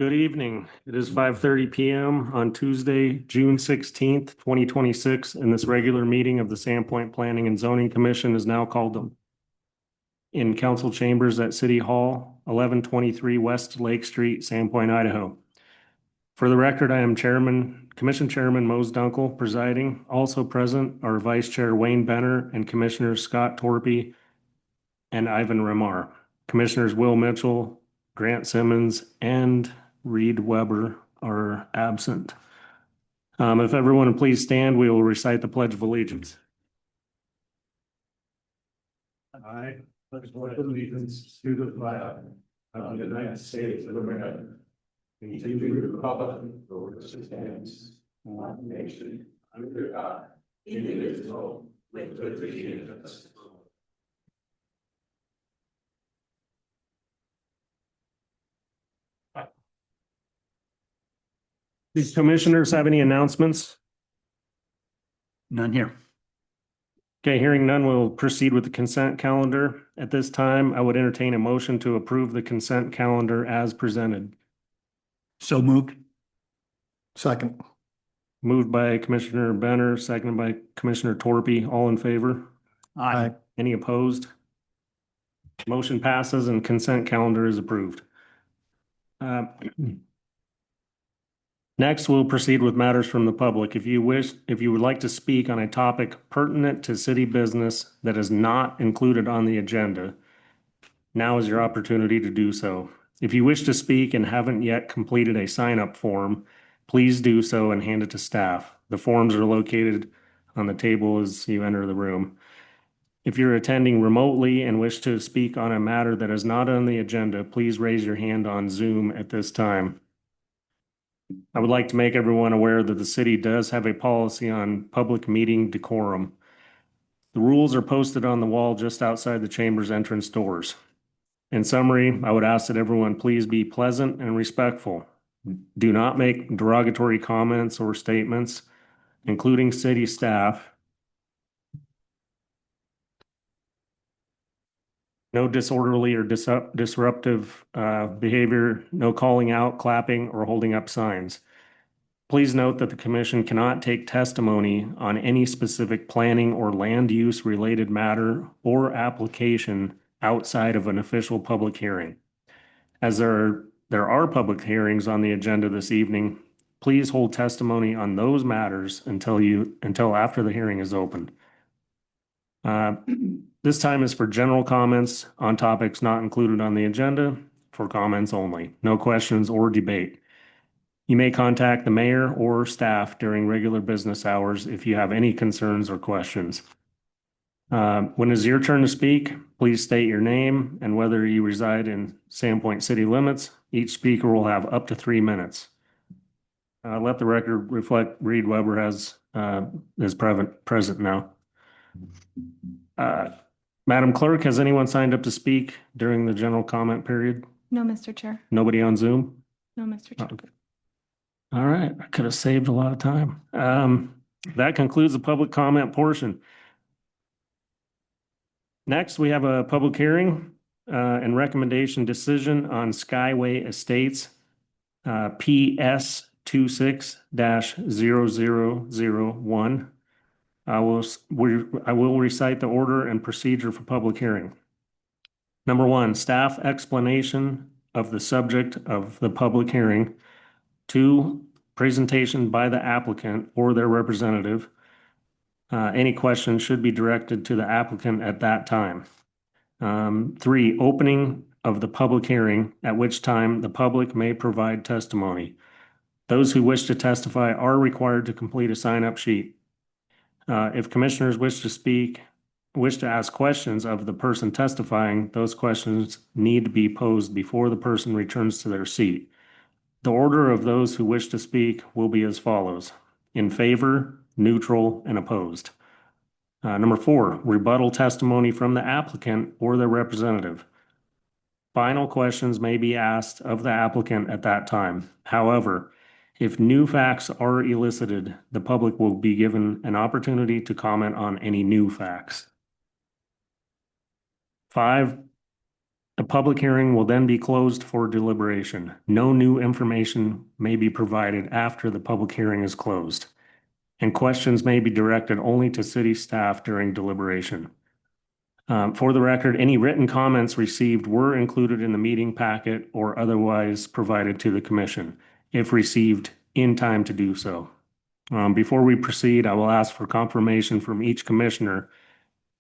Good evening. It is 5:30 PM on Tuesday, June 16th, 2026, and this regular meeting of the Sandpoint Planning and Zoning Commission is now called in council chambers at City Hall, 1123 West Lake Street, Sandpoint, Idaho. For the record, I am Commission Chairman Mose Dunkel presiding. Also present are Vice Chair Wayne Benner and Commissioners Scott Torpy and Ivan Ramar. Commissioners Will Mitchell, Grant Simmons, and Reed Weber are absent. If everyone would please stand, we will recite the Pledge of Allegiance. I pledge allegiance to the flag of the United States of America and to the republic for which it stands, one nation, under God, indivisible, with liberty and justice. These commissioners have any announcements? None here. Okay, hearing none, we'll proceed with the consent calendar. At this time, I would entertain a motion to approve the consent calendar as presented. So moved. Second. Moved by Commissioner Benner, seconded by Commissioner Torpy. All in favor? Aye. Any opposed? Motion passes and consent calendar is approved. Next, we'll proceed with matters from the public. If you would like to speak on a topic pertinent to city business that is not included on the agenda, now is your opportunity to do so. If you wish to speak and haven't yet completed a sign-up form, please do so and hand it to staff. The forms are located on the table as you enter the room. If you're attending remotely and wish to speak on a matter that is not on the agenda, please raise your hand on Zoom at this time. I would like to make everyone aware that the city does have a policy on public meeting decorum. The rules are posted on the wall just outside the chamber's entrance doors. In summary, I would ask that everyone please be pleasant and respectful. Do not make derogatory comments or statements, including city staff. No disorderly or disruptive behavior, no calling out, clapping, or holding up signs. Please note that the commission cannot take testimony on any specific planning or land use related matter or application outside of an official public hearing. As there are public hearings on the agenda this evening, please hold testimony on those matters until after the hearing is opened. This time is for general comments on topics not included on the agenda, for comments only, no questions or debate. You may contact the mayor or staff during regular business hours if you have any concerns or questions. When it's your turn to speak, please state your name and whether you reside in Sandpoint city limits. Each speaker will have up to 3 minutes. Let the record reflect Reed Weber is present now. Madam Clerk, has anyone signed up to speak during the general comment period? No, Mr. Chair. Nobody on Zoom? No, Mr. Chair. Okay. All right, I could have saved a lot of time. That concludes the public comment portion. Next, we have a public hearing and recommendation decision on Skyway Estates PS 26-0001. I will recite the order and procedure for public hearing. Number one, staff explanation of the subject of the public hearing. 2, presentation by the applicant or their representative. Any questions should be directed to the applicant at that time. 3, opening of the public hearing, at which time the public may provide testimony. Those who wish to testify are required to complete a sign-up sheet. If commissioners wish to ask questions of the person testifying, those questions need to be posed before the person returns to their seat. The order of those who wish to speak will be as follows: in favor, neutral, and opposed. Number 4, rebuttal testimony from the applicant or their representative. Final questions may be asked of the applicant at that time. However, if new facts are elicited, the public will be given an opportunity to comment on any new facts. 5, The public hearing will then be closed for deliberation. No new information may be provided after the public hearing is closed, and questions may be directed only to city staff during deliberation. For the record, any written comments received were included in the meeting packet or otherwise provided to the commission, if received in time to do so. Before we proceed, I will ask for confirmation from each commissioner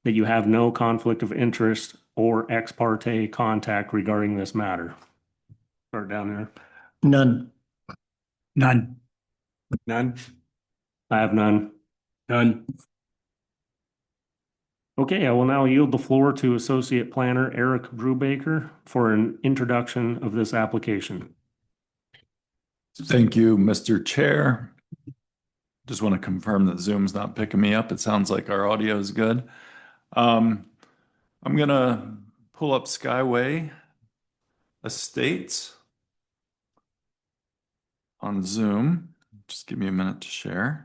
that you have no conflict of interest or ex parte contact regarding this matter. Start down there. None. None. None. I have none. None. Okay, I will now yield the floor to Associate Planner Eric Brubaker for an introduction of this application. Thank you, Mr. Chair. Just want to confirm that Zoom's not picking me up. It sounds like our audio is good. I'm gonna pull up Skyway Estates on Zoom. Just give me a minute to share.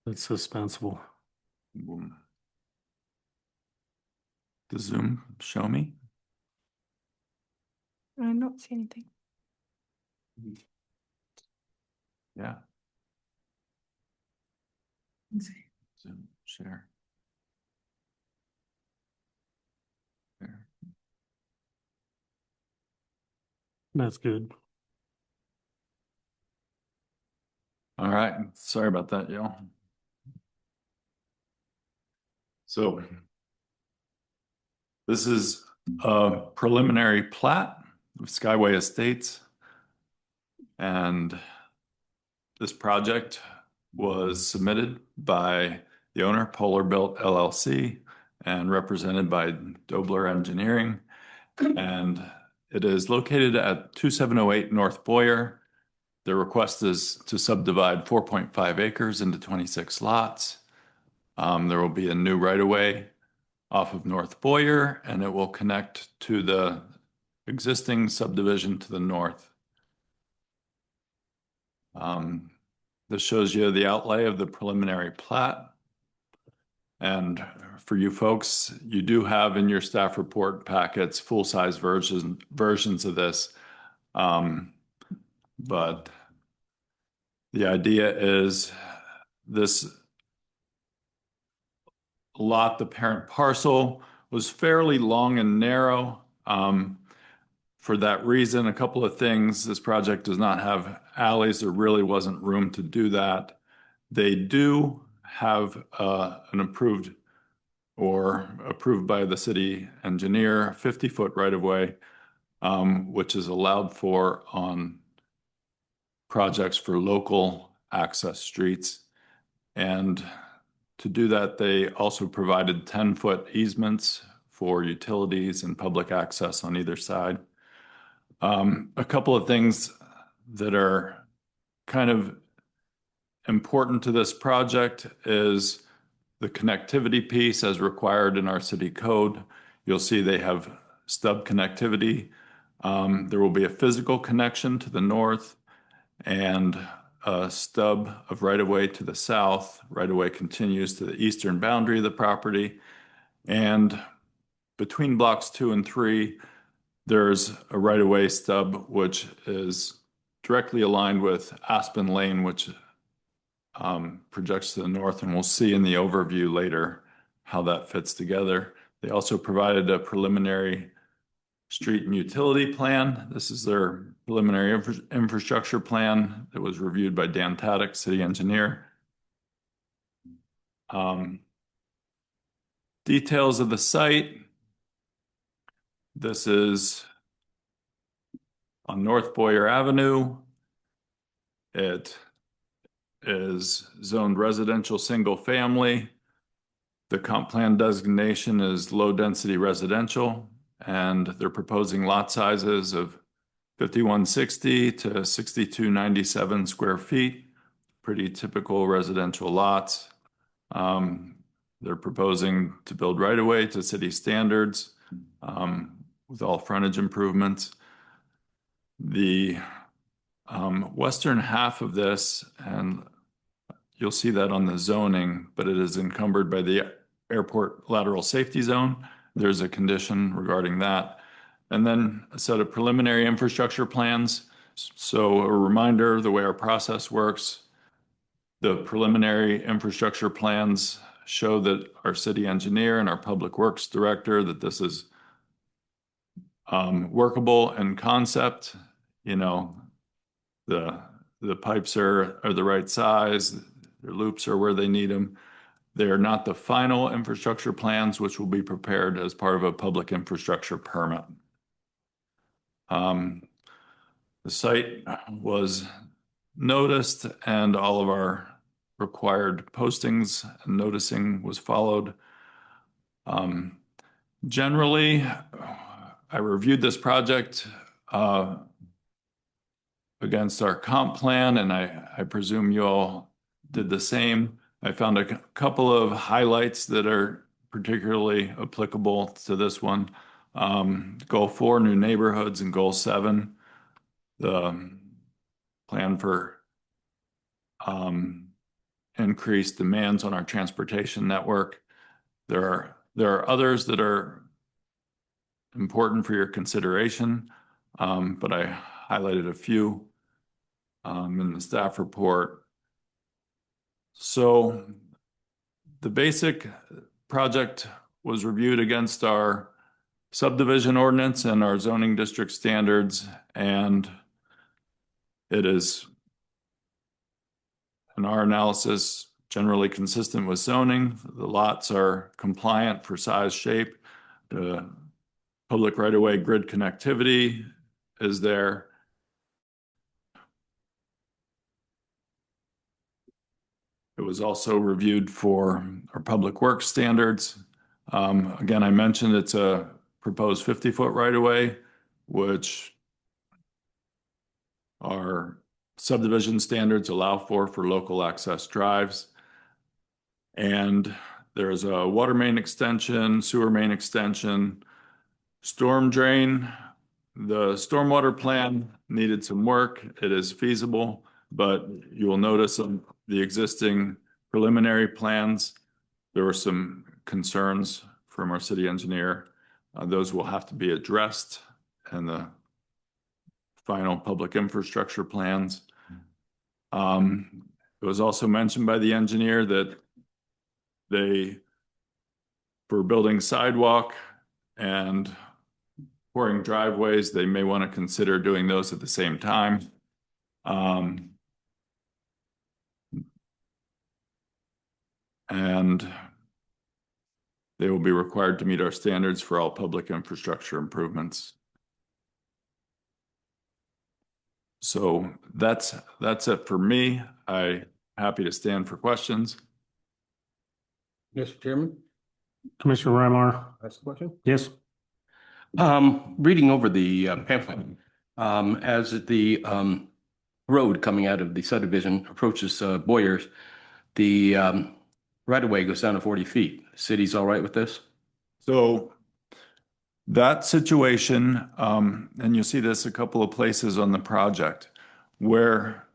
It's suspenseful. Boom. Does Zoom show me? I don't see anything. Yeah. Zoom share. There. That's good. All right. Sorry about that, y'all. So this is a preliminary plat of Skyway Estates. And this project was submitted by the owner, Polar Built LLC, and represented by Dobler Engineering. And it is located at 2708 North Boyer. The request is to subdivide 4.5 acres into 26 lots. There will be a new right-of-way off of North Boyer, and it will connect to the existing subdivision to the north. This shows you the outlay of the preliminary plat. And for you folks, you do have in your staff report packets full-size versions of this. But the idea is this lot, the parent parcel, was fairly long and narrow. For that reason, a couple of things. This project does not have alleys. There really wasn't room to do that. They do have an approved by the city engineer 50-foot right-of-way, which is allowed for on projects for local access streets. And to do that, they also provided 10-foot easements for utilities and public access on either side. A couple of things that are kind of important to this project is the connectivity piece as required in our city code. You'll see they have stub connectivity. There will be a physical connection to the north and a stub of right-of-way to the south. Right-of-way continues to the eastern boundary of the property. And between blocks 2 and 3, there's a right-of-way stub which is directly aligned with Aspen Lane, which projects to the north, and we'll see in the overview later how that fits together. They also provided a preliminary street and utility plan. This is their preliminary infrastructure plan that was reviewed by Dan Taddock, city engineer. Details of the site. This is on North Boyer Avenue. It is zoned residential single family. The comp plan designation is low density residential, and they're proposing lot sizes of 5160 to 6297 square feet. Pretty typical residential lots. They're proposing to build right away to city standards with all frontage improvements. The western half of this, and you'll see that on the zoning, but it is encumbered by the airport lateral safety zone. There's a condition regarding that. And then a set of preliminary infrastructure plans. So a reminder, the way our process works, the preliminary infrastructure plans show that our city engineer and our public works director, that this is workable in concept. You know, the pipes are the right size, their loops are where they need them. They are not the final infrastructure plans, which will be prepared as part of a public infrastructure permit. The site was noticed and all of our required postings and noticing was followed. Generally, I reviewed this project against our comp plan, and I presume you all did the same. I found a couple of highlights that are particularly applicable to this one. Goal 4, new neighborhoods, and Goal 7, the plan for increased demands on our transportation network. There are others that are important for your consideration, but I highlighted a few in the staff report. So the basic project was reviewed against our subdivision ordinance and our zoning district standards, and it is, in our analysis, generally consistent with zoning. The lots are compliant for size, shape. The public right-of-way grid connectivity is there. It was also reviewed for our public works standards. Again, I mentioned it's a proposed 50-foot right-of-way, which our subdivision standards allow for local access drives. And there's a water main extension, sewer main extension, storm drain. The stormwater plan needed some work. It is feasible, but you will notice on the existing preliminary plans, there were some concerns from our city engineer. Those will have to be addressed in the final public infrastructure plans. It was also mentioned by the engineer that for building sidewalk and pouring driveways, they may want to consider doing those at the same time. And they will be required to meet our standards for all public infrastructure improvements. So that's it for me. I'm happy to stand for questions. Mr. Chairman, Commissioner Remar? ask a question. Yes. Reading over the pamphlet, as the road coming out of the subdivision approaches Boyers, the right-of-way goes down to 40 feet. City's all right with this? So that situation, and you'll see this a couple of places on the project, where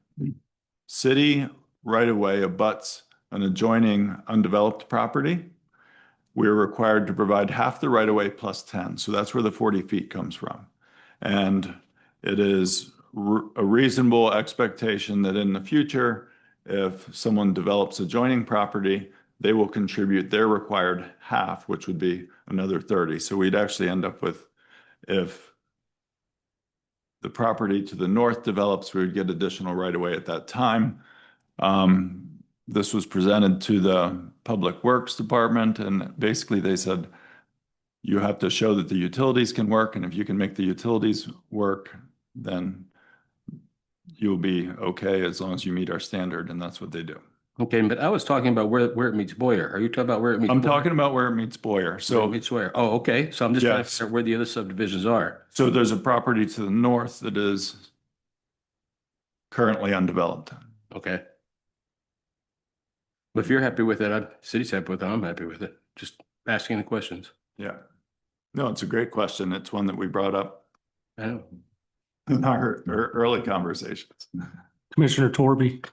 city right-of-way abuts an adjoining undeveloped property, we're required to provide half the right-of-way plus 10. So that's where the 40 feet comes from. And it is a reasonable expectation that in the future, if someone develops adjoining property, they will contribute their required half, which would be another 30. So we'd actually end up with, if the property to the north develops, we would get additional right-of-way at that time. This was presented to the Public Works Department, and basically they said, you have to show that the utilities can work, and if you can make the utilities work, then you'll be okay as long as you meet our standard, and that's what they do. Okay, but I was talking about where it meets Boyer. Are you talking about where it meets? I'm Boyer? talking about where it meets Boyer. Where it So, meets Boyer. Oh, okay. So I'm just trying to Yes. figure out where the other subdivisions are. so there's a property to the north that is currently undeveloped. Okay. If you're happy with it, city's happy with it, I'm happy with it. Just asking the questions. Yeah. No, it's a great question. It's one that we brought up I know. in our early conversations. Commissioner Torby.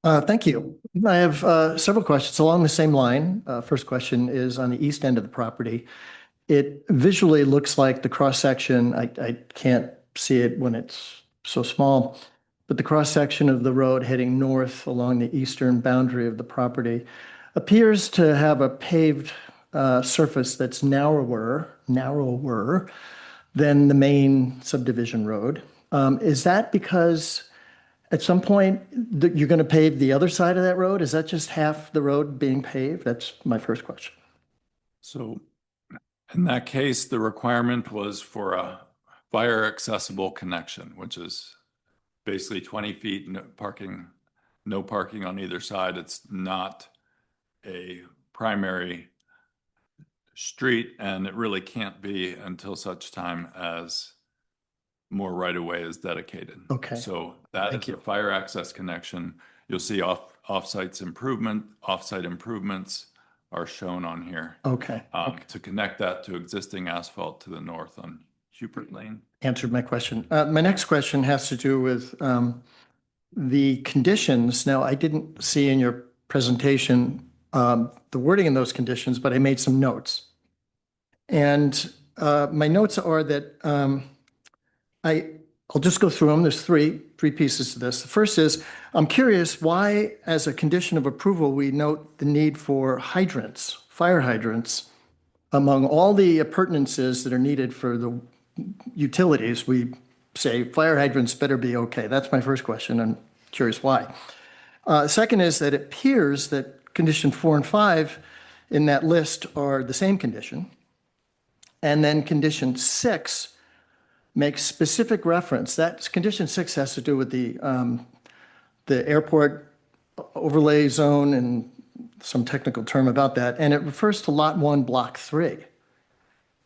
Thank you. I have several questions along the same line. First question is on the east end of the property. It visually looks like the cross-section, I can't see it when it's so small, but the cross-section of the road heading north along the eastern boundary of the property appears to have a paved surface that's narrower than the main subdivision road. Is that because at some point you're going to pave the other side of that road? Is that just half the road being paved? That's my first question. So in that case, the requirement was for a fire accessible connection, which is basically 20 feet, no parking on either side. It's not a primary street, and it really can't be until such time as more right of way is dedicated. Okay. So that Thank is you. a fire access connection. You'll see offsite improvements are shown on here. Okay. To connect that to existing asphalt to the north on Hubert Lane. Answered my question. My next question has to do with the conditions. Now, I didn't see in your presentation the wording in those conditions, but I made some notes. And my notes are that I'll just go through them. There's three pieces to this. The first is, I'm curious why, as a condition of approval, we note the need for hydrants, fire hydrants, among all the appurtenances that are needed for the utilities. We say fire hydrants better be okay. That's my first question. I'm curious why. Second is that it appears that condition 4 and 5 in that list are the same condition. And then condition 6 makes specific reference. That condition 6 has to do with the airport overlay zone and some technical term about that. And it refers to Lot 1, Block 3.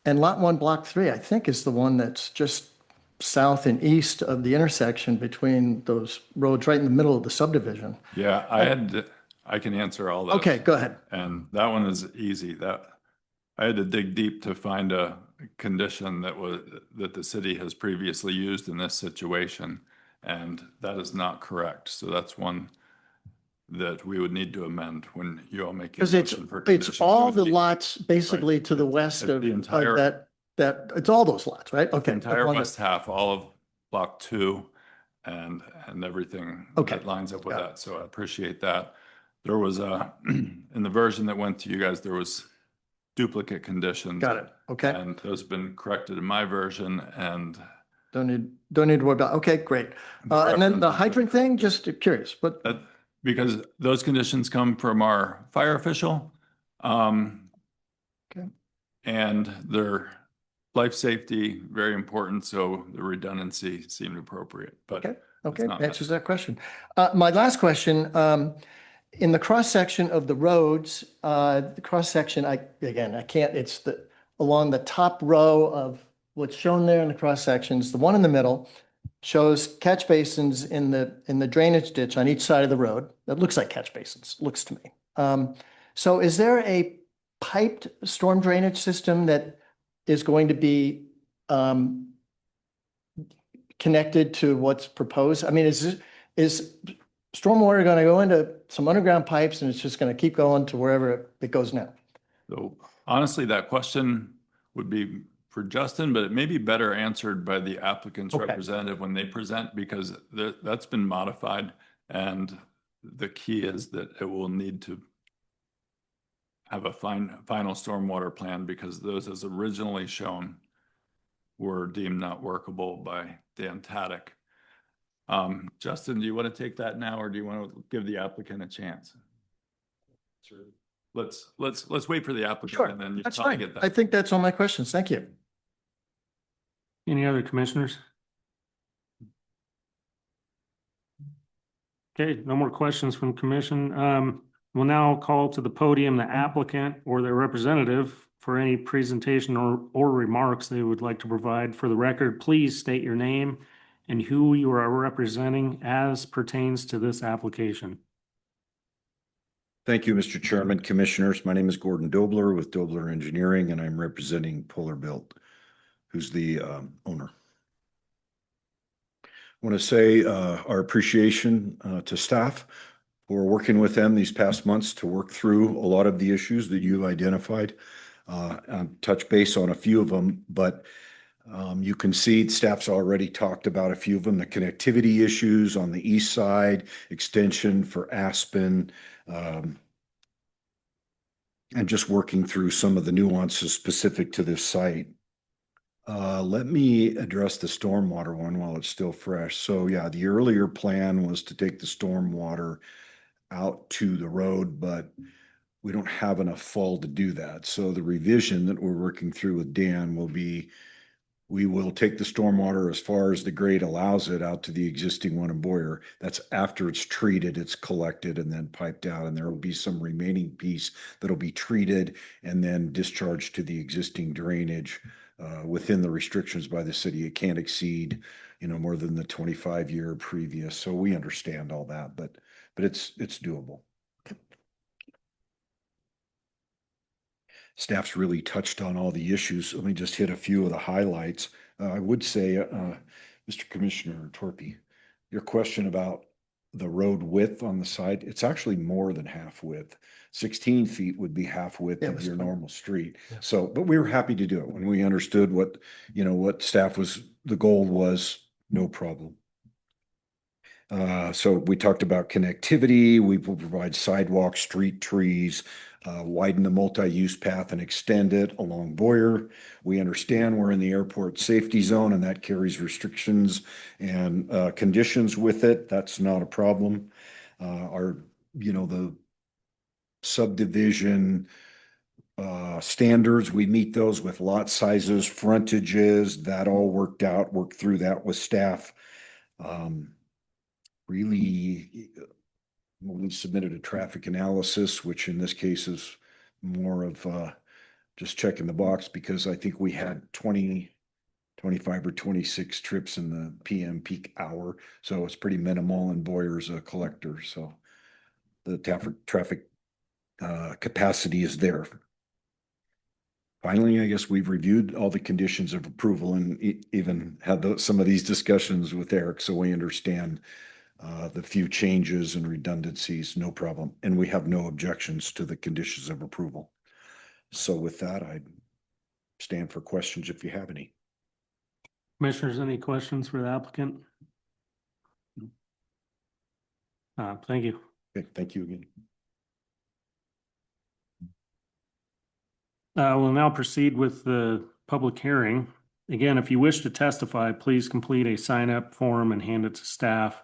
And Lot 1, Block 3, I think, is the one that's just south and east of the intersection between those roads, right in the middle of the subdivision. Yeah, I can answer all that. Okay, go ahead. And that one is easy. I had to dig deep to find a condition that the city has previously used in this situation, and that is not correct. So that's one that we would need to amend when you all make a Because motion for it's conditions. all It the would be lots basically to the west it's of the entire- that, it's all those lots, right? Okay. The entire Wonderful. west half, all of block 2 and everything Okay. that lines up with Got it. that. So I appreciate that. There was in the version that went to you guys, there was duplicate conditions. Got it. Okay. And those have been corrected in my version, and Don't need to worry about, okay, great. The And then the reference- hydrant thing, just curious, but, that, because those conditions come from our fire official. Okay. And they're life safety, very important, so the redundancy seemed appropriate, but okay, okay, not answers that question. My last question, in the cross-section of the roads, the cross-section, I can't, it's along the top row of what's shown there in the cross-sections, the one in the middle shows catch basins in the drainage ditch on each side of the road. That looks like catch basins, looks to me. So is there a piped storm drainage system that is going to be connected to what's proposed? I mean, is stormwater going to go into some underground pipes and it's just going to keep going to wherever it goes now? So honestly, that question would be for Justin, but it may be better answered by the applicant's Okay. representative when they present, because that's been modified. And the key is that it will need to have a final stormwater plan, because those as originally shown were deemed not workable by Dan Taddick. Justin, do you want to take that now, or do you want to give the applicant a chance? Sure. Let's wait for the applicant. Sure, And then you that's probably fine. get that. I think that's all my questions. Thank you. Any other commissioners? Okay, no more questions from commission. We'll now call to the podium the applicant or their representative for any presentation or remarks they would like to provide. For the record, please state your name and who you are representing as pertains to this application. Thank you, Mr. Chairman, Commissioners. My name is Gordon Dobler with Dobler Engineering, and I'm representing Polar Built, who's the owner. I want to say our appreciation to staff for working with them these past months to work through a lot of the issues that you've identified. Touch base on a few of them, but you can see staff's already talked about a few of them, the connectivity issues on the east side, extension for Aspen, and just working through some of the nuances specific to this site. Let me address the stormwater one while it's still fresh. So yeah, the earlier plan was to take the stormwater out to the road, but we don't have enough fall to do that. So the revision that we're working through with Dan will be, we will take the stormwater as far as the grade allows it out to the existing one in Boyer. That's after it's treated, it's collected and then piped out. And there will be some remaining piece that'll be treated and then discharged to the existing drainage within the restrictions by the city. It can't exceed, more than the 25-year previous. So we understand all that, but it's doable. Staff's really touched on all the issues. Let me just hit a few of the highlights. I would say, Mr. Commissioner Torpy, your question about the road width on the side, it's actually more than half width. 16 feet would be half width Yeah, of your normal street. Yeah. So, but we were happy to do it when we understood what staff was, the goal was, no problem. So we talked about connectivity. We will provide sidewalks, street trees, widen the multi-use path and extend it along Boyer. We understand we're in the airport safety zone and that carries restrictions and conditions with it. That's not a problem. The subdivision standards, we meet those with lot sizes, frontages, that all worked through that with staff. Really, we submitted a traffic analysis, which in this case is more of just checking the box because I think we had 25 or 26 trips in the PM peak hour. So it's pretty minimal and Boyer's a collector. So the traffic capacity is there. Finally, I guess we've reviewed all the conditions of approval and even had some of these discussions with Eric. So we understand the few changes and redundancies, no problem. And we have no objections to the conditions of approval. So with that, I stand for questions if you have any. Commissioners, any questions for the applicant? Thank you. Okay, thank you again. We'll now proceed with the public hearing. Again, if you wish to testify, please complete a sign-up form and hand it to staff.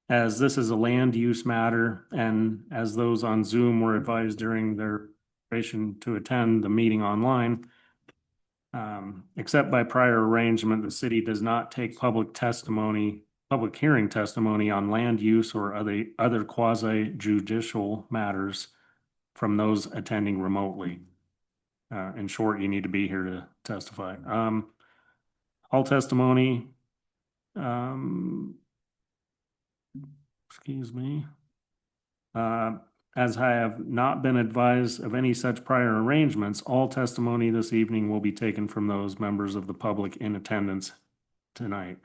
As this is a land use matter, and as those on Zoom were advised during their preparation to attend the meeting online, except by prior arrangement, the city does not take public hearing testimony on land use or other quasi judicial matters from those attending remotely. In short, you need to be here to testify. All testimony, excuse me. As I have not been advised of any such prior arrangements, all testimony this evening will be taken from those members of the public in attendance tonight.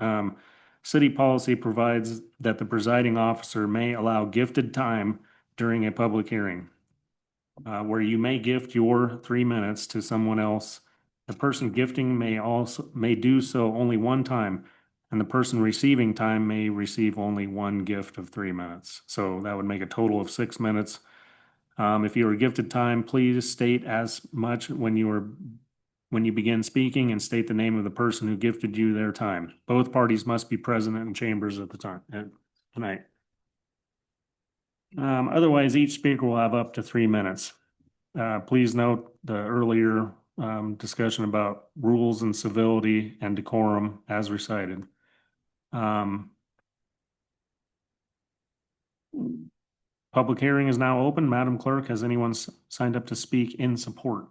City policy provides that the presiding officer may allow gifted time during a public hearing, where you may gift your 3 minutes to someone else. The person gifting may do so only one time, and the person receiving time may receive only one gift of 3 minutes. So that would make a total of 6 minutes. If you are gifted time, please state as much when you begin speaking and state the name of the person who gifted you their time. Both parties must be present in chambers at the time tonight. Otherwise, each speaker will have up to 3 minutes. Please note the earlier discussion about rules and civility and decorum as recited. Public hearing is now open. Madam Clerk, has anyone signed up to speak in support?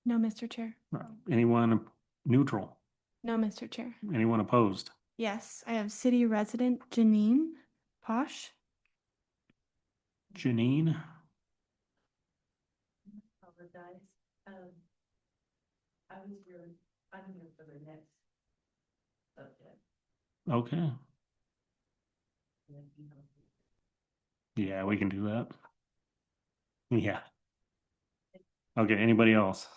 No, Mr. Chair. Anyone neutral? No, Mr. Chair. Anyone opposed? Yes, I have city resident Janine Posh. Janine? Apologize. I'm here for the next subject. Okay. Yeah, we can do that. Yeah. Okay, anybody else?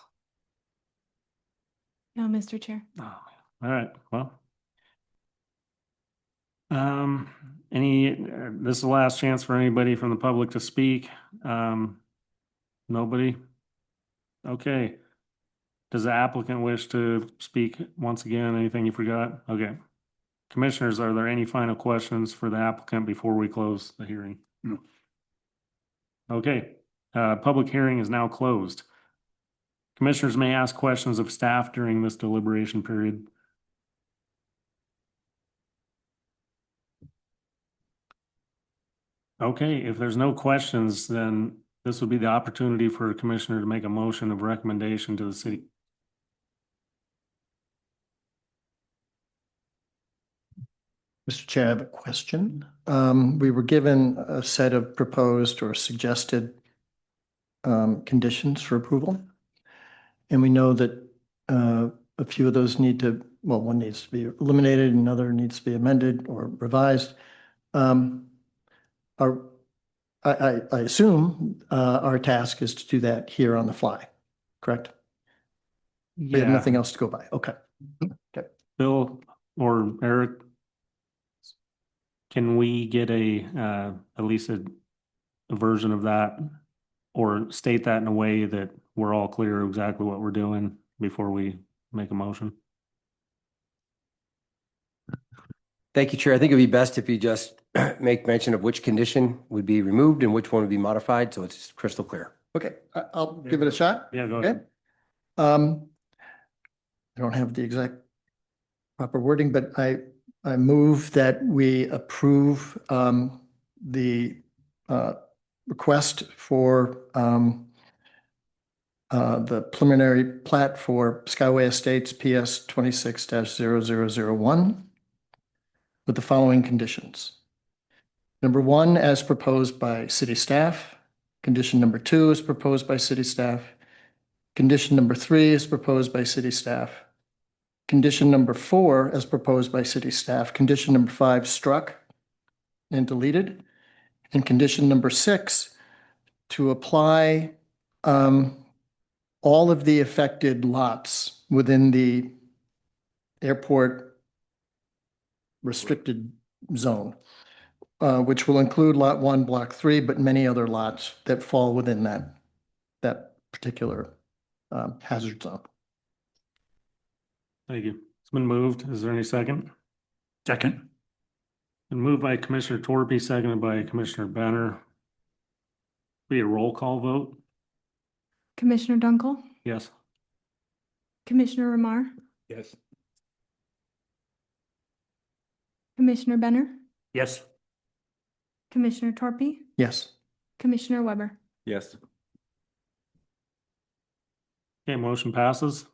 No, Mr. Chair. Oh, all right, well. This is the last chance for anybody from the public to speak. Nobody? Okay. Does the applicant wish to speak once again? Anything you forgot? Okay. Commissioners, are there any final questions for the applicant before we close the hearing? No. Okay, public hearing is now closed. Commissioners may ask questions of staff during this deliberation period. Okay, if there's no questions, then this would be the opportunity for a commissioner to make a motion of recommendation to the city. Mr. Chair, I have a question. We were given a set of proposed or suggested conditions for approval. And we know that a few of those one needs to be eliminated, and another needs to be amended or revised. I assume our task is to do that here on the fly, correct? We have Yeah, nothing else to go by. Okay. Bill or Eric, can we get at least a version of that or state that in a way that we're all clear exactly what we're doing before we make a motion? Thank you, Chair. I think it'd be best if you just make mention of which condition would be removed and which one would be modified, so it's crystal clear. Okay, I'll give it a shot. Yeah, go Okay. ahead. I don't have the exact proper wording, but I move that we approve the request for the preliminary plat for Skyway Estates PS 26-0001 with the following conditions. Number 1, as proposed by city staff. Condition number 2 is proposed by city staff. Condition number 3 is proposed by city staff. Condition number 4, as proposed by city staff. Condition number 5 struck and deleted. And condition number 6, to apply all of the affected lots within the airport restricted zone, which will include Lot 1, Block 3, but many other lots that fall within that particular hazard zone. Thank you. It's been moved. Is there any second? Second. Been moved by Commissioner Torpy, seconded by Commissioner Benner. Be a roll call vote? Commissioner Dunkel, Yes. Commissioner Ramar, Yes. Commissioner Benner, Yes. Commissioner Torpy, Yes. Commissioner Weber. Yes. Okay, motion passes.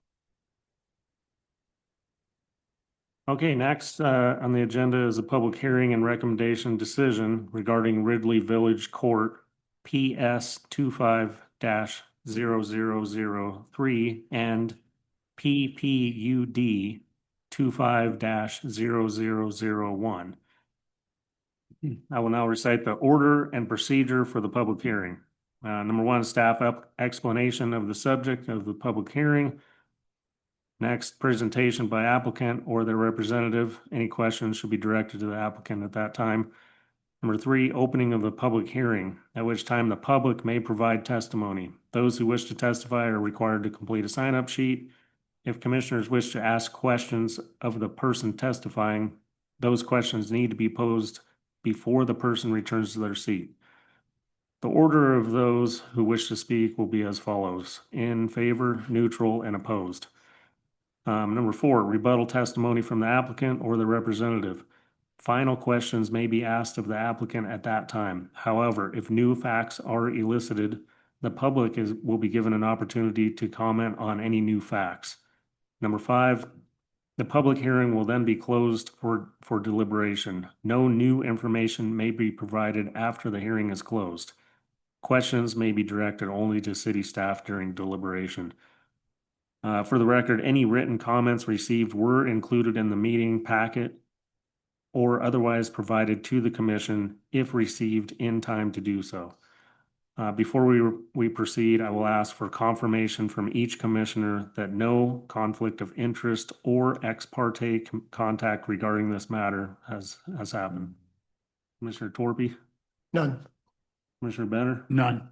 Okay, next on the agenda is a public hearing and recommendation decision regarding Ridley Village Court PS 25-0003 and PPUD 25-0001. I will now recite the order and procedure for the public hearing. Number 1, staff explanation of the subject of the public hearing. Next, presentation by applicant or their representative. Any questions should be directed to the applicant at that time. Number 3, opening of the public hearing, at which time the public may provide testimony. Those who wish to testify are required to complete a sign-up sheet. If commissioners wish to ask questions of the person testifying, those questions need to be posed before the person returns to their seat. The order of those who wish to speak will be as follows: in favor, neutral, and opposed. Number 4, rebuttal testimony from the applicant or the representative. Final questions may be asked of the applicant at that time. However, if new facts are elicited, the public will be given an opportunity to comment on any new facts. Number 5, the public hearing will then be closed for deliberation. No new information may be provided after the hearing is closed. Questions may be directed only to city staff during deliberation. For the record, any written comments received were included in the meeting packet or otherwise provided to the commission if received in time to do so. Before we proceed, I will ask for confirmation from each commissioner that no conflict of interest or ex parte contact regarding this matter has happened. Commissioner Torpy, None. Commissioner Benner, None.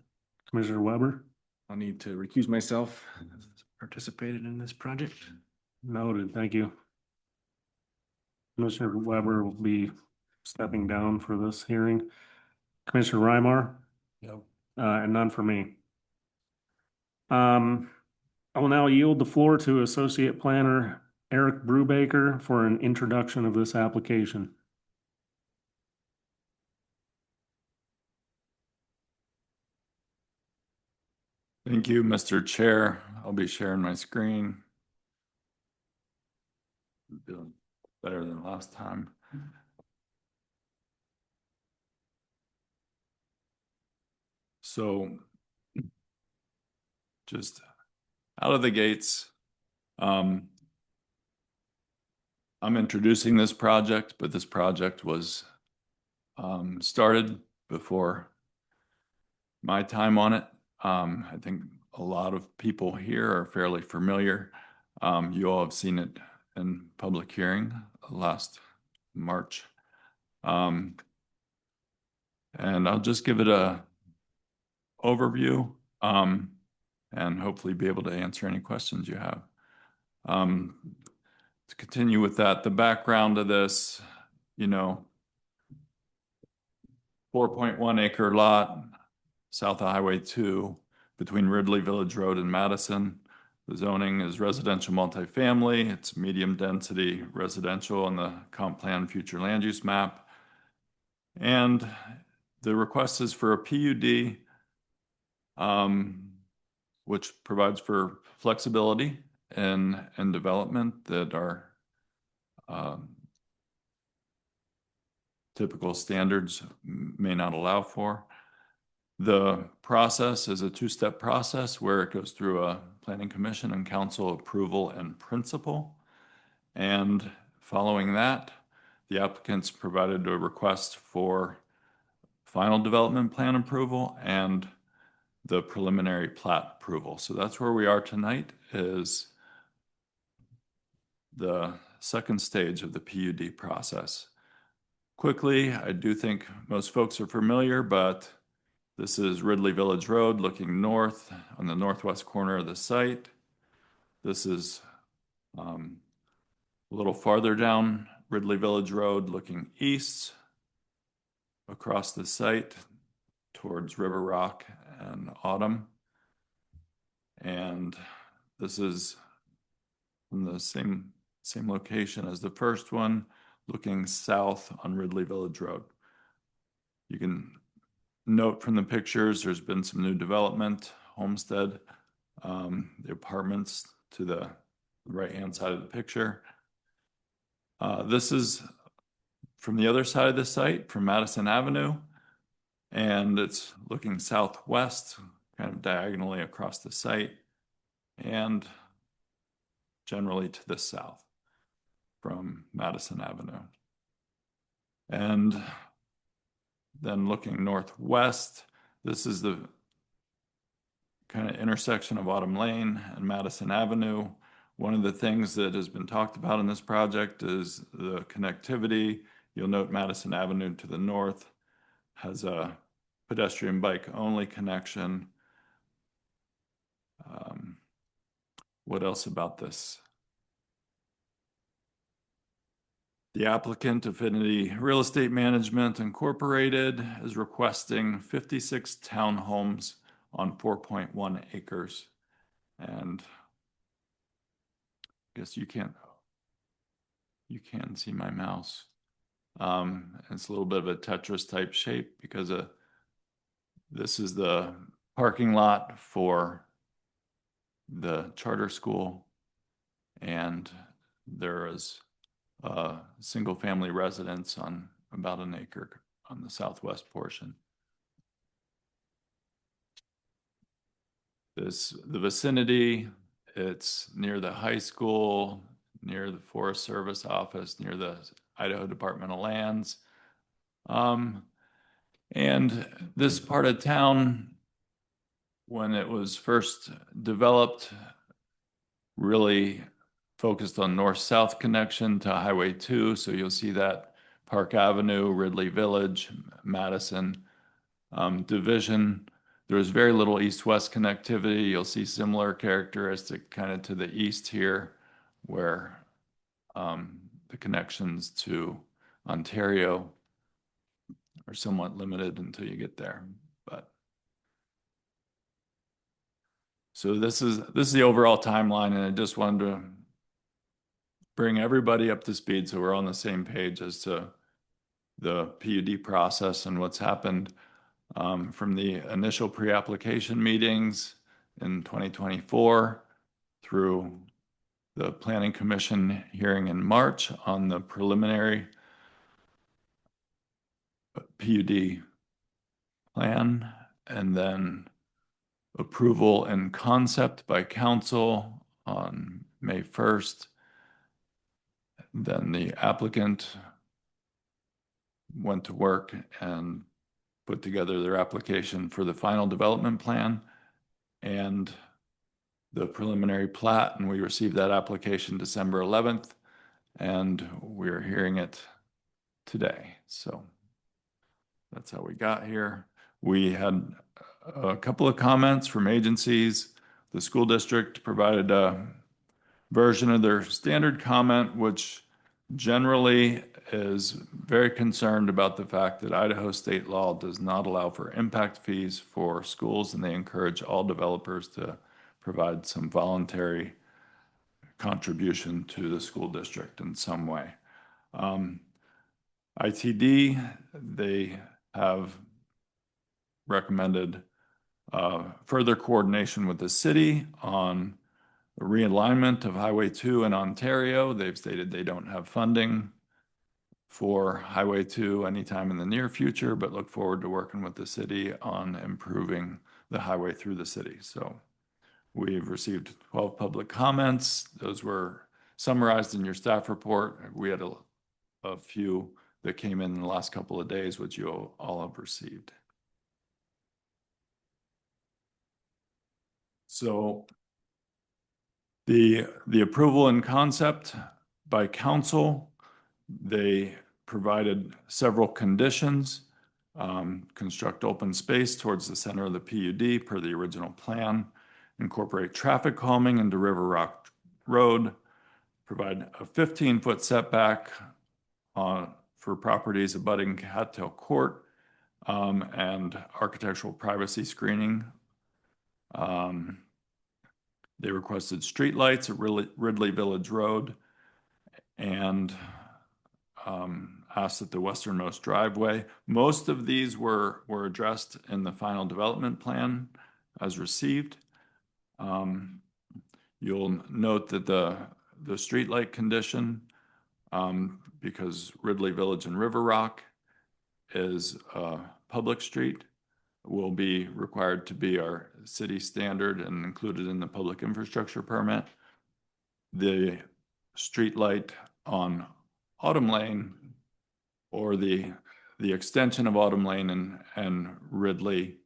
Commissioner Weber. I'll need to recuse myself. Participated in this project. Noted, thank you. Commissioner Weber will be stepping down for this hearing. Commissioner Reimar? No. And none for me. I will now yield the floor to Associate Planner Eric Brubaker for an introduction of this application. Thank you, Mr. Chair. I'll be sharing my screen. Doing better than last time. So just out of the gates, I'm introducing this project, but this project was started before my time on it. I think a lot of people here are fairly familiar. You all have seen it in public hearing last March. And I'll just give it a overview and hopefully be able to answer any questions you have. To continue with that, the background of this, 4.1 acre lot south of Highway 2 between Ridley Village Road and Madison. The zoning is residential multifamily. It's medium density residential on the comp plan future land use map. And the request is for a PUD, which provides for flexibility and development that our typical standards may not allow for. The process is a two-step process where it goes through a planning commission and council approval in principle. And following that, the applicants provided a request for final development plan approval and the preliminary plat approval. So that's where we are tonight, is the second stage of the PUD process. Quickly, I do think most folks are familiar, but this is Ridley Village Road looking north on the northwest corner of the site. This is a little farther down Ridley Village Road looking east across the site towards River Rock and Autumn. And this is in the same location as the first one, looking south on Ridley Village Road. You can note from the pictures, there's been some new development, homestead, the apartments to the right-hand side of the picture. This is from the other side of the site, from Madison Avenue, and it's looking southwest, kind of diagonally across the site, and generally to the south from Madison Avenue. And then looking northwest, this is the kind of intersection of Autumn Lane and Madison Avenue. One of the things that has been talked about in this project is the connectivity. You'll note Madison Avenue to the north has a pedestrian bike only connection. What else about this? The applicant, Affinity Real Estate Management Incorporated, is requesting 56 townhomes on 4.1 acres. And I guess you can see my mouse. It's a little bit of a Tetris type shape because this is the parking lot for the charter school, and there is a single family residence on about an acre on the southwest portion. The vicinity, it's near the high school, near the Forest Service office, near the Idaho Department of Lands. And this part of town, when it was first developed, really focused on north-south connection to Highway 2. So you'll see that Park Avenue, Ridley Village, Madison division. There was very little east-west connectivity. You'll see similar characteristic kind of to the east here, where the connections to Ontario are somewhat limited until you get there. But so this is the overall timeline, and I just wanted to bring everybody up to speed so we're on the same page as to the PUD process and what's happened from the initial pre-application meetings in 2024 through the Planning Commission hearing in March on the preliminary PUD plan, and then approval and concept by council on May 1st. Then the applicant went to work and put together their application for the final development plan and the preliminary plat, and we received that application December 11th, and we're hearing it today. So that's how we got here. We had a couple of comments from agencies. The school district provided a version of their standard comment, which generally is very concerned about the fact that Idaho state law does not allow for impact fees for schools, and they encourage all developers to provide some voluntary contribution to the school district in some way. ITD, they have recommended further coordination with the city on the realignment of Highway 2 in Ontario. They've stated they don't have funding for Highway 2 anytime in the near future, but look forward to working with the city on improving the highway through the city. So we've received 12 public comments. Those were summarized in your staff report. We had a few that came in the last couple of days, which you all have received. So the approval and concept by council, they provided several conditions. Construct open space towards the center of the PUD per the original plan, incorporate traffic calming into River Rock Road, provide a 15-foot setback for properties abutting Cattail Court, and architectural privacy screening. They requested streetlights at Ridley Village Road, and asked that the westernmost driveway. Most of these were addressed in the final development plan as received. You'll note that the streetlight condition, because Ridley Village and River Rock is a public street, will be required to be our city standard and included in the public infrastructure permit. The streetlight on Autumn Lane, or the extension of Autumn Lane and Ridley,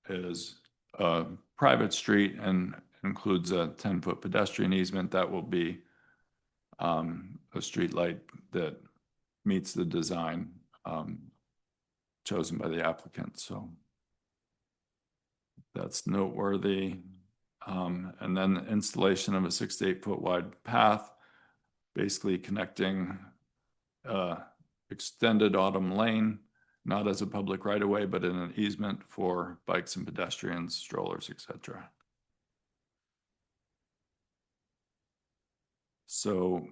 is a private street and includes a 10-foot pedestrian easement. That will be a street light that meets the design chosen by the applicant. So that's noteworthy. And then the installation of a 6 to 8 foot wide path, basically connecting extended Autumn Lane, not as a public right of way, but in an easement for bikes and pedestrians, strollers, etc. So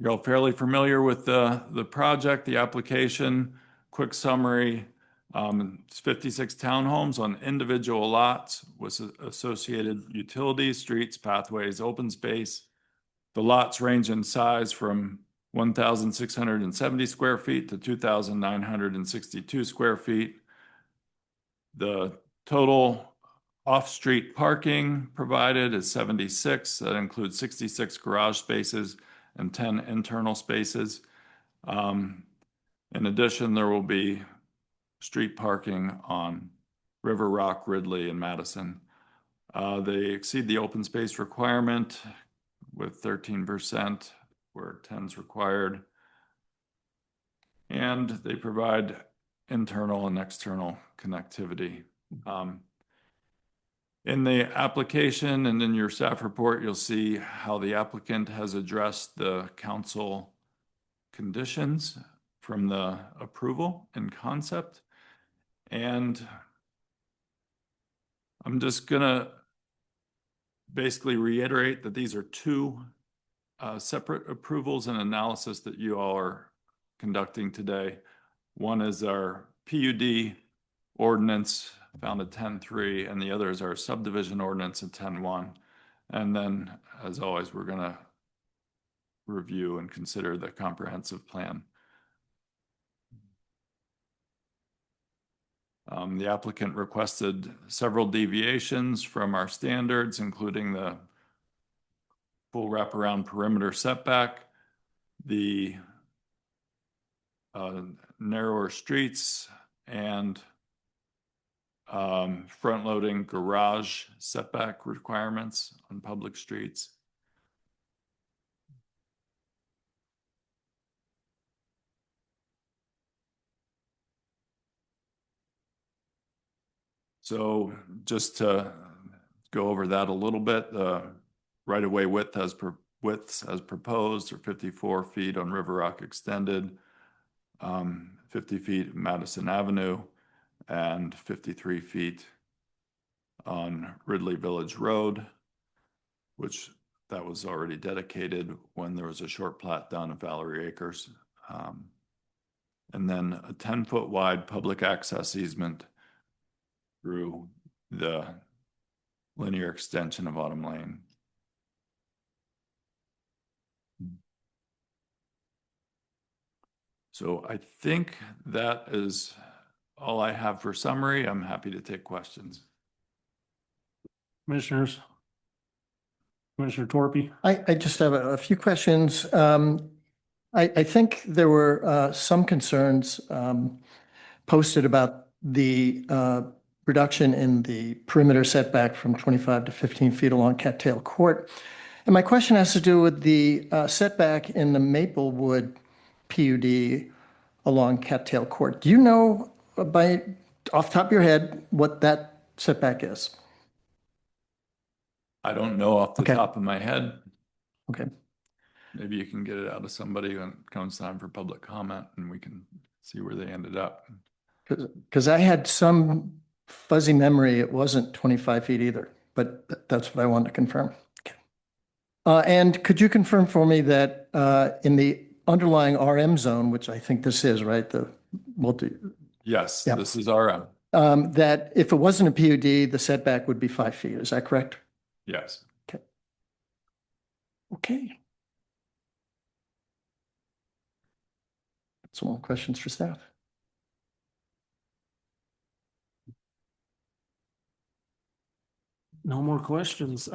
You're all fairly familiar with the project, the application. Quick summary. It's 56 townhomes on individual lots with associated utilities, streets, pathways, open space. The lots range in size from 1,670 square feet to 2,962 square feet. The total off-street parking provided is 76. That includes 66 garage spaces and 10 internal spaces. In addition, there will be street parking on River Rock, Ridley, and Madison. They exceed the open space requirement with 13% where 10 is required. And they provide internal and external connectivity. In the application and in your staff report, you'll see how the applicant has addressed the council conditions from the approval and concept. And I'm just gonna basically reiterate that these are two separate approvals and analysis that you all are conducting today. One is our PUD ordinance found at 10.3, and the other is our subdivision ordinance at 10.1. And then, as always, we're gonna review and consider the comprehensive plan. The applicant requested several deviations from our standards, including the full wraparound perimeter setback, the narrower streets, and front-loading garage setback requirements on public streets. So just to go over that a little bit, the right-of-way widths as proposed are 54 feet on River Rock Extended, 50 feet Madison Avenue, and 53 feet on Ridley Village Road, which that was already dedicated when there was a short plat done of Valerie Acres. And then a 10-foot wide public access easement through the linear extension of Autumn Lane. So I think that is all I have for summary. I'm happy to take questions. Commissioners? Commissioner Torpy? I just have a few questions. I think there were some concerns posted about the reduction in the perimeter setback from 25 to 15 feet along Cattail Court. And my question has to do with the setback in the Maplewood PUD along Cattail Court. Do you know off the top of your head what that setback is? I don't know off the Okay. top of my head. Okay. Maybe you can get it out of somebody when it comes time for public comment and we can see where they ended up. Because I had some fuzzy memory, it wasn't 25 feet either, but that's what I wanted to confirm. Okay. And could you confirm for me that in the underlying RM zone, which I think this is, right, the multi, Yes, Yeah. this is RM. that if it wasn't a PUD, the setback would be 5 feet, is that correct? Yes. Okay. Some more questions for staff. No more questions.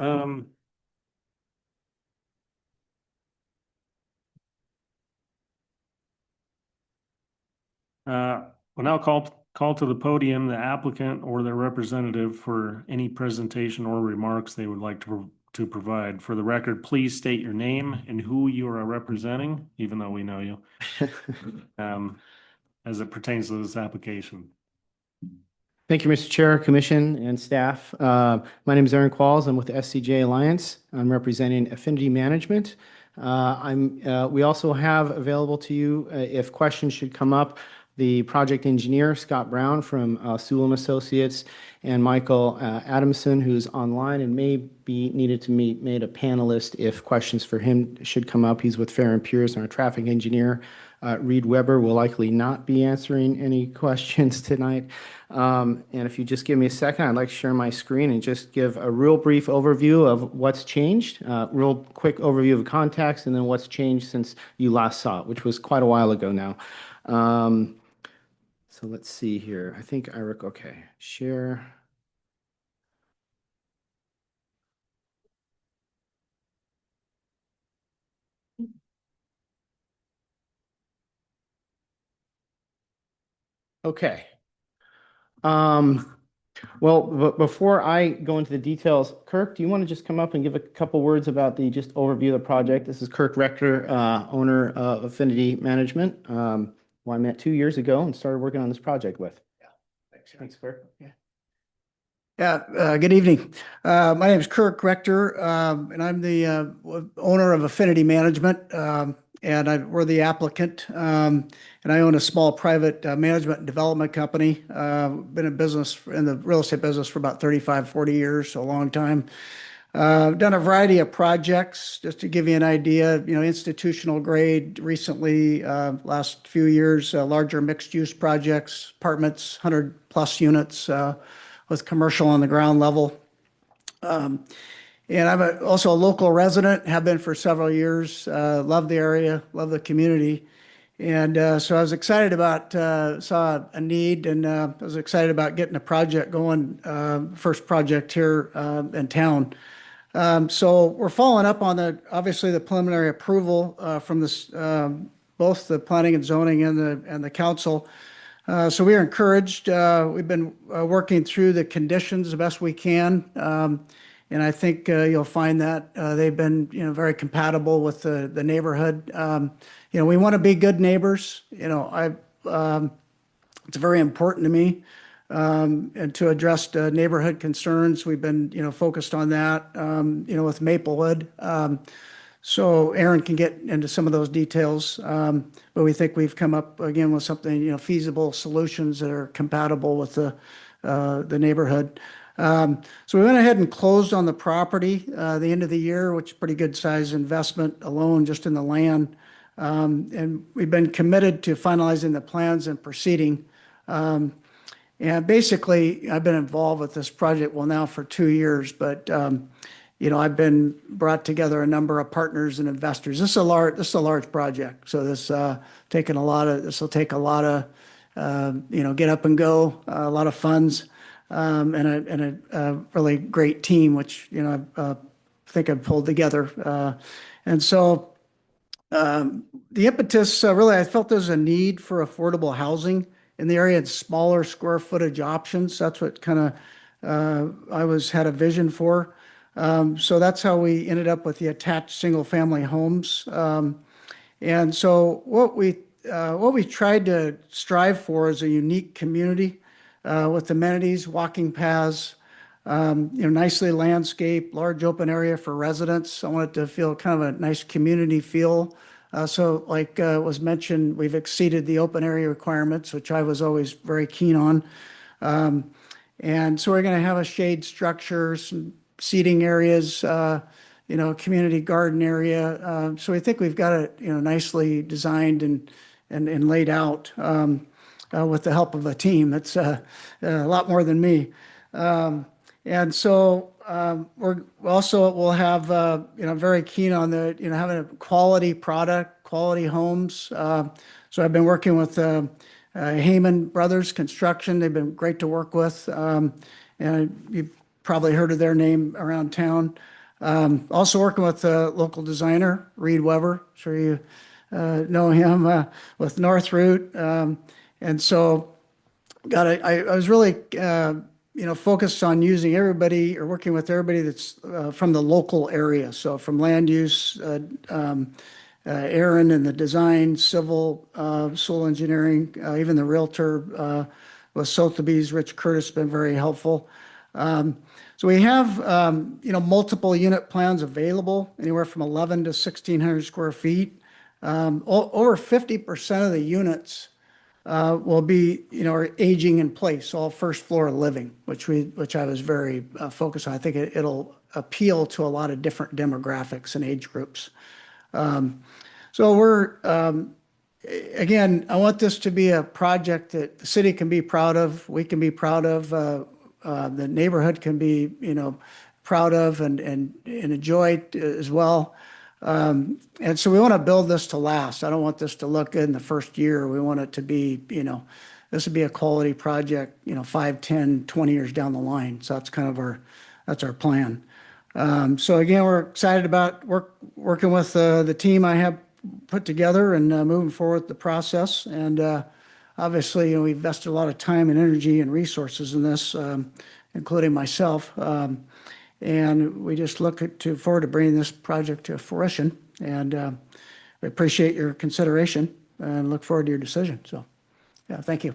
We'll now call to the podium the applicant or their representative for any presentation or remarks they would like to provide. For the record, please state your name and who you are representing, even though we know you, as it pertains to this application. Thank you, Mr. Chair, Commission, and staff. My name is Aaron Qualls. I'm with the SCJ Alliance. I'm representing Affinity Management. We also have available to you, if questions should come up, the project engineer, Scott Brown from Sewell and Associates, and Michael Adamson, who's online and may be needed to meet, made a panelist if questions for him should come up. He's with Fair and Pierce, and our traffic engineer, Reed Weber, will likely not be answering any questions tonight. And if you just give me a second, I'd like to share my screen and just give a real brief overview of what's changed, real quick overview of context, and then what's changed since you last saw it, which was quite a while ago now. So let's see here. I think okay, share. Okay. Well, before I go into the details, Kirk, do you want to just come up and give a couple words about the just overview of the project? This is Kirk Rector, owner of Affinity Management, who I met 2 years ago and started working on this project with. Yeah. Thanks, Kirk. Yeah. Yeah, good evening. My name is Kirk Rector, and I'm the owner of Affinity Management, and we're the applicant. And I own a small private management and development company. Been in business in the real estate business for about 35, 40 years, so a long time. Done a variety of projects, just to give you an idea, institutional grade recently, last few years, larger mixed use projects, apartments, 100+ units, with commercial on the ground level. And I'm also a local resident, have been for several years. Love the area, love the community. And so I was excited about, saw a need, and I was excited about getting a project going, first project here in town. So we're following up on obviously the preliminary approval from this, both the planning and zoning and the council. So we are encouraged. We've been working through the conditions the best we can. And I think you'll find that they've been very compatible with the neighborhood. We want to be good neighbors. It's very important to me, and to address the neighborhood concerns. We've been focused on that with Maplewood. So Aaron can get into some of those details, but we think we've come up again with something, feasible solutions that are compatible with the neighborhood. So we went ahead and closed on the property the end of the year, which is a pretty good size investment alone just in the land. And we've been committed to finalizing the plans and proceeding. And basically, I've been involved with this project now for 2 years, but I've been brought together a number of partners and investors. This is a large project, so this will take a lot of get up and go, a lot of funds, and a really great team, which I think I've pulled together. And so the impetus, really, I felt there's a need for affordable housing in the area and smaller square footage options. That's what kind of had a vision for. So that's how we ended up with the attached single family homes. And so what we tried to strive for is a unique community with amenities, walking paths, nicely landscaped, large open area for residents. I want it to feel kind of a nice community feel. So like was mentioned, we've exceeded the open area requirements, which I was always very keen on. And so we're going to have a shade structure, some seating areas, community garden area. So we think we've got it, nicely designed and laid out with the help of a team. That's a lot more than me. And so we'll have, very keen on having a quality product, quality homes. So I've been working with Heyman Brothers Construction. They've been great to work with. And you've probably heard of their name around town. Also working with a local designer, Reed Weber. Sure you know him with North Route. And so I was really focused on using everybody or working with everybody that's from the local area. So from land use, Aaron and the design, civil, engineering, even the realtor with Sotheby's, Rich Curtis, has been very helpful. So we have, multiple unit plans available, anywhere from 11 to 1,600 square feet. Over 50% of the units will be, are aging in place, all first floor living, which I was very focused on. I think it'll appeal to a lot of different demographics and age groups. So again, I want this to be a project that the city can be proud of, we can be proud of, the neighborhood can be, proud of and enjoy as well. And so we want to build this to last. I don't want this to look good in the first year. We want it to be, this would be a quality project, 5, 10, 20 years down the line. So that's kind of that's our plan. So again, we're excited about working with the team I have put together and moving forward with the process. And obviously, we've invested a lot of time and energy and resources in this, including myself. And we just look forward to bringing this project to fruition. And we appreciate your consideration and look forward to your decision. So, yeah, thank you.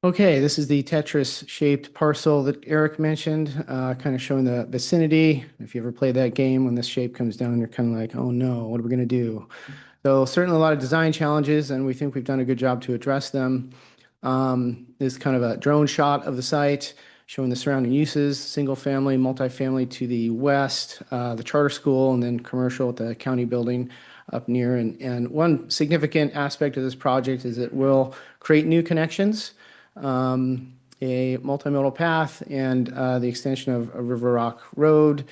Okay, this is the Tetris-shaped parcel that Eric mentioned, kind of showing the vicinity. If you ever play that game, when this shape comes down, you're kind of like, oh no, what are we going to do? So certainly a lot of design challenges, and we think we've done a good job to address them. This is kind of a drone shot of the site, showing the surrounding uses, single family, multifamily to the west, the charter school, and then commercial at the county building up near. And one significant aspect of this project is it will create new connections, a multimodal path, and the extension of River Rock Road.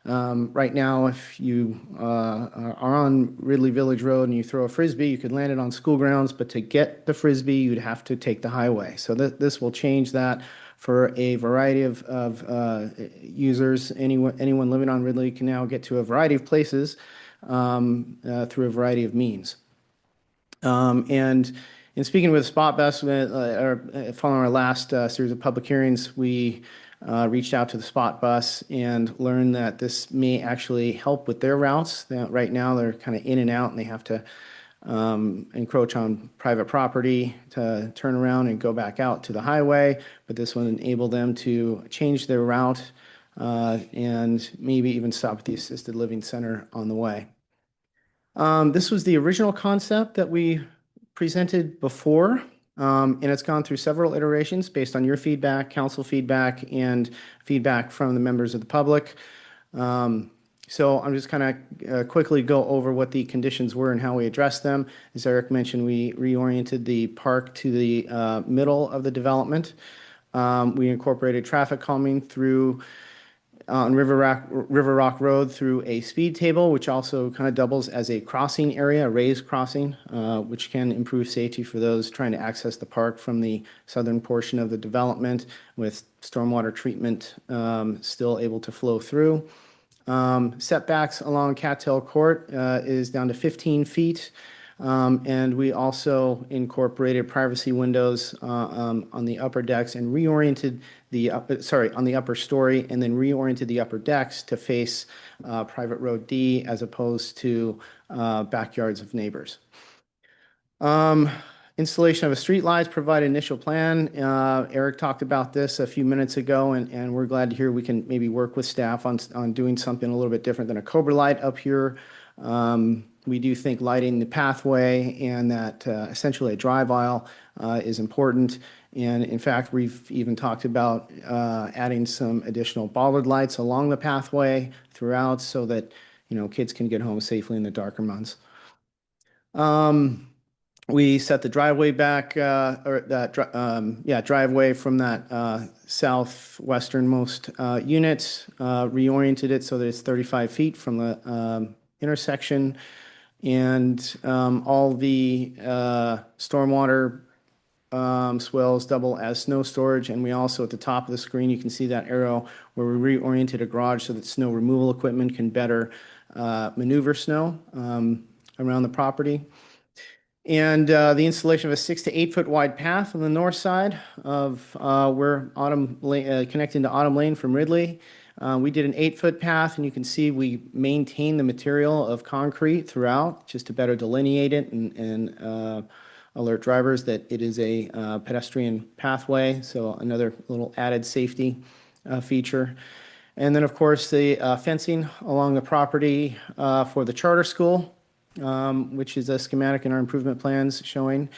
Right now, if you are on Ridley Village Road and you throw a frisbee, you could land it on school grounds, but to get the frisbee, you'd have to take the highway. So this will change that for a variety of users. Anyone living on Ridley can now get to a variety of places through a variety of means. And in speaking with Spot Bus, following our last series of public hearings, we reached out to the Spot Bus and learned that this may actually help with their routes. Right now, they're kind of in and out, and they have to encroach on private property to turn around and go back out to the highway. But this will enable them to change their route and maybe even stop at the assisted living center on the way. This was the original concept that we presented before, and it's gone through several iterations based on your feedback, council feedback, and feedback from the members of the public. So I'm just kind of quickly go over what the conditions were and how we addressed them. As Eric mentioned, we reoriented the park to the middle of the development. We incorporated traffic calming through on River Rock Road through a speed table, which also kind of doubles as a crossing area, a raised crossing, which can improve safety for those trying to access the park from the southern portion of the development, with stormwater treatment still able to flow through. Setbacks along Cattail Court is down to 15 feet. And we also incorporated privacy windows on the upper decks and reoriented on the upper story, and then reoriented the upper decks to face private road D as opposed to backyards of neighbors. Installation of a street lights provide initial plan. Eric talked about this a few minutes ago, and we're glad to hear we can maybe work with staff on doing something a little bit different than a Cobra light up here. We do think lighting the pathway and that essentially a drive aisle is important. And in fact, we've even talked about adding some additional bollard lights along the pathway throughout so that, kids can get home safely in the darker months. We set the driveway back, driveway from that southwesternmost unit, reoriented it so that it's 35 feet from the intersection. And all the stormwater swells double as snow storage. And we also, at the top of the screen, you can see that arrow where we reoriented a garage so that snow removal equipment can better maneuver snow around the property. And the installation of a 6 to 8 foot wide path on the north side of where connecting to Autumn Lane from Ridley. We did an 8-foot path, and you can see we maintain the material of concrete throughout just to better delineate it and alert drivers that it is a pedestrian pathway. So another little added safety feature. And then, of course, the fencing along the property for the charter school, which is a schematic in our improvement plans showing.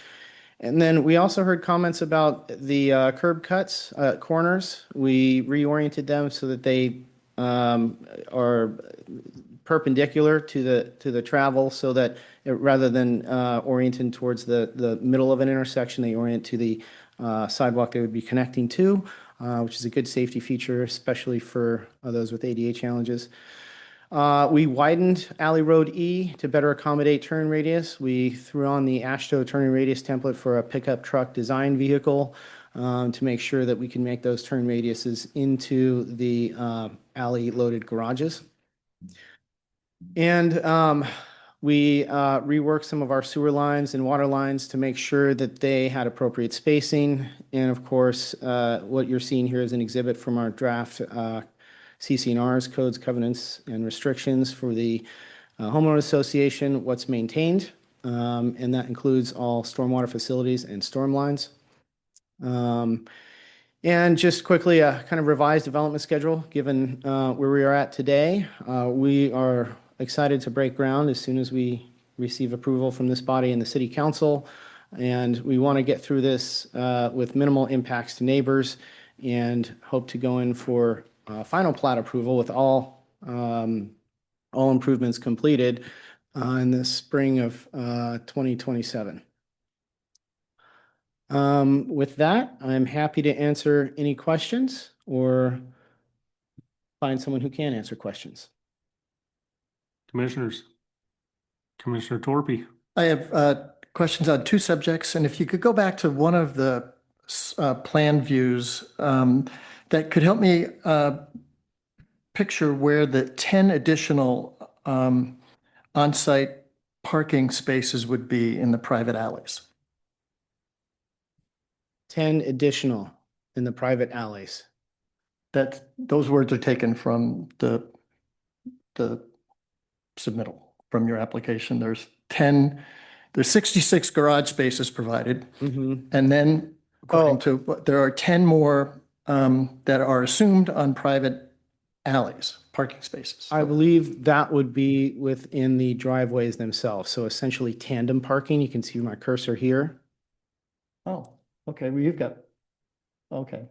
And then we also heard comments about the curb cuts, corners. We reoriented them so that they are perpendicular to the travel, so that rather than orienting towards the middle of an intersection, they orient to the sidewalk they would be connecting to, which is a good safety feature, especially for those with ADA challenges. We widened Alley Road E to better accommodate turn radius. We threw on the AASHTO turning radius template for a pickup truck design vehicle to make sure that we can make those turn radiuses into the alley loaded garages. And we reworked some of our sewer lines and water lines to make sure that they had appropriate spacing. And of course, what you're seeing here is an exhibit from our draft CC&Rs, codes, covenants, and restrictions for the homeowner association, what's maintained. And that includes all stormwater facilities and storm lines. And just quickly, a kind of revised development schedule, given where we are at today. We are excited to break ground as soon as we receive approval from this body and the city council. And we want to get through this with minimal impacts to neighbors and hope to go in for final plat approval with all improvements completed in the spring of 2027. With that, I'm happy to answer any questions or find someone who can answer questions. Commissioners. Commissioner Torpy. I have questions on two subjects, and if you could go back to one of the plan views that could help me picture where the 10 additional on-site parking spaces would be in the private alleys. 10 additional in the private alleys. Those words are taken from the submittal from your application. There's 66 garage spaces provided. And then according to, there are 10 more that are assumed on private alleys, parking spaces. I believe that would be within the driveways themselves. So essentially tandem parking. You can see my cursor here. Oh, okay. Well, you've got, okay.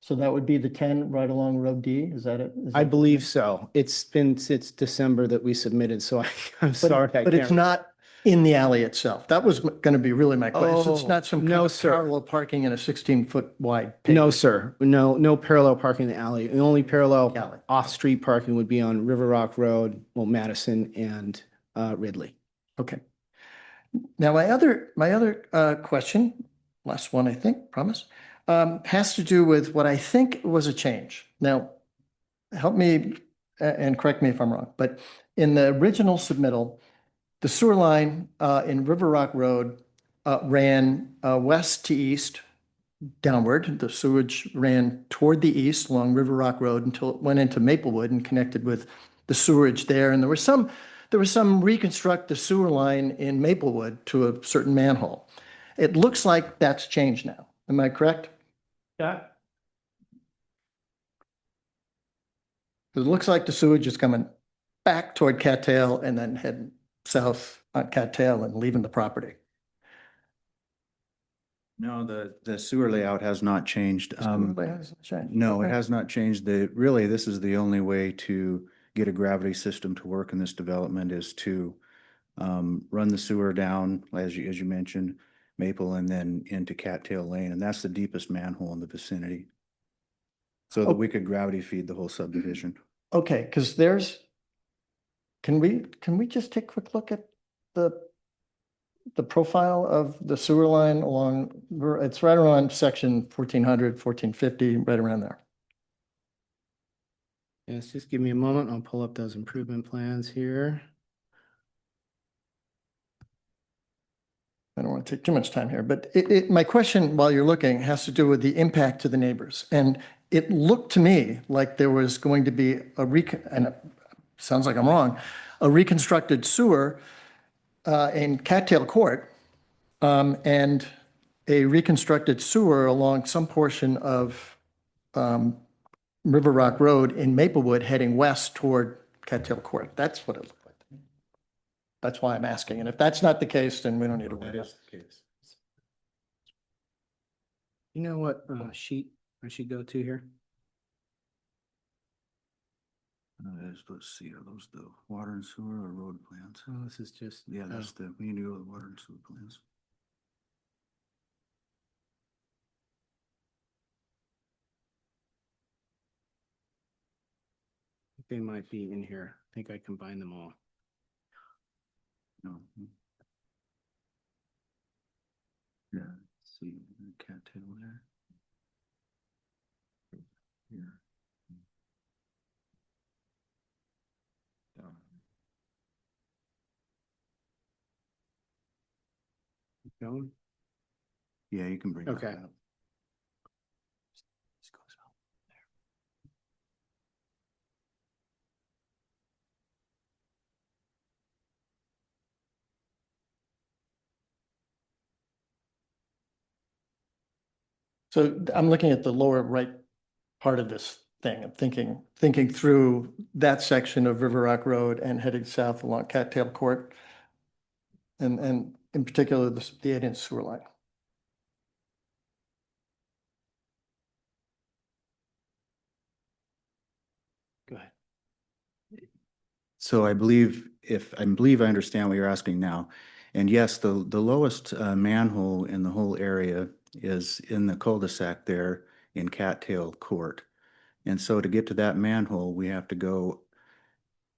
So that would be the 10 right along Road D, is that it? I believe so. It's been since December that we submitted, so I'm sorry. But it's not in the alley itself. That was going to be really my question. It's not some kind no, of sir. parallel parking in a 16-foot wide No, pavement. sir. No parallel parking in the alley. The only parallel Alley. off-street parking would be on River Rock Road, well, Madison and Ridley. Okay. Now, my other question, last one, I think, promise, has to do with what I think was a change. Now, help me and correct me if I'm wrong, but in the original submittal, the sewer line in River Rock Road ran west to east downward. The sewage ran toward the east along River Rock Road until it went into Maplewood and connected with the sewerage there. And there was some reconstruct the sewer line in Maplewood to a certain manhole. It looks like that's changed now. Am I correct? Yeah. It looks like the sewage is coming back toward Cattail and then heading south on Cattail and leaving the property. No, the sewer layout has not changed. No, it Okay. has not changed. Really, this is the only way to get a gravity system to work in this development is to run the sewer down, as you mentioned, Maple, and then into Cattail Lane, and that's the deepest manhole in the vicinity. So that we could gravity feed the whole subdivision. Okay, because can we just take a quick look at the profile of the sewer line along, it's right around section 1400, 1450, right around there. Yes, just give me a moment. I'll pull up those improvement plans here. I don't want to take too much time here, but my question while you're looking has to do with the impact to the neighbors. And it looked to me like there was going to be and it sounds like I'm wrong, a reconstructed sewer in Cattail Court and a reconstructed sewer along some portion of River Rock Road in Maplewood heading west toward Cattail Court. That's what it looked like. That's why I'm asking. And if that's not the case, then we don't need to worry about it. the case. You know what sheet I should go to here? Let's see, are those the water and sewer or road plans? Oh, this is just. Yeah, that's the, we need to go to the water and sewer plans. They might be in here. I think I combined them all. No. Yeah, let's see, cattail there. Here. Going? Yeah, you can bring that Okay. up. This goes out there. So I'm looking at the lower right part of this thing. I'm thinking through that section of River Rock Road and heading south along Cattail Court. And in particular, the 8-inch sewer line. Go ahead. So I believe I understand what you're asking now. And yes, the lowest manhole in the whole area is in the cul-de-sac there in Cattail Court. And so to get to that manhole, we have to go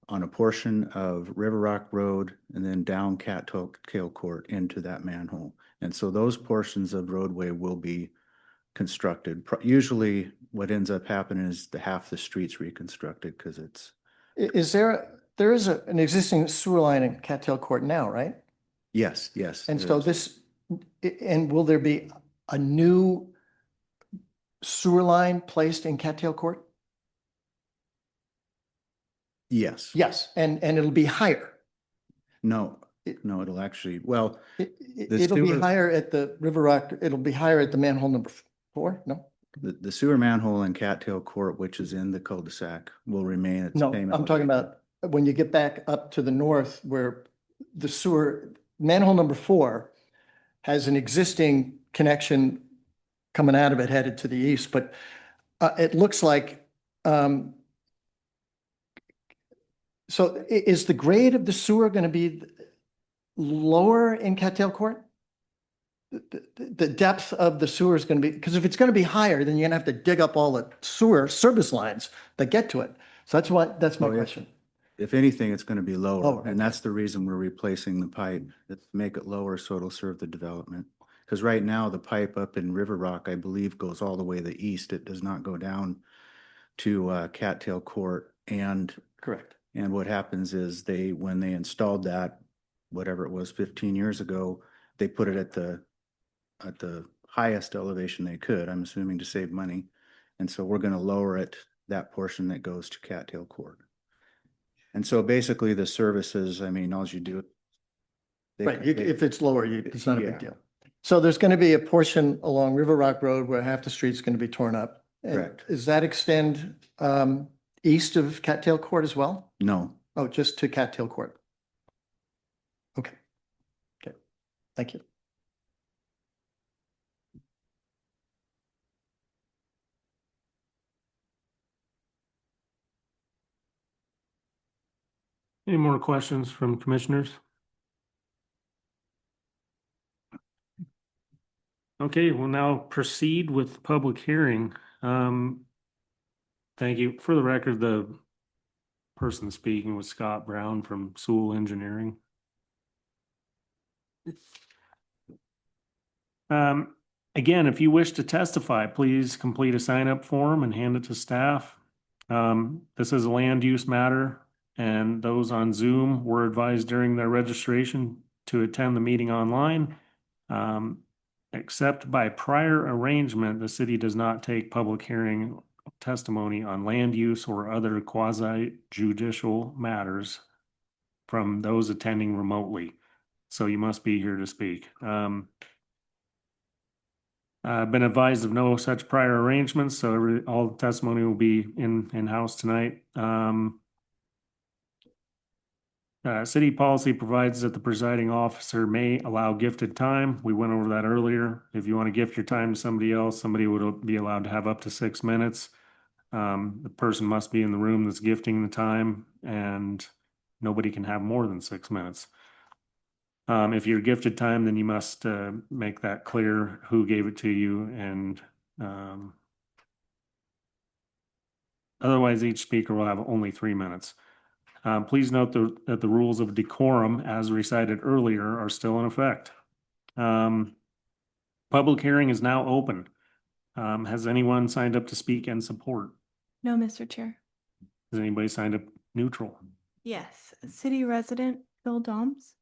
on a portion of River Rock Road and then down Cattail Court into that manhole. And so those portions of roadway will be constructed. Usually what ends up happening is half the street's reconstructed because it's. There is an existing sewer line in Cattail Court now, right? Yes, yes. And there so is. and will there be a new sewer line placed in Cattail Court? Yes. Yes, and it'll be higher. No, it'll actually, well, It'll be sewer- higher at the River Rock, it'll be higher at the manhole number 4, no? the sewer manhole in Cattail Court, which is in the cul-de-sac, will remain at the No, same. I'm talking elevation. about when you get back up to the north where the sewer, manhole number 4 has an existing connection coming out of it headed to the east, but it looks like, so is the grade of the sewer going to be lower in Cattail Court? The depth of the sewer is going to be, because if it's going to be higher, then you're going to have to dig up all the sewer service lines that get to it. So that's my Oh, yeah. question. If anything, it's going to be lower, Lower, and okay. that's the reason we're replacing the pipe, to make it lower so it'll serve the development. Because right now, the pipe up in River Rock, I believe, goes all the way to the east. It does not go down to Cattail Court. And Correct. what happens is when they installed that, whatever it was 15 years ago, they put it at the highest elevation they could, I'm assuming to save money. And so we're going to lower it, that portion that goes to Cattail Court. And so basically the services, I mean, all you do. Right, if it's lower, it's not a Yeah. big deal. So there's going to be a portion along River Rock Road where half the street's going to be torn up. And Correct. Does that extend east of Cattail Court as well? No, Oh, just to Cattail Court? Okay. Okay, thank you. Any more questions from commissioners? Okay, we'll now proceed with the public hearing. Thank you. For the record, the person speaking was Scott Brown from Sewell Engineering. Again, if you wish to testify, please complete a sign-up form and hand it to staff. This is a land use matter, and those on Zoom were advised during their registration to attend the meeting online. Except by prior arrangement, the city does not take public hearing testimony on land use or other quasi judicial matters from those attending remotely. So you must be here to speak. Been advised of no such prior arrangements, so all the testimony will be in-house tonight. City policy provides that the presiding officer may allow gifted time. We went over that earlier. If you want to gift your time to somebody else, somebody would be allowed to have up to 6 minutes. The person must be in the room that's gifting the time, and nobody can have more than 6 minutes. If you're gifted time, then you must make that clear who gave it to you, and otherwise each speaker will have only 3 minutes. Please note that the rules of decorum, as recited earlier, are still in effect. Public hearing is now open. Has anyone signed up to speak in support? No, Mr. Chair. Has anybody signed up neutral? Yes, city resident Phil Doms.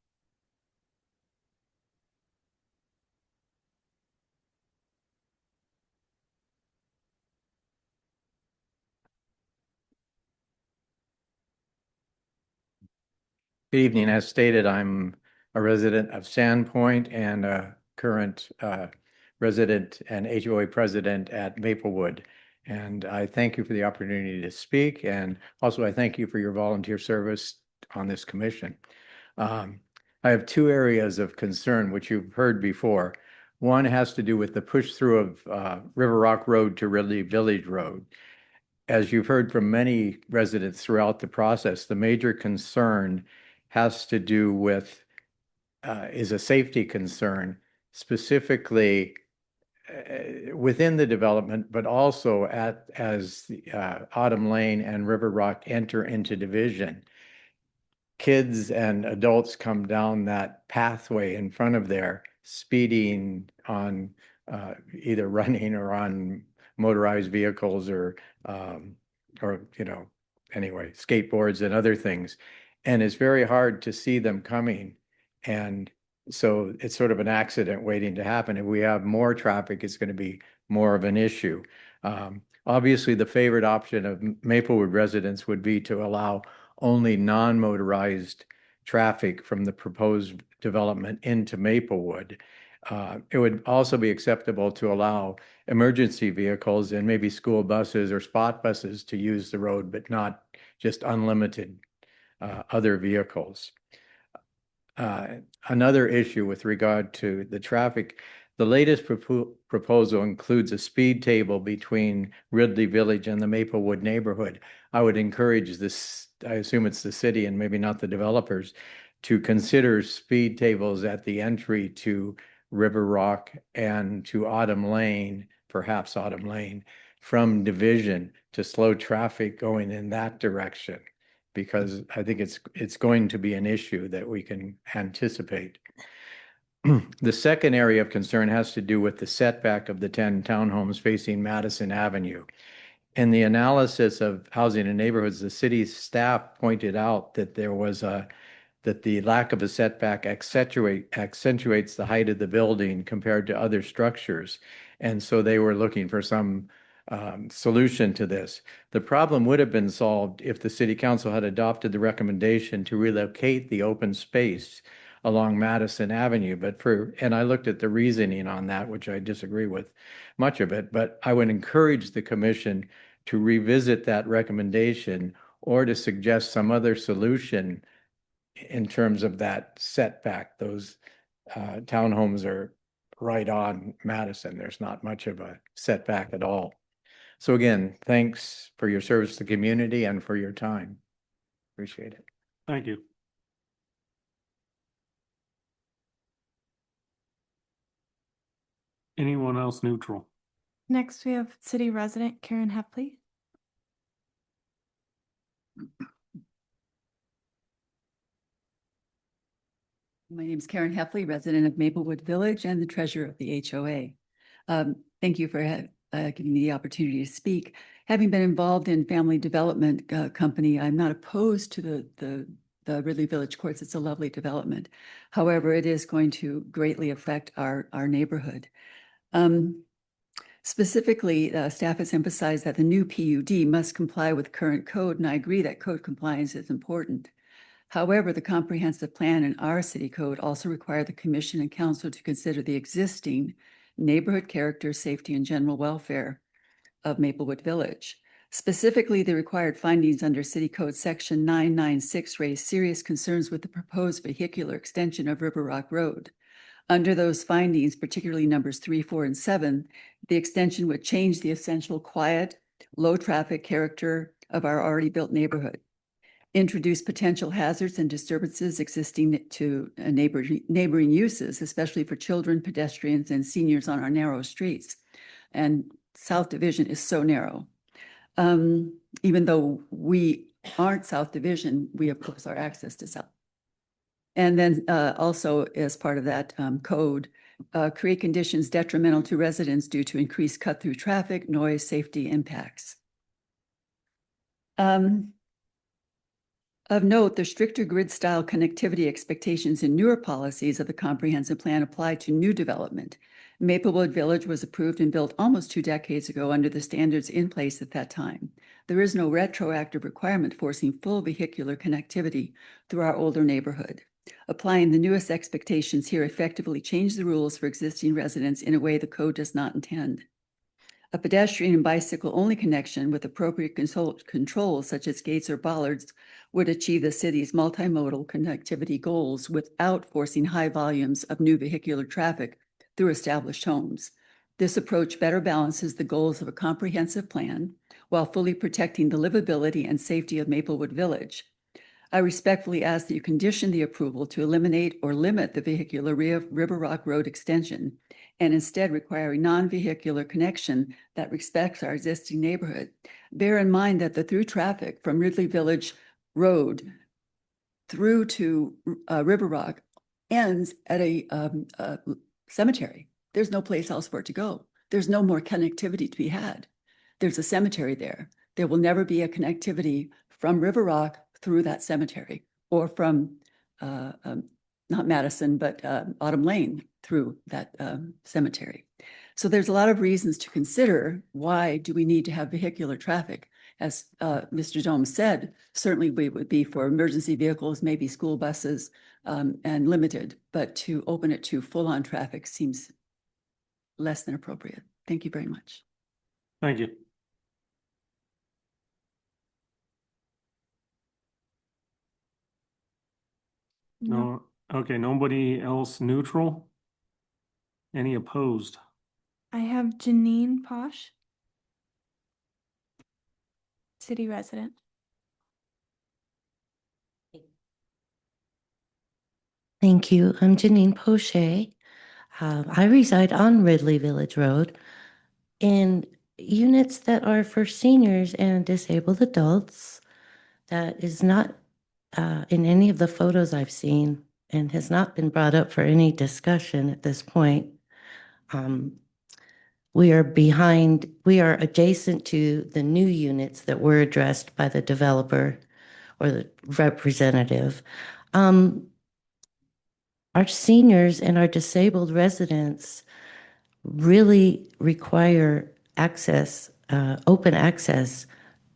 Good evening. As stated, I'm a resident of Sandpoint and a current resident and HOA president at Maplewood. And I thank you for the opportunity to speak. And also I thank you for your volunteer service on this commission. I have two areas of concern, which you've heard before. One has to do with the push through of River Rock Road to Ridley Village Road. As you've heard from many residents throughout the process, the major concern has to do with, is a safety concern, specifically within the development, but also as Autumn Lane and River Rock enter into division. Kids and adults come down that pathway in front of there, speeding on either running or on motorized vehicles or anyway, skateboards and other things. And it's very hard to see them coming. And so it's sort of an accident waiting to happen. If we have more traffic, it's going to be more of an issue. Obviously, the favorite option of Maplewood residents would be to allow only non-motorized traffic from the proposed development into Maplewood. It would also be acceptable to allow emergency vehicles and maybe school buses or spot buses to use the road, but not just unlimited other vehicles. Another issue with regard to the traffic, the latest proposal includes a speed table between Ridley Village and the Maplewood neighborhood. I would encourage this, I assume it's the city and maybe not the developers, to consider speed tables at the entry to River Rock and to Autumn Lane, perhaps Autumn Lane, from Division to slow traffic going in that direction, because I think it's going to be an issue that we can anticipate. The second area of concern has to do with the setback of the 10 townhomes facing Madison Avenue. In the analysis of housing and neighborhoods, the city staff pointed out that that the lack of a setback accentuates the height of the building compared to other structures. And so they were looking for some solution to this. The problem would have been solved if the city council had adopted the recommendation to relocate the open space along Madison Avenue. And I looked at the reasoning on that, which I disagree with much of it, but I would encourage the commission to revisit that recommendation or to suggest some other solution in terms of that setback. Those townhomes are right on Madison. There's not much of a setback at all. So again, thanks for your service to the community and for your time. Appreciate it. Thank you. Anyone else neutral? Next, we have city resident Karen Heffley. My name is Karen Heffley, resident of Maplewood Village and the treasurer of the HOA. Thank you for giving me the opportunity to speak. Having been involved in family development company, I'm not opposed to the Ridley Village Courts. It's a lovely development. However, it is going to greatly affect our neighborhood. Specifically, staff has emphasized that the new PUD must comply with current code, and I agree that code compliance is important. However, the comprehensive plan in our city code also require the commission and council to consider the existing neighborhood character, safety, and general welfare of Maplewood Village. Specifically, the required findings under City Code Section 996 raise serious concerns with the proposed vehicular extension of River Rock Road. Under those findings, particularly numbers 3, 4, and 7, the extension would change the essential quiet, low-traffic character of our already built neighborhood, introduce potential hazards and disturbances existing to neighboring uses, especially for children, pedestrians, and seniors on our narrow streets. And South Division is so narrow. Even though we aren't South Division, we of course are access to South. And then also as part of that code, create conditions detrimental to residents due to increased cut-through traffic, noise, safety impacts. Of note, the stricter grid-style connectivity expectations in newer policies of the comprehensive plan apply to new development. Maplewood Village was approved and built almost 2 decades ago under the standards in place at that time. There is no retroactive requirement forcing full vehicular connectivity through our older neighborhood. Applying the newest expectations here effectively change the rules for existing residents in a way the code does not intend. A pedestrian and bicycle-only connection with appropriate controls such as gates or bollards would achieve the city's multimodal connectivity goals without forcing high volumes of new vehicular traffic through established homes. This approach better balances the goals of a comprehensive plan while fully protecting the livability and safety of Maplewood Village. I respectfully ask that you condition the approval to eliminate or limit the vehicular River Rock Road extension and instead require a non-vehicular connection that respects our existing neighborhood. Bear in mind that the through traffic from Ridley Village Road through to River Rock ends at a cemetery. There's no place else for it to go. There's no more connectivity to be had. There's a cemetery there. There will never be a connectivity from River Rock through that cemetery or from not Madison, but Autumn Lane through that cemetery. So there's a lot of reasons to consider why do we need to have vehicular traffic. As Mr. Dome said, certainly we would be for emergency vehicles, maybe school buses, and limited, but to open it to full-on traffic seems less than appropriate. Thank you very much. Thank you. No, okay, nobody else neutral? Any opposed? I have Janine Posh, city resident. Thank you. I'm Janine Poche. I reside on Ridley Village Road in units that are for seniors and disabled adults. That is not in any of the photos I've seen and has not been brought up for any discussion at this point. We are adjacent to the new units that were addressed by the developer or the representative. Our seniors and our disabled residents really require access, open access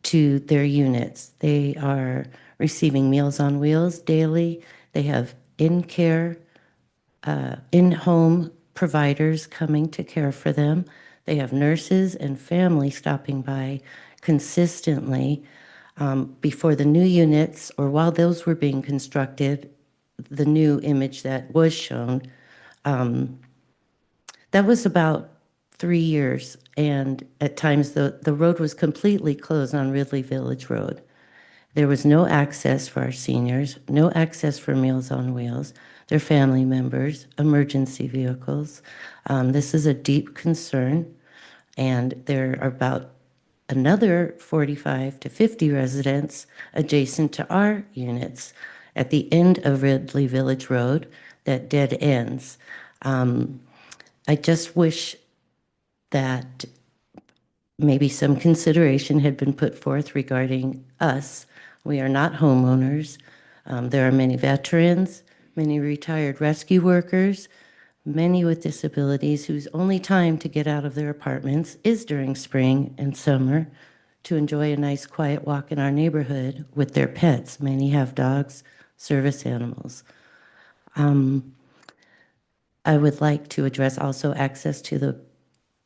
to their units. They are receiving Meals on Wheels daily. They have in-care, in-home providers coming to care for them. They have nurses and family stopping by consistently. Before the new units, or while those were being constructed, the new image that was shown, that was about 3 years. And at times the road was completely closed on Ridley Village Road. There was no access for our seniors, no access for Meals on Wheels, their family members, emergency vehicles. This is a deep concern, and there are about another 45 to 50 residents adjacent to our units at the end of Ridley Village Road that dead ends. I just wish that maybe some consideration had been put forth regarding us. We are not homeowners. There are many veterans, many retired rescue workers, many with disabilities whose only time to get out of their apartments is during spring and summer to enjoy a nice quiet walk in our neighborhood with their pets. Many have dogs, service animals. I would like to address also access to the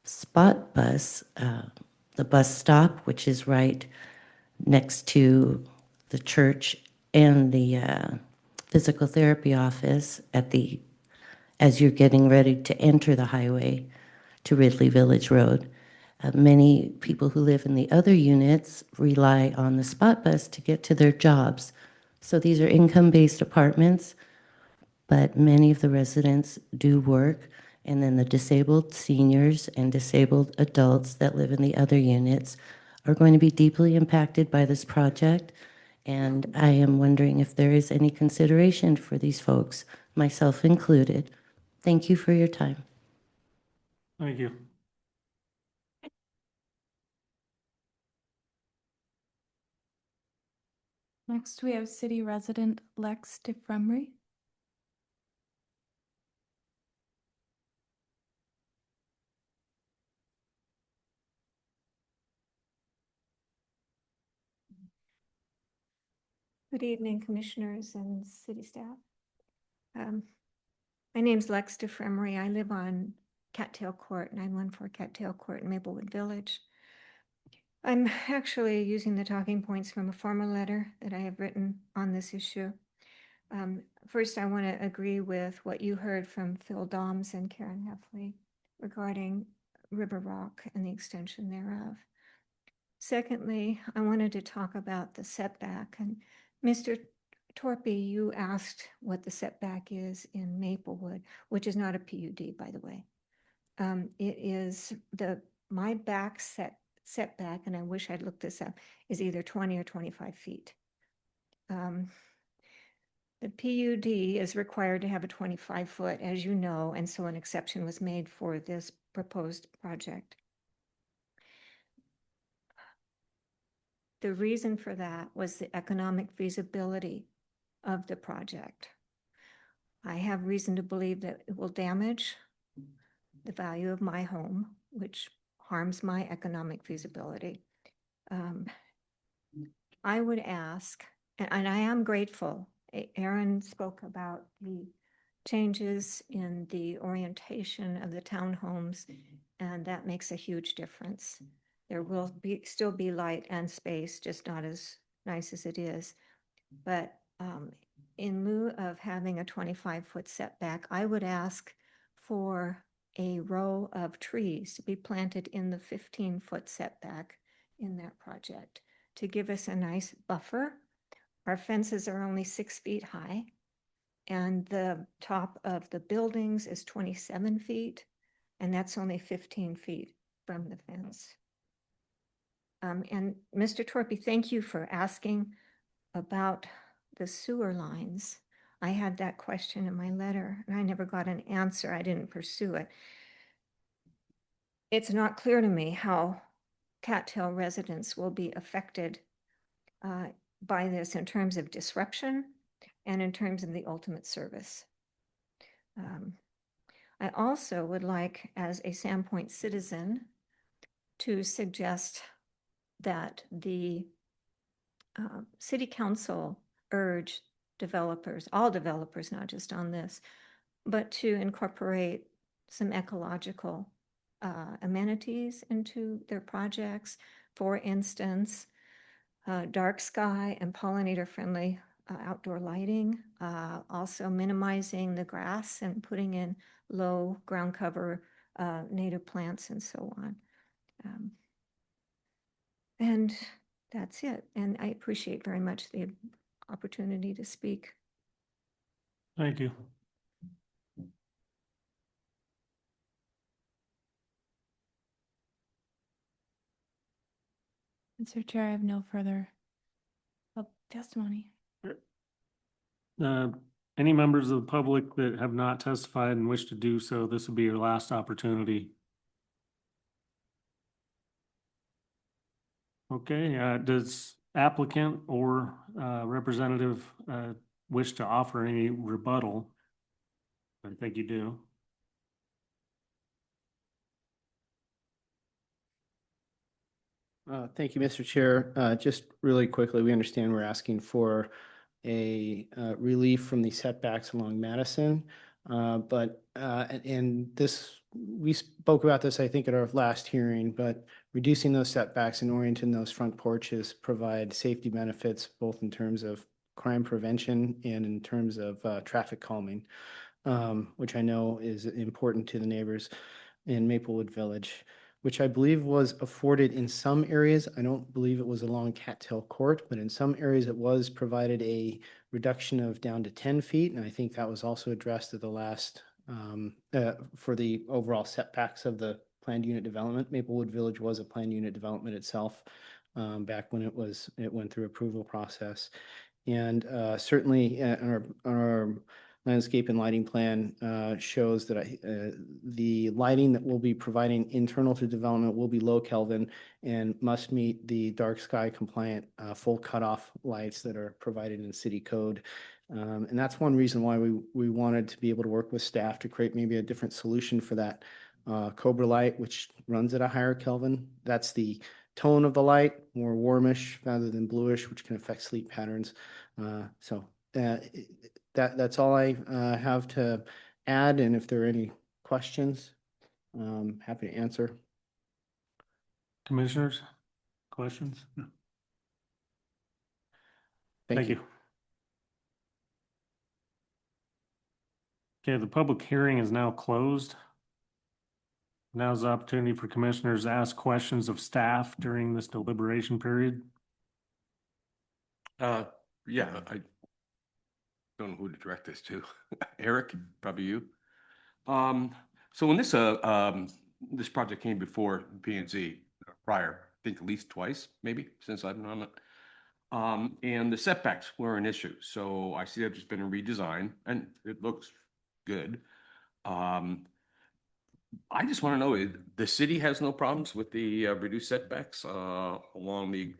spot bus, the bus stop, which is right next to the church and the physical therapy office as you're getting ready to enter the highway to Ridley Village Road. Many people who live in the other units rely on the spot bus to get to their jobs. So these are income-based apartments, but many of the residents do work. And then the disabled seniors and disabled adults that live in the other units are going to be deeply impacted by this project. And I am wondering if there is any consideration for these folks, myself included. Thank you for your time. Thank you. Next, we have city resident Lex DeFremry. Good evening, commissioners and city staff. My name's Lex DeFremry. I live on Cattail Court, 914 Cattail Court in Maplewood Village. I'm actually using the talking points from a former letter that I have written on this issue. First, I want to agree with what you heard from Phil Doms and Karen Heffley regarding River Rock and the extension thereof. Secondly, I wanted to talk about the setback. And Mr. Torpy, you asked what the setback is in Maplewood, which is not a PUD, by the way. It is my back setback, and I wish I'd looked this up, is either 20 or 25 feet. The PUD is required to have a 25-foot, as you know, and so an exception was made for this proposed project. The reason for that was the economic feasibility of the project. I have reason to believe that it will damage the value of my home, which harms my economic feasibility. I would ask, and I am grateful, Aaron spoke about the changes in the orientation of the townhomes, and that makes a huge difference. There will still be light and space, just not as nice as it is. But in lieu of having a 25-foot setback, I would ask for a row of trees to be planted in the 15-foot setback in that project to give us a nice buffer. Our fences are only 6 feet high, and the top of the buildings is 27 feet, and that's only 15 feet from the fence. And Mr. Torpy, thank you for asking about the sewer lines. I had that question in my letter, and I never got an answer. I didn't pursue it. It's not clear to me how Cattail residents will be affected by this in terms of disruption and in terms of the ultimate service. I also would like, as a Sandpoint citizen, to suggest that the city council urge developers, all developers, not just on this, but to incorporate some ecological amenities into their projects. For instance, dark sky and pollinator-friendly outdoor lighting, also minimizing the grass and putting in low ground cover native plants and so on. And that's it. And I appreciate very much the opportunity to speak. Thank you. Mr. Chair, I have no further testimony. Any members of the public that have not testified and wish to do so, this will be your last opportunity. Okay, does applicant or representative wish to offer any rebuttal? I think you do. Thank you, Mr. Chair. Just really quickly, we understand we're asking for a relief from the setbacks along Madison. And this, we spoke about this, I think, at our last hearing, but reducing those setbacks and orienting those front porches provide safety benefits, both in terms of crime prevention and in terms of traffic calming, which I know is important to the neighbors in Maplewood Village, which I believe was afforded in some areas. I don't believe it was along Cattail Court, but in some areas it was provided a reduction of down to 10 feet. And I think that was also addressed at the last, for the overall setbacks of the planned unit development. Maplewood Village was a planned unit development itself, back when it went through approval process. And certainly our landscape and lighting plan shows that the lighting that we'll be providing internal to development will be low Kelvin and must meet the dark sky compliant full cutoff lights that are provided in city code. And that's one reason why we wanted to be able to work with staff to create maybe a different solution for that Cobra light, which runs at a higher Kelvin. That's the tone of the light, more warmish rather than bluish, which can affect sleep patterns. That's all I have to add. And if there are any questions, happy to answer. Commissioners, questions? Thank you. Okay, the public hearing is now closed. Now's the opportunity for commissioners to ask questions of staff during this deliberation period. Yeah, I don't know who to direct this to. Eric, probably you. So when this project came before P&Z prior, I think at least twice, maybe since I've been on it. And the setbacks were an issue. So I see that there's been a redesign and it looks good. I just want to know, the city has no problems with the reduced setbacks along the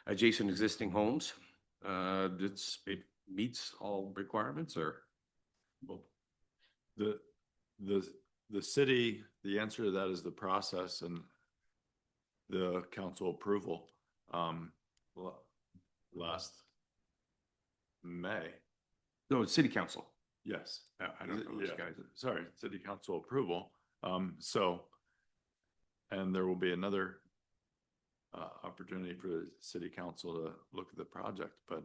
adjacent existing homes? It meets all requirements, or? Well, the city, the answer to that is the process and the council approval. Last May. No, it's city council. Yes. I don't know those guys. Sorry, city council approval. And there will be another opportunity for the city council to look at the project, but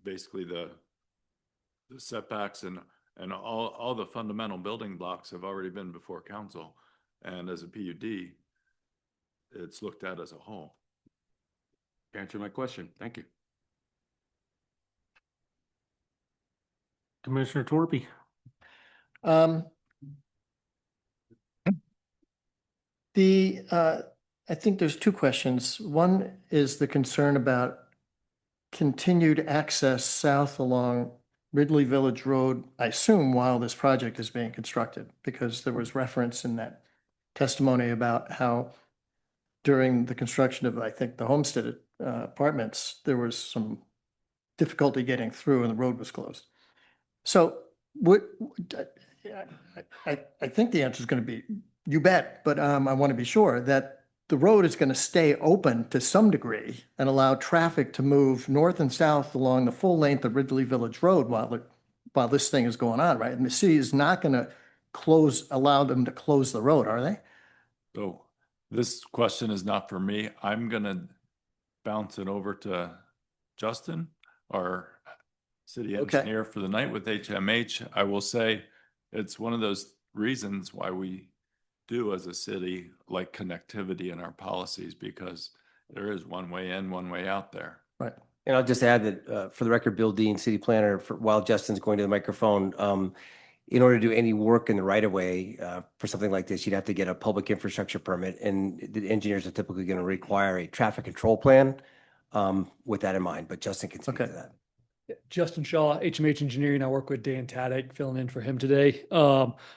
basically the setbacks and all the fundamental building blocks have already been before council. And as a PUD, it's looked at as a whole. Answer my question. Thank you. Commissioner Torpy. I think there's two questions. One is the concern about continued access south along Ridley Village Road, I assume, while this project is being constructed, because there was reference in that testimony about how during the construction of, I think, the Homestead apartments, there was some difficulty getting through and the road was closed. So I think the answer is going to be, you bet, but I want to be sure that the road is going to stay open to some degree and allow traffic to move north and south along the full length of Ridley Village Road while this thing is going on, right? And the city is not going to allow them to close the road, are they? So this question is not for me. I'm going to bounce it over to Justin, our city engineer for the night with HMH. I will say it's one of those reasons why we do as a city like connectivity in our policies, because there is one way in, one way out there. Right. And I'll just add that for the record, Bill Dean, city planner, while Justin's going to the microphone, in order to do any work in the right of way for something like this, you'd have to get a public infrastructure permit, and the engineers are typically going to require a traffic control plan with that in mind. But Justin can speak to that. Justin Shaw, HMH Engineering. I work with Dan Taddick, filling in for him today.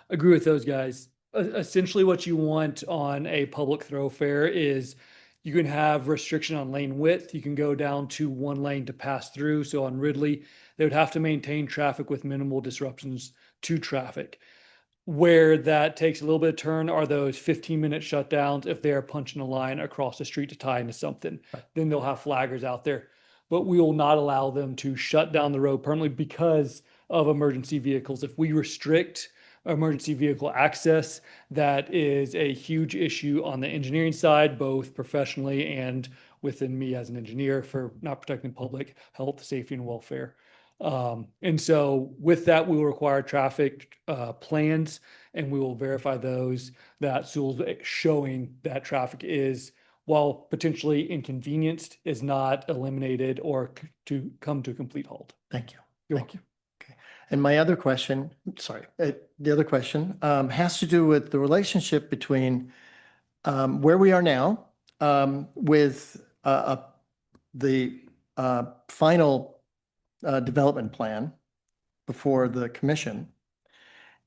Agree with those guys. Essentially, what you want on a public thoroughfare is you can have restriction on lane width. You can go down to one lane to pass through. So on Ridley, they would have to maintain traffic with minimal disruptions to traffic. Where that takes a little bit of turn are those 15-minute shutdowns if they're punching a line across the street to tie into something. Right. Then they'll have flaggers out there. But we will not allow them to shut down the road permanently because of emergency vehicles. If we restrict emergency vehicle access. That is a huge issue on the engineering side, both professionally and within me as an engineer for not protecting public health, safety, and welfare. And so with that, we will require traffic plans, and we will verify those that Sewell's showing that traffic is, while potentially inconvenienced, is not eliminated or to come to a complete halt. Thank you. You're Thank you. Okay. And my other question, sorry, the other question has to do with the relationship between where we are now with the final development plan before the commission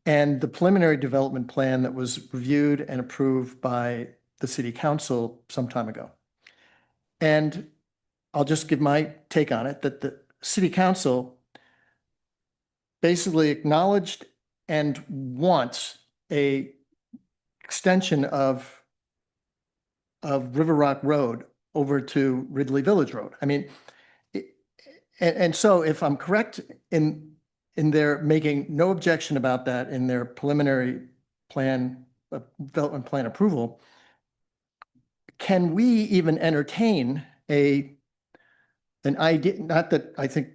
and the preliminary development plan that was reviewed and approved by the city council some time ago. And I'll just give my take on it, that the city council basically acknowledged and wants a extension of River Rock Road over to Ridley Village Road. I mean, and so if I'm correct in their making no objection about that in their preliminary plan, development plan approval, can we even entertain an idea, not that I think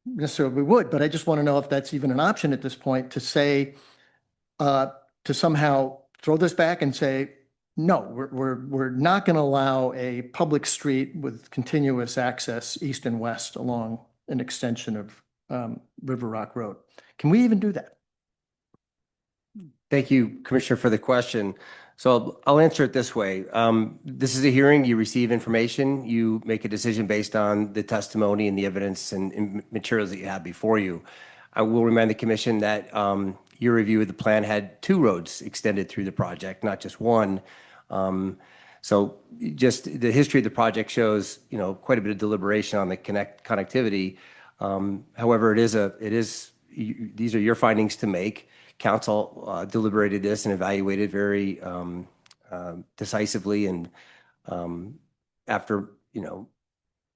necessarily we would, but I just want to know if that's even an option at this point to say, to somehow throw this back and say, no, we're not going to allow a public street with continuous access east and west along an extension of River Rock Road. Can we even do that? Thank you, Commissioner, for the question. So I'll answer it this way. This is a hearing. You receive information. You make a decision based on the testimony and the evidence and materials that you have before you. I will remind the commission that your review of the plan had 2 roads extended through the project, not just one. So just the history of the project shows, quite a bit of deliberation on the connectivity. However, these are your findings to make. Council deliberated this and evaluated very decisively, and after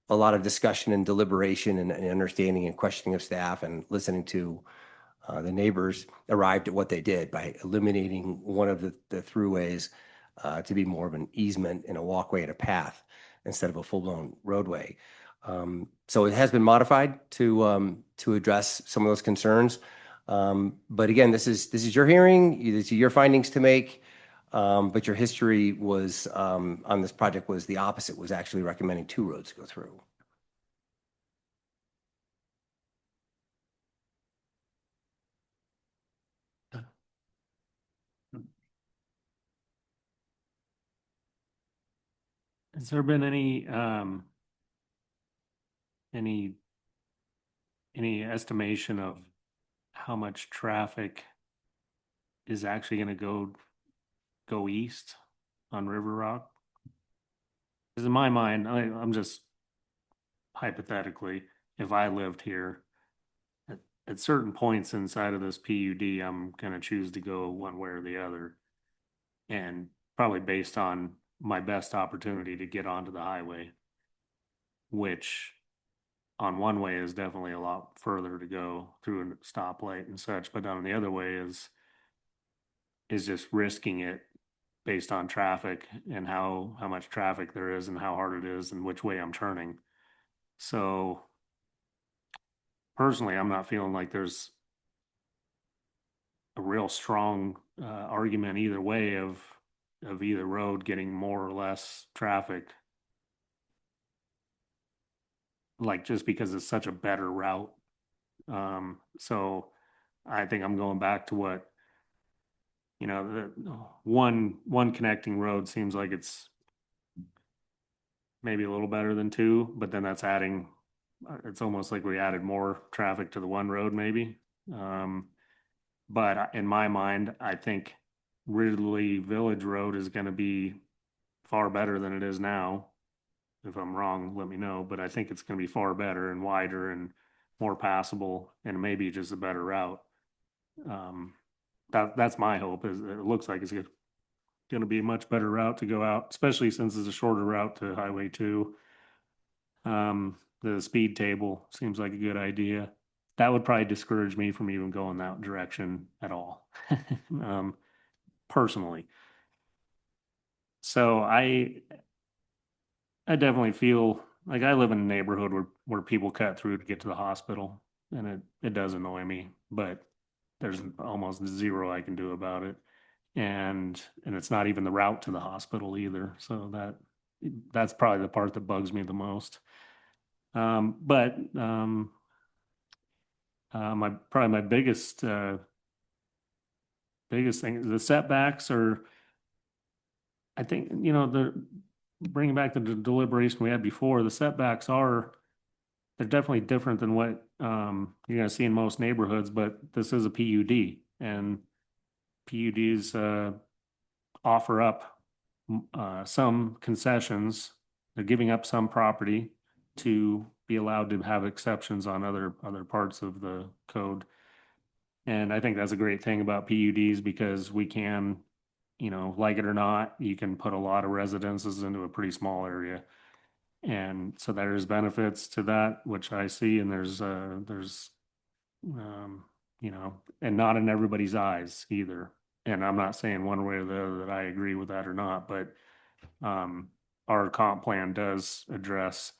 a lot of discussion and deliberation and understanding and questioning of staff and listening to the neighbors, arrived at what they did by eliminating one of the throughways to be more of an easement and a walkway and a path instead of a full-blown roadway. So it has been modified to address some of those concerns. But again, this is your hearing. These are your findings to make. But your history was on this project was the opposite, was actually recommending 2 roads go through. Has there been any estimation of how much traffic is actually going to go east on River Rock? Because in my mind, I'm just hypothetically, if I lived here, at certain points inside of this PUD, I'm going to choose to go one way or the other, and probably based on my best opportunity to get onto the highway, which on one way is definitely a lot further to go through a stoplight and such, but on the other way is just risking it based on traffic and how much traffic there is and how hard it is and which way I'm turning. So personally, I'm not feeling like there's a real strong argument either way of either road getting more or less traffic, like just because it's such a better route. So I think I'm going back to what, the one connecting road seems like it's maybe a little better than 2, but then that's adding, it's almost like we added more traffic to the one road maybe. But in my mind, I think Ridley Village Road is going to be far better than it is now. If I'm wrong, let me know, but I think it's going to be far better and wider and more passable and maybe just a better route. That's my hope. Is it looks like it's going to be a much better route to go out, especially since it's a shorter route to Highway 2. The speed table seems like a good idea. that would probably discourage me from even going that direction at all, personally. So I definitely feel like I live in a neighborhood where people cut through to get to the hospital, and it does annoy me, but there's almost zero I can do about it. And it's not even the route to the hospital either. So that's probably the part that bugs me the most. But my probably my biggest thing, the setbacks are, I think, bringing back the deliberation we had before, the setbacks they're definitely different than what you're gonna see in most neighborhoods, but this is a PUD, and PUDs offer up some concessions. They're giving up some property to be allowed to have exceptions on other parts of the code. And I think that's a great thing about PUDs because we can, like it or not, you can put a lot of residences into a pretty small area. And so there's benefits to that, which I see, and there's um, and not in everybody's eyes either. And I'm not saying one way or the other that I agree with that or not, but our comp plan does address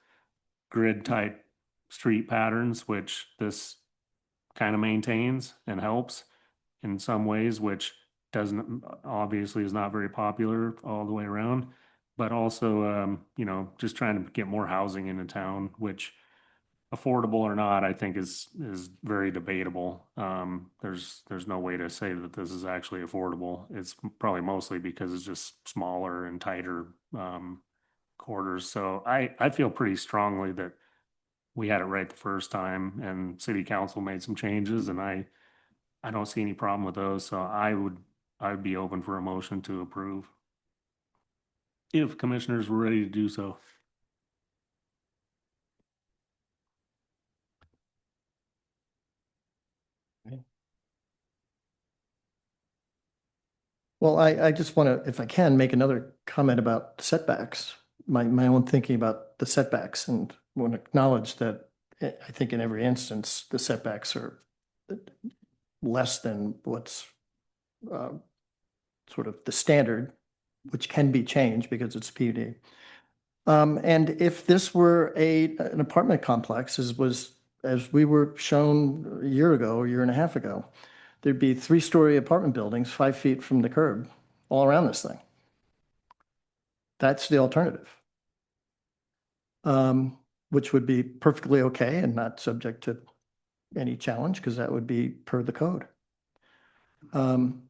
grid type street patterns, which this kind of maintains and helps in some ways, which doesn't obviously is not very popular all the way around, but also just trying to get more housing into town, which affordable or not, I think is very debatable. There's no way to say that this is actually affordable. It's probably mostly because it's just smaller and tighter quarters. So I feel pretty strongly that we had it right the first time, and city council made some changes, and I don't see any problem with those. So I'd be open for a motion to approve if commissioners were ready to do so. Well, I just want to, if I can, make another comment about setbacks, my own thinking about the setbacks, and want to acknowledge that I think in every instance, the setbacks are less than what's uh, sort of the standard, which can be changed because it's PUD. And if this were an apartment complex, as we were shown a year ago, a year and a half ago, there'd be 3-story apartment buildings 5 feet from the curb all around this thing. That's the alternative. Which would be perfectly okay and not subject to any challenge because that would be per the code. And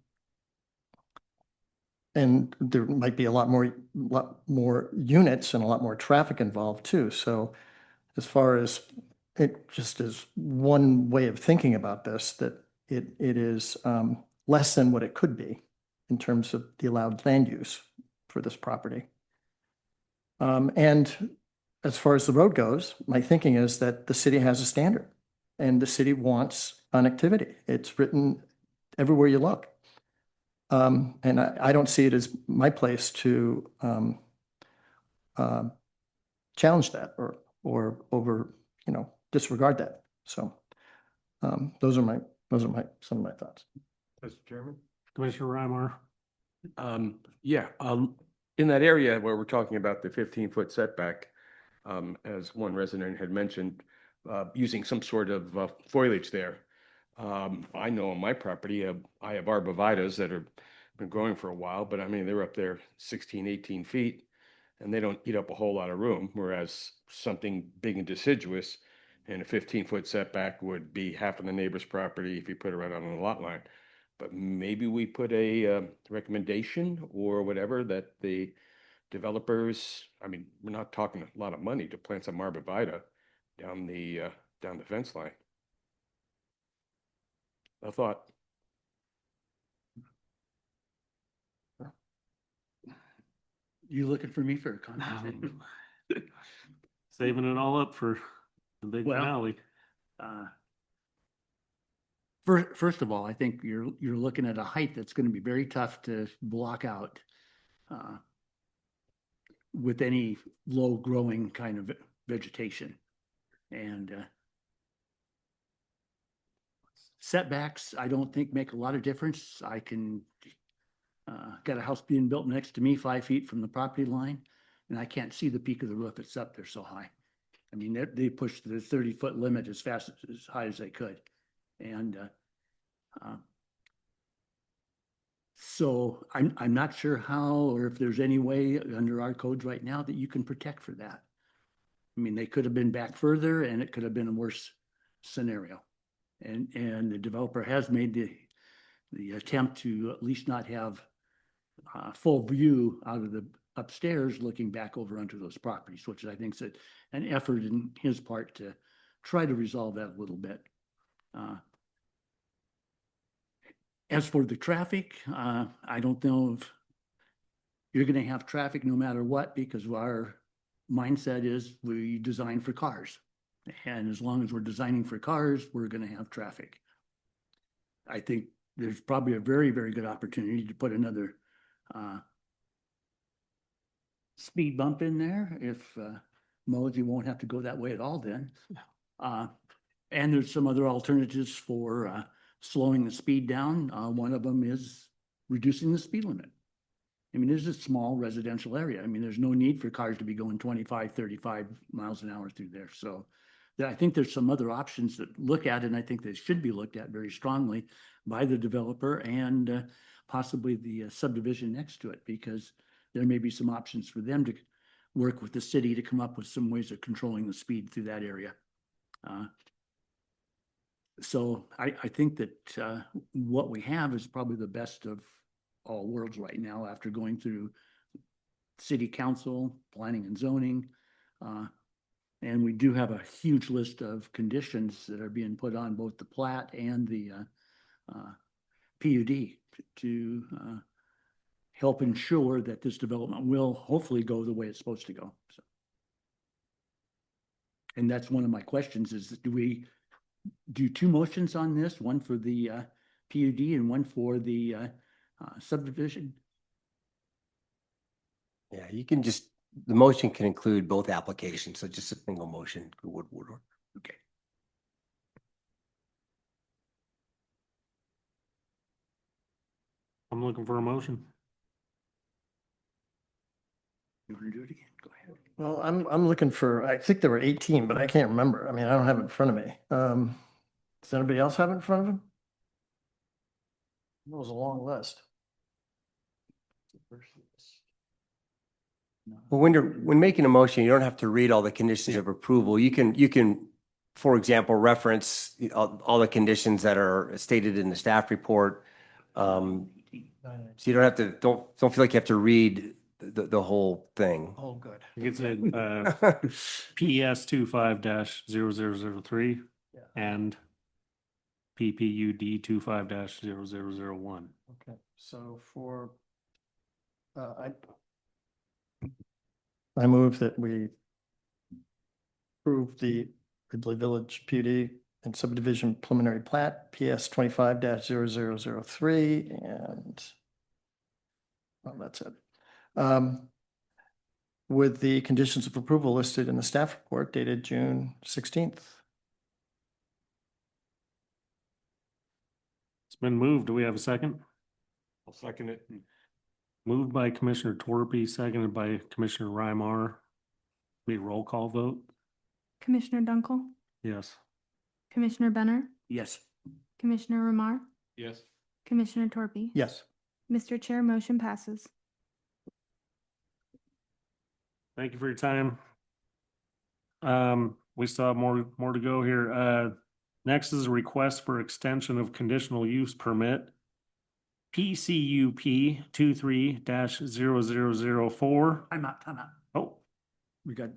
there might be a lot more units and a lot more traffic involved too. So as far as it just is one way of thinking about this, that it is less than what it could be in terms of the allowed land use for this property. And as far as the road goes, my thinking is that the city has a standard and the city wants connectivity. It's written everywhere you look. And I don't see it as my place to challenge that or disregard that. So those are some of my thoughts. Mr. Chairman? Commissioner Reimer. Yeah, in that area where we're talking about the 15-foot setback, as one resident had mentioned, using some sort of foliage there. I know on my property, I have arborvitaes that have been growing for a while, but I mean, they're up there 16, 18 feet, and they don't eat up a whole lot of room, whereas something big and deciduous and a 15-foot setback would be half of the neighbor's property if you put it right on the lot line. But maybe we put a recommendation or whatever that the developers, I mean, we're not talking a lot of money to plant some arborvitae down the fence line. I thought. You looking for me for a conversation? Saving it all up for the big Well, finale. First of all, I think you're looking at a height that's going to be very tough to block out with any low growing kind of vegetation. And Setbacks, I don't think make a lot of difference. I can, got a house being built next to me 5 feet from the property line, and I can't see the peak of the roof. It's up there so high. I mean, they pushed the 30-foot limit as fast, as high as they could. And so I'm not sure how, or if there's any way under our codes right now that you can protect for that. I mean, they could have been back further and it could have been a worse scenario. And the developer has made the attempt to at least not have full view out of the upstairs looking back over onto those properties, which I think is an effort in his part to try to resolve that a little bit. As for the traffic, I don't know if you're going to have traffic no matter what, because our mindset is we design for cars. And as long as we're designing for cars, we're going to have traffic. I think there's probably a very, very good opportunity to put another speed bump in there if Mosey won't have to go that way at all then. And there's some other alternatives for slowing the speed down. One of them is reducing the speed limit. I mean, this is a small residential area. I mean, there's no need for cars to be going 25, 35 miles an hour through there. So I think there's some other options that look at, and I think they should be looked at very strongly by the developer and possibly the subdivision next to it, because there may be some options for them to work with the city to come up with some ways of controlling the speed through that area. So I think that what we have is probably the best of all worlds right now after going through city council, planning and zoning. And we do have a huge list of conditions that are being put on both the plat and the PUD to help ensure that this development will hopefully go the way it's supposed to go. So. And that's one of my questions is, do we do two motions on this, one for the PUD and one for the subdivision? Yeah, you can just, the motion can include both applications, so just a single motion would work. Okay. I'm looking for a motion. You want to do it again? Go ahead. Well, I'm looking for, I think there were 18, but I can't remember. I mean, I don't have it in front of me. Does anybody else have it in front of them? It was a long list. Well, when making a motion, you don't have to read all the conditions of approval. You can, for example, reference all the conditions that are stated in the staff report. So you don't have to, don't feel like you have to read the whole thing. Oh, good. It's a PES 25-0003 and PPUD 25-0001. Okay, so for, I move that we approve the Ridley Village PUD and subdivision preliminary plat, PS 25-0003, and well, that's it. With the conditions of approval listed in the staff report dated June 16th. It's been moved. Do we have a second? I'll second it. Moved by Commissioner Torpy, seconded by Commissioner Rymar. Be a roll call vote? Commissioner Dunkel, Yes. Commissioner Benner, Yes. Commissioner Ramar, Yes. Commissioner Torpy. Yes. Mr. Chair, motion passes. Thank you for your time. We still have more to go here. Next is a request for extension of conditional use permit. PCUP 23-0004. Time out. Oh, We got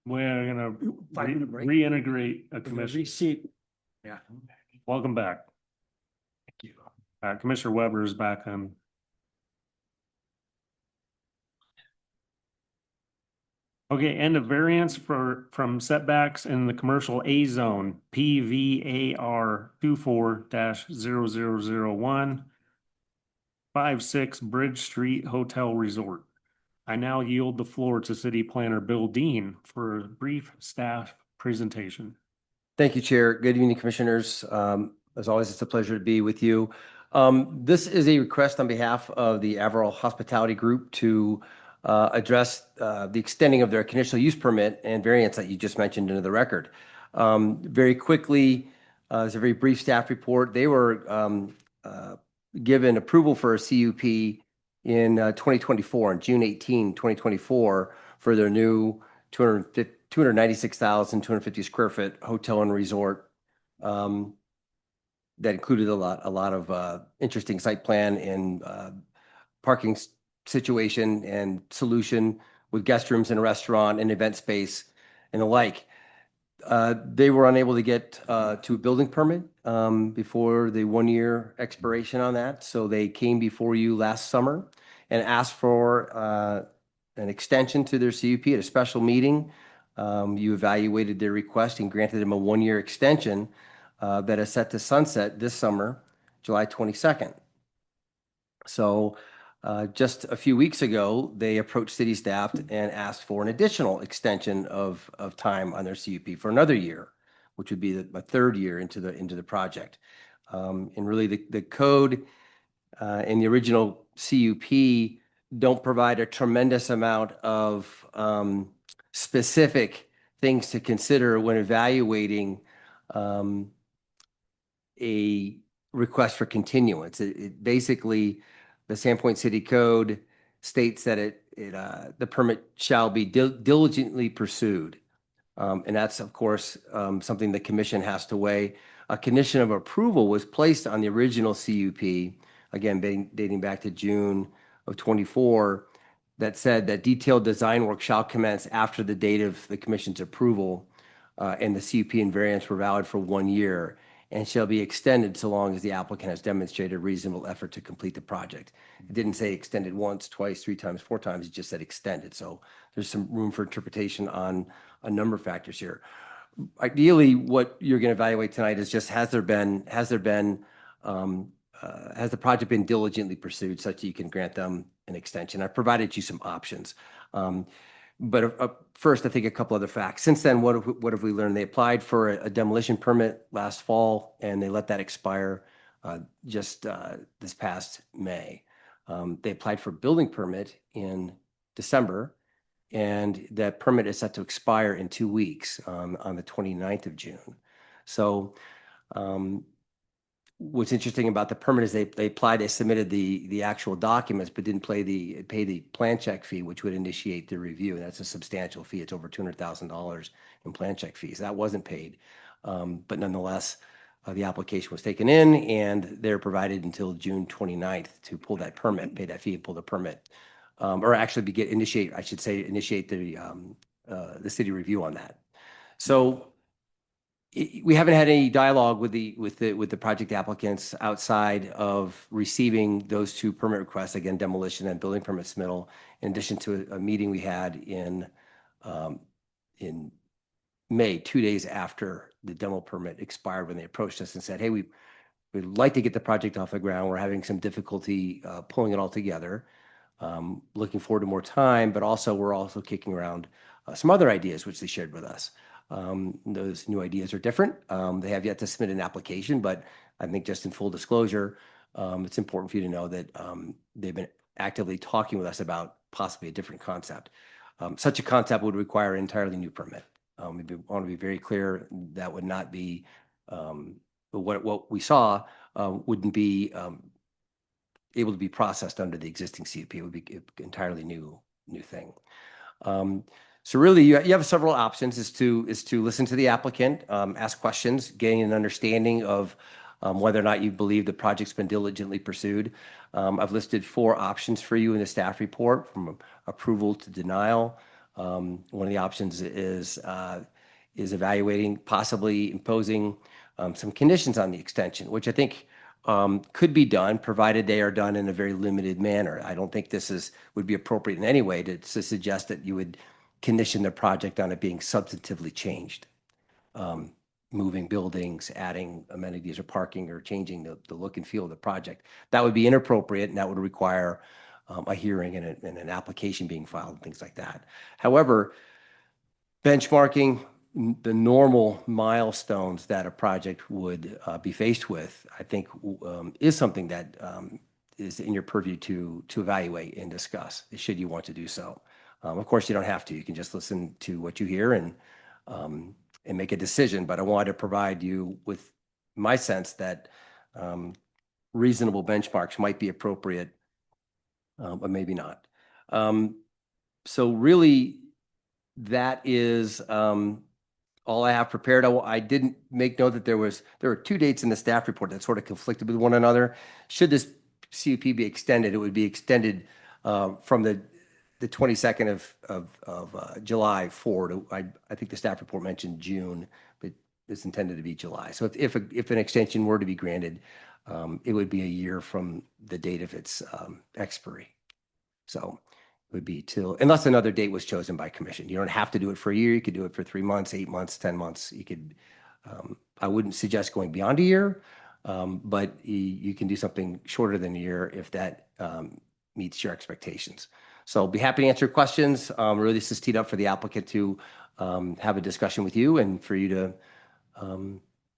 we're gonna 5-minute break. reintegrate a commission. Reseat. Yeah. Welcome back. Thank you. Commissioner Weber is back on. Okay, end of variance from setbacks in the commercial A zone, PVAR 24-0001, 56 Bridge Street Hotel Resort. I now yield the floor to City Planner Bill Dean for a brief staff presentation. Thank you, Chair. Good evening, Commissioners. As always, it's a pleasure to be with you. This is a request on behalf of the Averill Hospitality Group to address the extending of their conditional use permit and variance that you just mentioned into the record. Very quickly, as a very brief staff report, they were given approval for a CUP in 2024, on June 18, 2024, for their new 296,250 square foot hotel and resort that included a lot of interesting site plan and parking situation and solution with guest rooms and a restaurant and event space and the like. They were unable to get to a building permit before the 1 year expiration on that. So they came before you last summer and asked for an extension to their CUP at a special meeting. You evaluated their request and granted them a 1 year extension that is set to sunset this summer, July 22nd. So just a few weeks ago, they approached city staff and asked for an additional extension of time on their CUP for another year, which would be a 3rd year into the project. And really the code in the original CUP don't provide a tremendous amount of specific things to consider when evaluating a request for continuance. It basically, the Sandpoint City Code states that the permit shall be diligently pursued. And that's, of course, something the commission has to weigh. A condition of approval was placed on the original CUP, again, dating back to June of 24, that said that detailed design work shall commence after the date of the commission's approval, and the CUP and variance were valid for 1 year and shall be extended so long as the applicant has demonstrated a reasonable effort to complete the project. It didn't say extended once, twice, 3 times, 4 times. It just said extended. So there's some room for interpretation on a number of factors here. Ideally, what you're going to evaluate tonight is just has the project been diligently pursued such that you can grant them an extension? I've provided you some options. But first, I think a couple other facts. Since then, what have we learned? They applied for a demolition permit last fall, and they let that expire just this past May. They applied for a building permit in December, and that permit is set to expire in 2 weeks on the 29th of June. So what's interesting about the permit is they applied, they submitted the actual documents, but didn't pay the plan check fee, which would initiate the review. And that's a substantial fee. It's over $200,000 in plan check fees. That wasn't paid. But nonetheless, the application was taken in, and they're provided until June 29th to pull that permit, pay that fee and pull the permit. Or actually initiate the city review on that. So we haven't had any dialogue with the project applicants outside of receiving those 2 permit requests, again, demolition and building permit submittal, in addition to a meeting we had in May, 2 days after the demo permit expired, when they approached us and said, hey, we'd like to get the project off the ground. We're having some difficulty pulling it all together. Looking forward to more time, but we're also kicking around some other ideas which they shared with us. Those new ideas are different. They have yet to submit an application, but I think just in full disclosure, it's important for you to know that they've been actively talking with us about possibly a different concept. Such a concept would require an entirely new permit. We want to be very clear that would not be what we saw wouldn't be able to be processed under the existing CUP. It would be an entirely new thing. So really, you have several options: is to listen to the applicant, ask questions, gain an understanding of whether or not you believe the project's been diligently pursued. I've listed 4 options for you in the staff report, from approval to denial. One of the options is evaluating, possibly imposing some conditions on the extension, which I think could be done, provided they are done in a very limited manner. I don't think this would be appropriate in any way to suggest that you would condition the project on it being substantively changed. Moving buildings, adding amenities or parking, or changing the look and feel of the project. That would be inappropriate, and that would require a hearing and an application being filed and things like that. However, benchmarking, the normal milestones that a project would be faced with, I think is something that is in your purview to evaluate and discuss, should you want to do so. Of course, you don't have to. You can just listen to what you hear and make a decision. But I wanted to provide you with my sense that reasonable benchmarks might be appropriate, but maybe not. So really, that is all I have prepared. I didn't make note that there were 2 dates in the staff report that sort of conflicted with one another. Should this CUP be extended, it would be extended from the 22nd of July forward. I think the staff report mentioned June, but it's intended to be July. So if an extension were to be granted, it would be a year from the date of its expiry. So it would be unless another date was chosen by commission. You don't have to do it for a year. You could do it for 3 months, 8 months, 10 months. You could, I wouldn't suggest going beyond a year, but you can do something shorter than a year if that meets your expectations. So I'll be happy to answer questions. Really, this is teed up for the applicant to have a discussion with you and for you to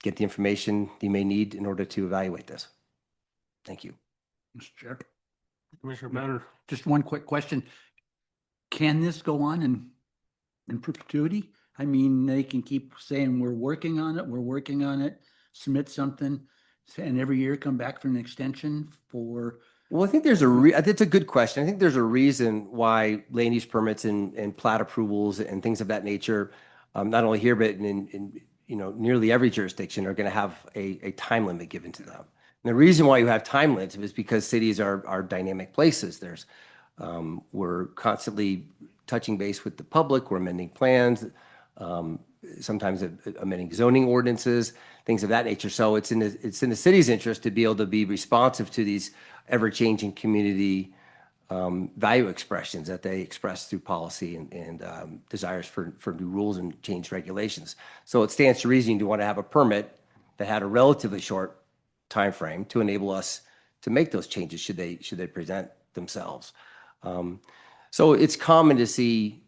get the information you may need in order to evaluate this. Thank you. Mr. Chair. Commissioner Benner. Just one quick question. Can this go on in perpetuity? I mean, they can keep saying, we're working on it, submit something, and every year come back for an extension for. Well, I think there's it's a good question. I think there's a reason why land use permits and plat approvals and things of that nature, not only here, but in nearly every jurisdiction are going to have a time limit given to them. And the reason why you have time limits is because cities are dynamic places. We're constantly touching base with the public. We're amending plans, sometimes amending zoning ordinances, things of that nature. So it's in the city's interest to be able to be responsive to these ever-changing community value expressions that they express through policy and desires for new rules and changed regulations. So it stands to reason you want to have a permit that had a relatively short time frame to enable us to make those changes should they present themselves. So it's common to see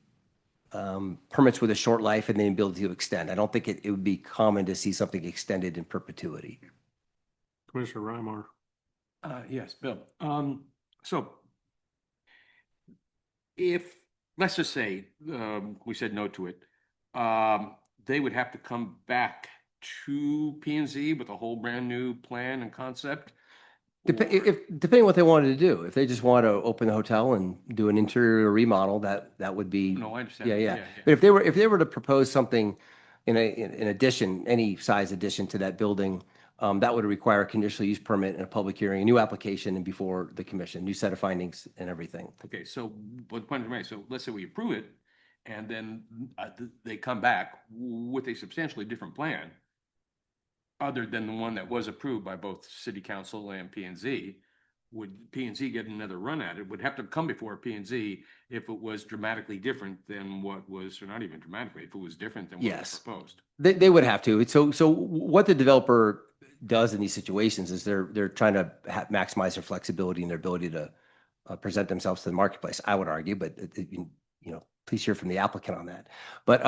permits with a short life and the ability to extend. I don't think it would be common to see something extended in perpetuity. Commissioner Reimar. Yes, Bill. So if, let's just say, we said no to it, they would have to come back to P&Z with a whole brand new plan and concept? Depending what they wanted to do. If they just want to open the hotel and do an interior remodel, that would be. No, I understand. Yeah. But if they were to propose something in addition, any size addition to that building, that would require a conditional use permit and a public hearing, a new application, and before the commission, new set of findings and everything. Okay, so what point am I? So let's say we approve it, and then they come back with a substantially different plan, other than the one that was approved by both City Council and P&Z. Would P&Z get another run at it? Would have to come before P&Z if it was dramatically different than what was, or not even dramatically, if it was different than what was proposed. They would have to. So what the developer does in these situations is they're trying to maximize their flexibility and their ability to present themselves to the marketplace, I would argue, but please hear from the applicant on that. But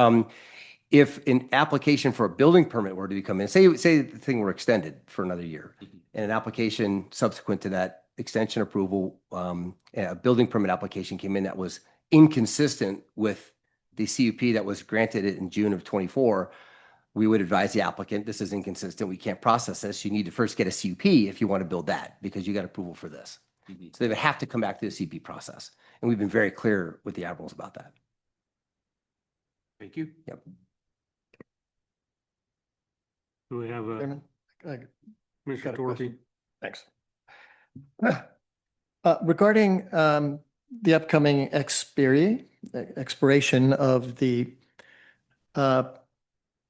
if an application for a building permit were to come in, say the thing were extended for another year, and an application subsequent to that extension approval, a building permit application came in that was inconsistent with the CUP that was granted in June of 24, we would advise the applicant, this is inconsistent, we can't process this. You need to first get a CUP if you want to build that, because you got approval for this. So they would have to come back to the CUP process. And we've been very clear with the admirals about that. Thank you. Yep. Do we have a Chairman, Commissioner got a Doherty? question. Thanks. Regarding the upcoming expiration of the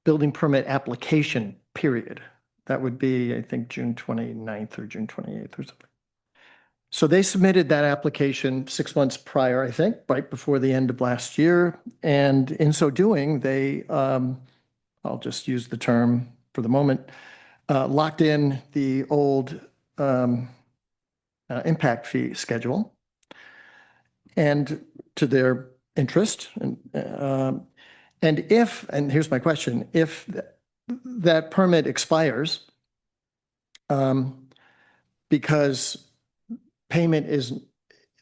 building permit application period, that would be, I think, June 29th or June 28th or something. So they submitted that application 6 months prior, I think, right before the end of last year. And in so doing, they, I'll just use the term for the moment, locked in the old impact fee schedule and to their interest. And here's my question, if that permit expires, because payment is,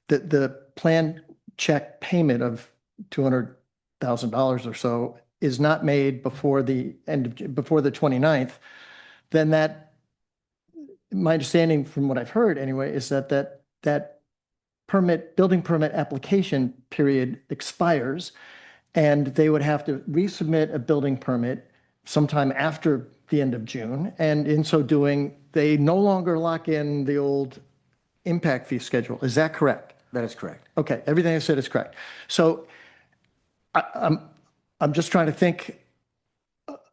the plan check payment of $200,000 or so is not made before the 29th, then my understanding from what I've heard anyway, is that building permit application period expires, and they would have to resubmit a building permit sometime after the end of June. And in so doing, they no longer lock in the old impact fee schedule. Is that correct? That is correct. Okay, everything I said is correct. So I'm just trying to think,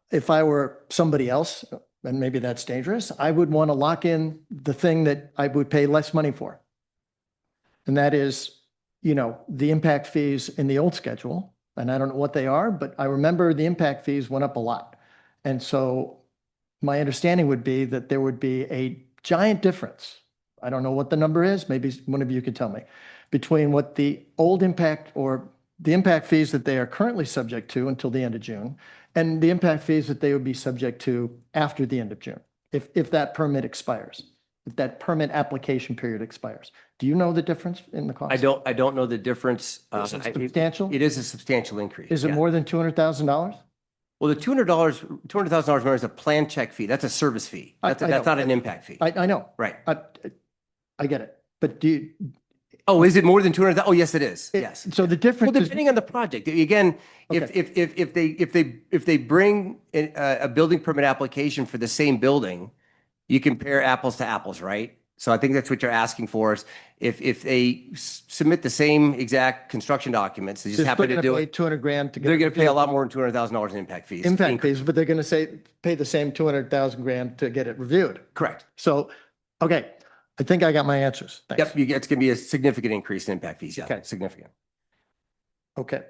if I were somebody else, and maybe that's dangerous, I would want to lock in the thing that I would pay less money for. And that is, the impact fees in the old schedule. And I don't know what they are, but I remember the impact fees went up a lot. And so my understanding would be that there would be a giant difference. I don't know what the number is. Maybe one of you could tell me, between what the old impact, or the impact fees that they are currently subject to until the end of June, and the impact fees that they would be subject to after the end of June, if that permit expires, if that permit application period expires. Do you know the difference in the cost? I don't know the difference. Is it substantial? It is a substantial increase. Is it yeah. more than $200,000? Well, the $200,000 is a plan check fee. That's a service fee. That's not an impact fee. I know. Right. I get it. But do you? Oh, is it more than 200,000? Oh, yes, it is. Yes. So the difference Well, is, depending on the project. Again, if they bring a building permit application for the same building, you compare apples to apples, right? So I think that's what you're asking for is if they submit the same exact construction documents, they just happen to do pay it. 200 grand to get. They're going to pay a lot more than $200,000 in impact fees. Impact fees, but they're going to pay the same 200,000 grand to get it reviewed. Correct. So, okay, I think I got my answers. Thanks. Yep, it's going to be a significant increase in impact fees. Yeah, Okay. significant. Okay.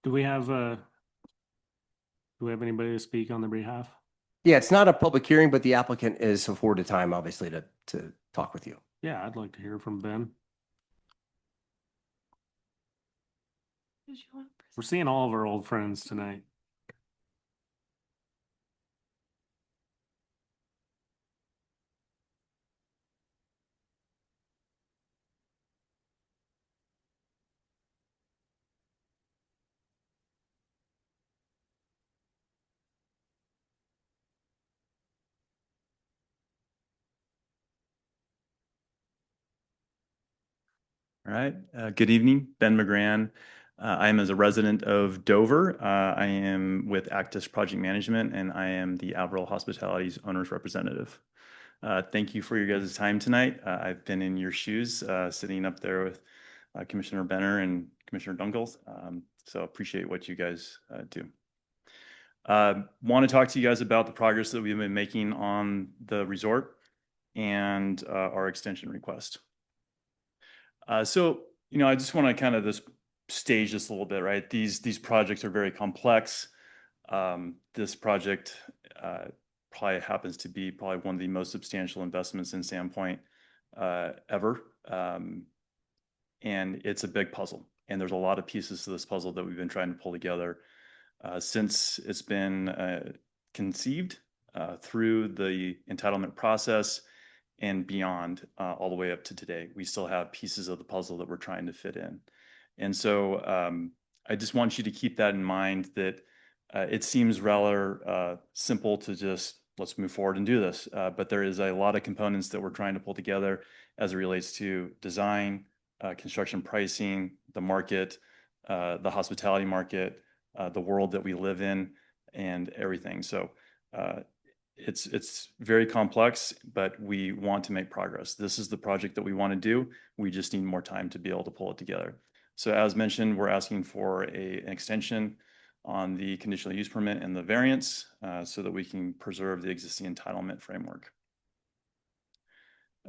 Do we have anybody to speak on their behalf? Yeah, it's not a public hearing, but the applicant is afforded time, obviously, to talk with you. Yeah, I'd like to hear from Ben. We're seeing all of our old friends tonight. All right. Good evening, Ben McGran. I am as a resident of Dover. I am with Actis Project Management, and I am the Alvarell Hospitality's owner's representative. Thank you for your guys' time tonight. I've been in your shoes, sitting up there with Commissioner Benner and Commissioner Dunkels. So appreciate what you guys do. Want to talk to you guys about the progress that we've been making on the resort and our extension request. So, I just want to kind of just stage this a little bit, right? These projects are very complex. This project probably happens to be one of the most substantial investments in Sandpoint ever. And it's a big puzzle. And there's a lot of pieces to this puzzle that we've been trying to pull together since it's been conceived through the entitlement process and beyond, all the way up to today. We still have pieces of the puzzle that we're trying to fit in. And so I just want you to keep that in mind, that it seems rather simple to just, let's move forward and do this. But there is a lot of components that we're trying to pull together as it relates to design, construction pricing, the market, the hospitality market, the world that we live in, and everything. So it's very complex, but we want to make progress. This is the project that we want to do. We just need more time to be able to pull it together. So as mentioned, we're asking for an extension on the conditional use permit and the variance so that we can preserve the existing entitlement framework.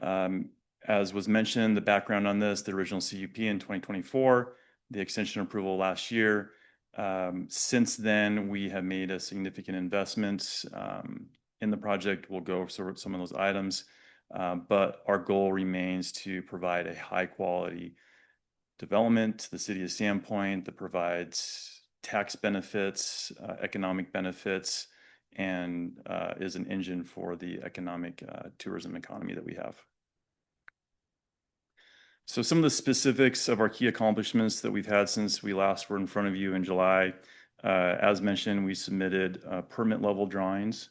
As was mentioned, the background on this, the original CUP in 2024, the extension approval last year. Since then, we have made a significant investment in the project. We'll go over some of those items, but our goal remains to provide a high quality development to the city of Sandpoint that provides tax benefits, economic benefits, and is an engine for the economic tourism economy that we have. So some of the specifics of our key accomplishments that we've had since we last were in front of you in July. As mentioned, we submitted permit level drawings.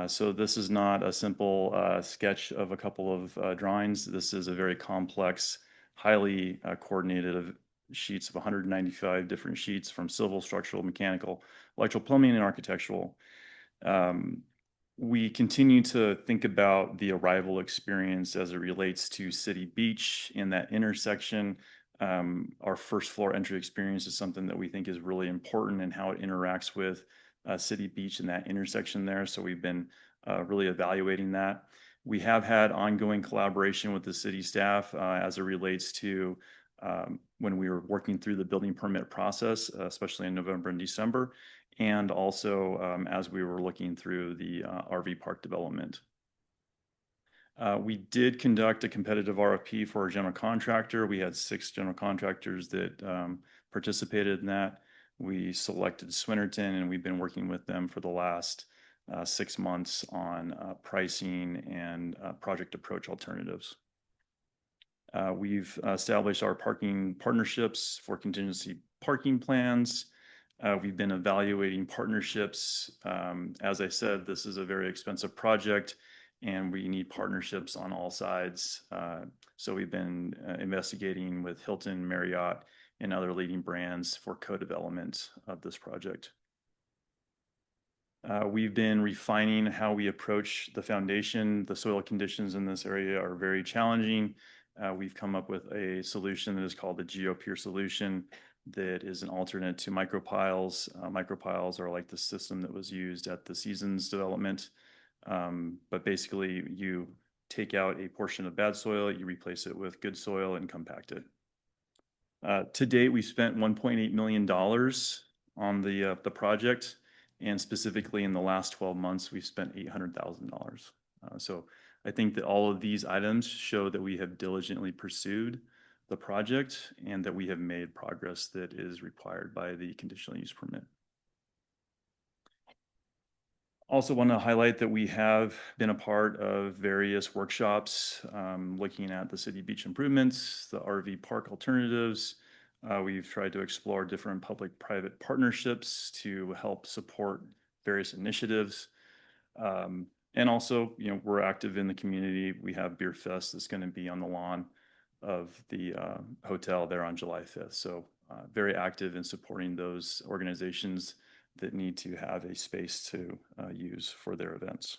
So this is not a simple sketch of a couple of drawings. This is a very complex, highly coordinated sheets of 195 different sheets from civil, structural, mechanical, electrical, plumbing, and architectural. We continue to think about the arrival experience as it relates to City Beach in that intersection. Our first floor entry experience is something that we think is really important in how it interacts with City Beach in that intersection there. So we've been really evaluating that. We have had ongoing collaboration with the city staff as it relates to when we were working through the building permit process, especially in November and December, and also as we were looking through the RV park development. We did conduct a competitive RFP for a general contractor. We had 6 general contractors that participated in that. We selected Swinnerton, and we've been working with them for the last 6 months on pricing and project approach alternatives. We've established our parking partnerships for contingency parking plans. We've been evaluating partnerships. As I said, this is a very expensive project, and we need partnerships on all sides. So we've been investigating with Hilton, Marriott, and other leading brands for co-development of this project. We've been refining how we approach the foundation. The soil conditions in this area are very challenging. We've come up with a solution that is called the GeoPure solution that is an alternate to micropiles. Micropiles are like the system that was used at the Seasons development. But basically, you take out a portion of bad soil, you replace it with good soil and compact it. To date, we spent $1.8 million on the project, and specifically in the last 12 months, we've spent $800,000. So I think that all of these items show that we have diligently pursued the project and that we have made progress that is required by the conditional use permit. Also want to highlight that we have been a part of various workshops looking at the city beach improvements, the RV park alternatives. We've tried to explore different public-private partnerships to help support various initiatives. And also, we're active in the community. We have Beer Fest that's going to be on the lawn of the hotel there on July 5th. So very active in supporting those organizations that need to have a space to use for their events.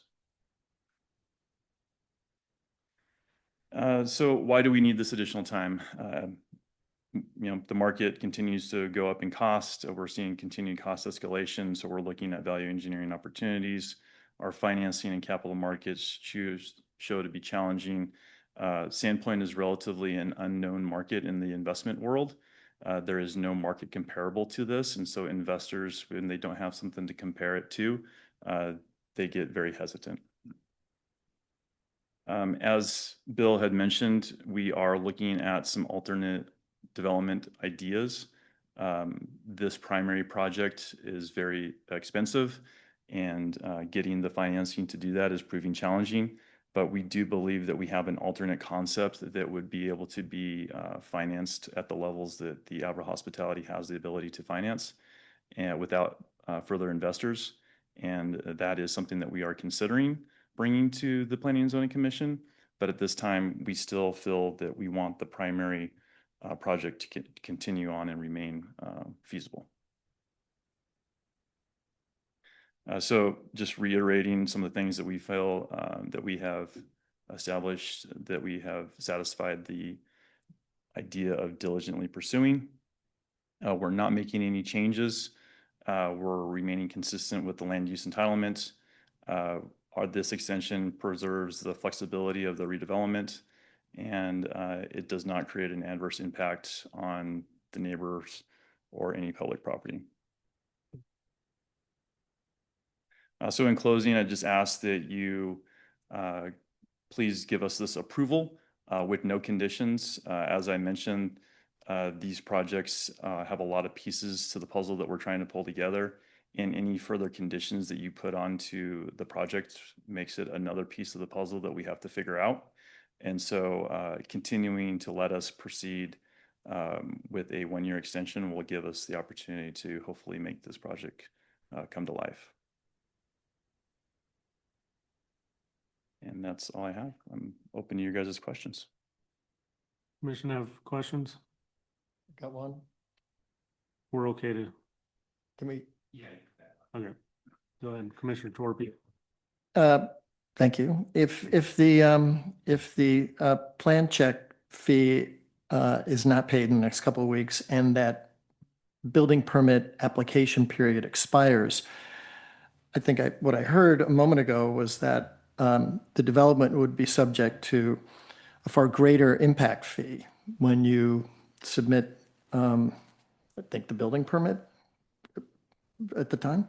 So why do we need this additional time? The market continues to go up in cost. We're seeing continued cost escalation, so we're looking at value engineering opportunities. Our financing and capital markets show to be challenging. Sandpoint is relatively an unknown market in the investment world. There is no market comparable to this, and so investors, when they don't have something to compare it to, they get very hesitant. As Bill had mentioned, we are looking at some alternate development ideas. This primary project is very expensive, and getting the financing to do that is proving challenging. But we do believe that we have an alternate concept that would be able to be financed at the levels that the Abra Hospitality has the ability to finance and without further investors. And that is something that we are considering bringing to the Planning and Zoning Commission. But at this time, we still feel that we want the primary project to continue on and remain feasible. So just reiterating some of the things that we feel that we have established, that we have satisfied the idea of diligently pursuing. We're not making any changes. We're remaining consistent with the land use entitlement. This extension preserves the flexibility of the redevelopment, and it does not create an adverse impact on the neighbors or any public property. So in closing, I just ask that you please give us this approval with no conditions. As I mentioned, These projects have a lot of pieces to the puzzle that we're trying to pull together, and any further conditions that you put onto the project makes it another piece of the puzzle that we have to figure out. And so continuing to let us proceed with a one-year extension will give us the opportunity to hopefully make this project come to life. And that's all I have. I'm open to your guys' questions. Commission have questions? Got one? We're okay to, Can we? okay. Go ahead, Commissioner Torpy. Thank you. If the plan check fee is not paid in the next couple of weeks and that building permit application period expires, I think what I heard a moment ago was that the development would be subject to a far greater impact fee when you submit, I think, the building permit at the time.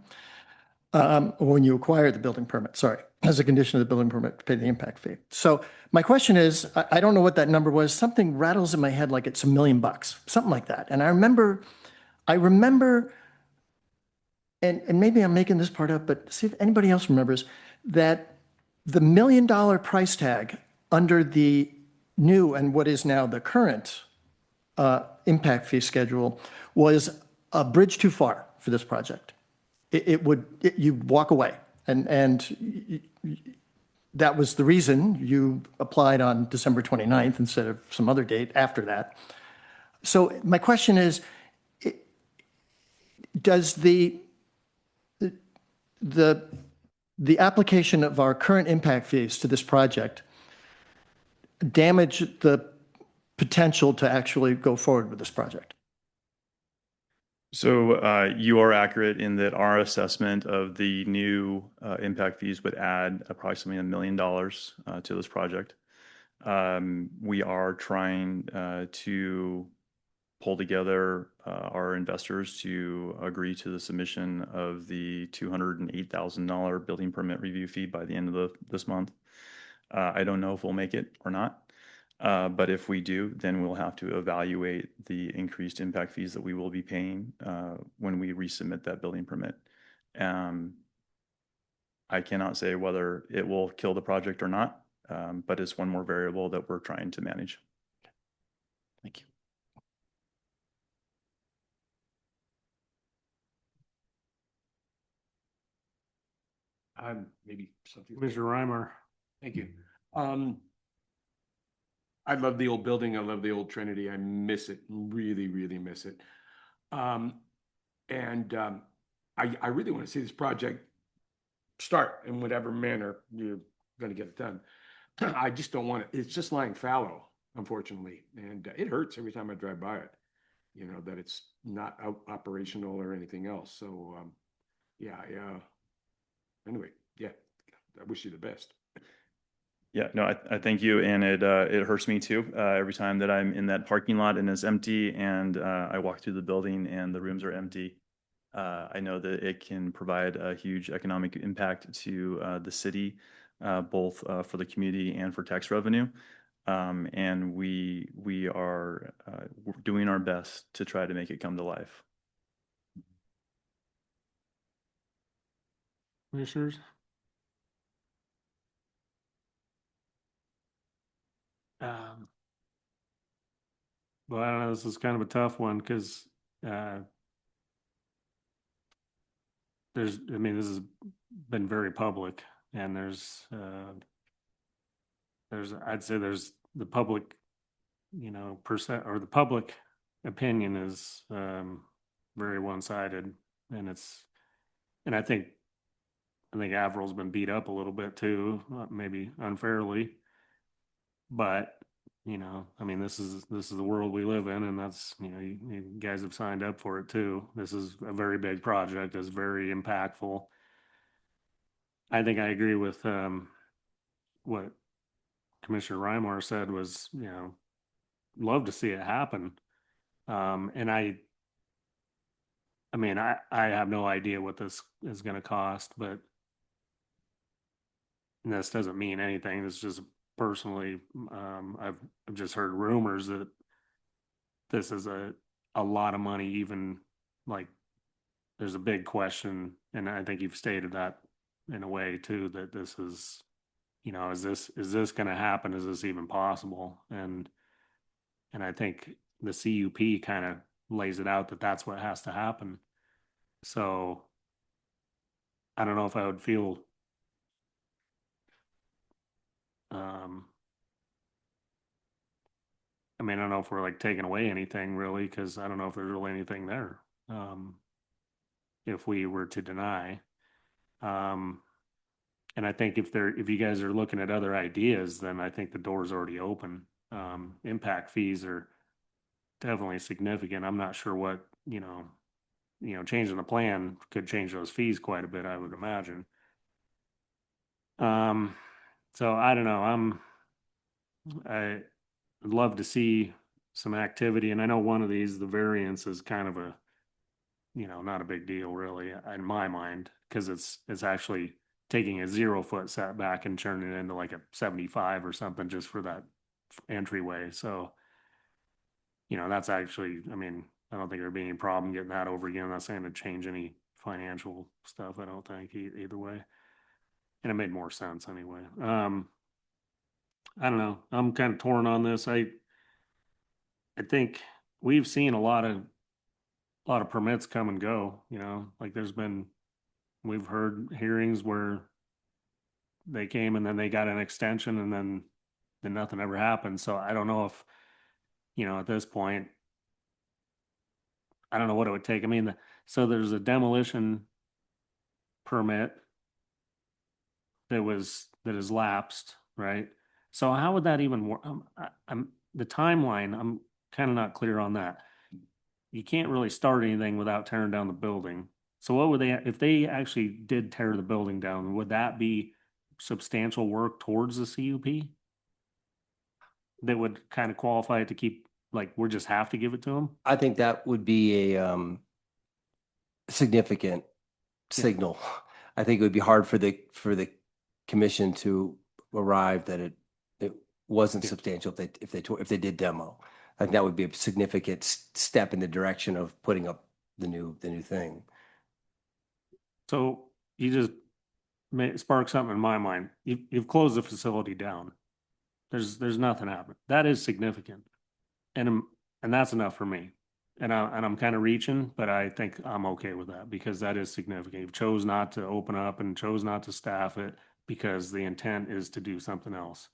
Or when you acquire the building permit, sorry, as a condition of the building permit to pay the impact fee. So my question is, I don't know what that number was. Something rattles in my head like it's $1 million, something like that. And I remember, and maybe I'm making this part up, but see if anybody else remembers that the $1 million price tag under the new and what is now the current impact fee schedule was a bridge too far for this project. You'd walk away. And that was the reason you applied on December 29th instead of some other date after that. So my question is, does the application of our current impact fees to this project damage the potential to actually go forward with this project? So you are accurate in that our assessment of the new impact fees would add approximately $1 million to this project. We are trying to pull together our investors to agree to the submission of the $208,000 building permit review fee by the end of this month. I don't know if we'll make it or not. But if we do, then we'll have to evaluate the increased impact fees that we will be paying when we resubmit that building permit. I cannot say whether it will kill the project or not, but it's one more variable that we're trying to manage. Thank you. Maybe something. Commissioner Reimer. Thank you. I love the old building. I love the old Trinity. I miss it, really, really miss it. I really want to see this project start in whatever manner you're going to get it done. I just don't want it. It's just lying fallow, unfortunately. And it hurts every time I drive by it, you know, that it's not operational or anything else. So, anyway, yeah, I wish you the best. Yeah, no, I thank you, and it hurts me too every time that I'm in that parking lot and it's empty, and I walk through the building and the rooms are empty. I know that it can provide a huge economic impact to the city, both for the community and for tax revenue, and we are doing our best to try to make it come to life. Commissioners? Well, I don't know, this is kind of a tough one because this has been very public, and I'd say there's the public, percent, or the public opinion is very one-sided, and I think Avril's been beat up a little bit too, maybe unfairly, but this is the world we live in, and that's, you guys have signed up for it too. This is a very big project. It's very impactful. I think I agree with what Commissioner Reimar said was, love to see it happen. And I have no idea what this is going to cost, but this doesn't mean anything. It's just personally, I've just heard rumors that this is a lot of money, even like there's a big question, and I think you've stated that in a way too, that this is, you know, is this going to happen? Is this even possible? And I think the CUP kind of lays it out that that's what has to happen. So I don't know if I would feel um I mean, I don't know if we're like taking away anything really, because I don't know if there's really anything there. Um, if we were to deny. Um, and I think if you guys are looking at other ideas, then I think the door's already open. Impact fees are definitely significant. I'm not sure what, changing the plan could change those fees quite a bit, I would imagine. Um, so I don't know. I would love to see some activity, and I know one of these, the variance is kind of a, not a big deal really in my mind, because it's actually taking a 0 foot setback and turning it into like a 75 or something just for that entryway. So, that's actually, I mean, I don't think there'd be any problem getting that over again. I'm not saying to change any financial stuff. I don't think either way. And it made more sense anyway. I don't know. I'm kind of torn on this. I think we've seen a lot of permits come and go, like we've heard hearings where they came and then they got an extension and then nothing ever happened. So I don't know if, at this point, I don't know what it would take. I mean, so there's a demolition permit that has lapsed, right? So how would that even work? I'm the timeline, I'm kind of not clear on that. You can't really start anything without tearing down the building. So what would if they actually did tear the building down, would that be substantial work towards the CUP that would kind of qualify it to keep, like, we just have to give it to them? I think that would be a significant signal. I think it would be hard for the commission to arrive that it wasn't substantial if they did demo. I think that would be a significant step in the direction of putting up the new thing. So you just spark something in my mind. You've closed the facility down. There's nothing happening. That is significant, and that's enough for me. And I'm kind of reaching, but I think I'm okay with that because that is significant. You've chose not to open up and chose not to staff it because the intent is to do something else,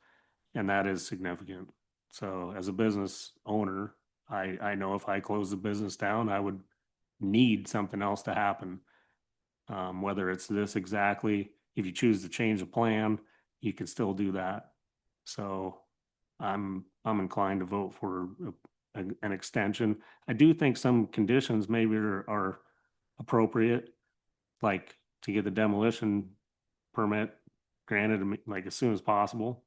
and that is significant. So as a business owner, I know if I close the business down, I would need something else to happen. Whether it's this exactly, if you choose to change the plan, you can still do that. So I'm inclined to vote for an extension. I do think some conditions maybe are appropriate, like to get the demolition permit granted like as soon as possible.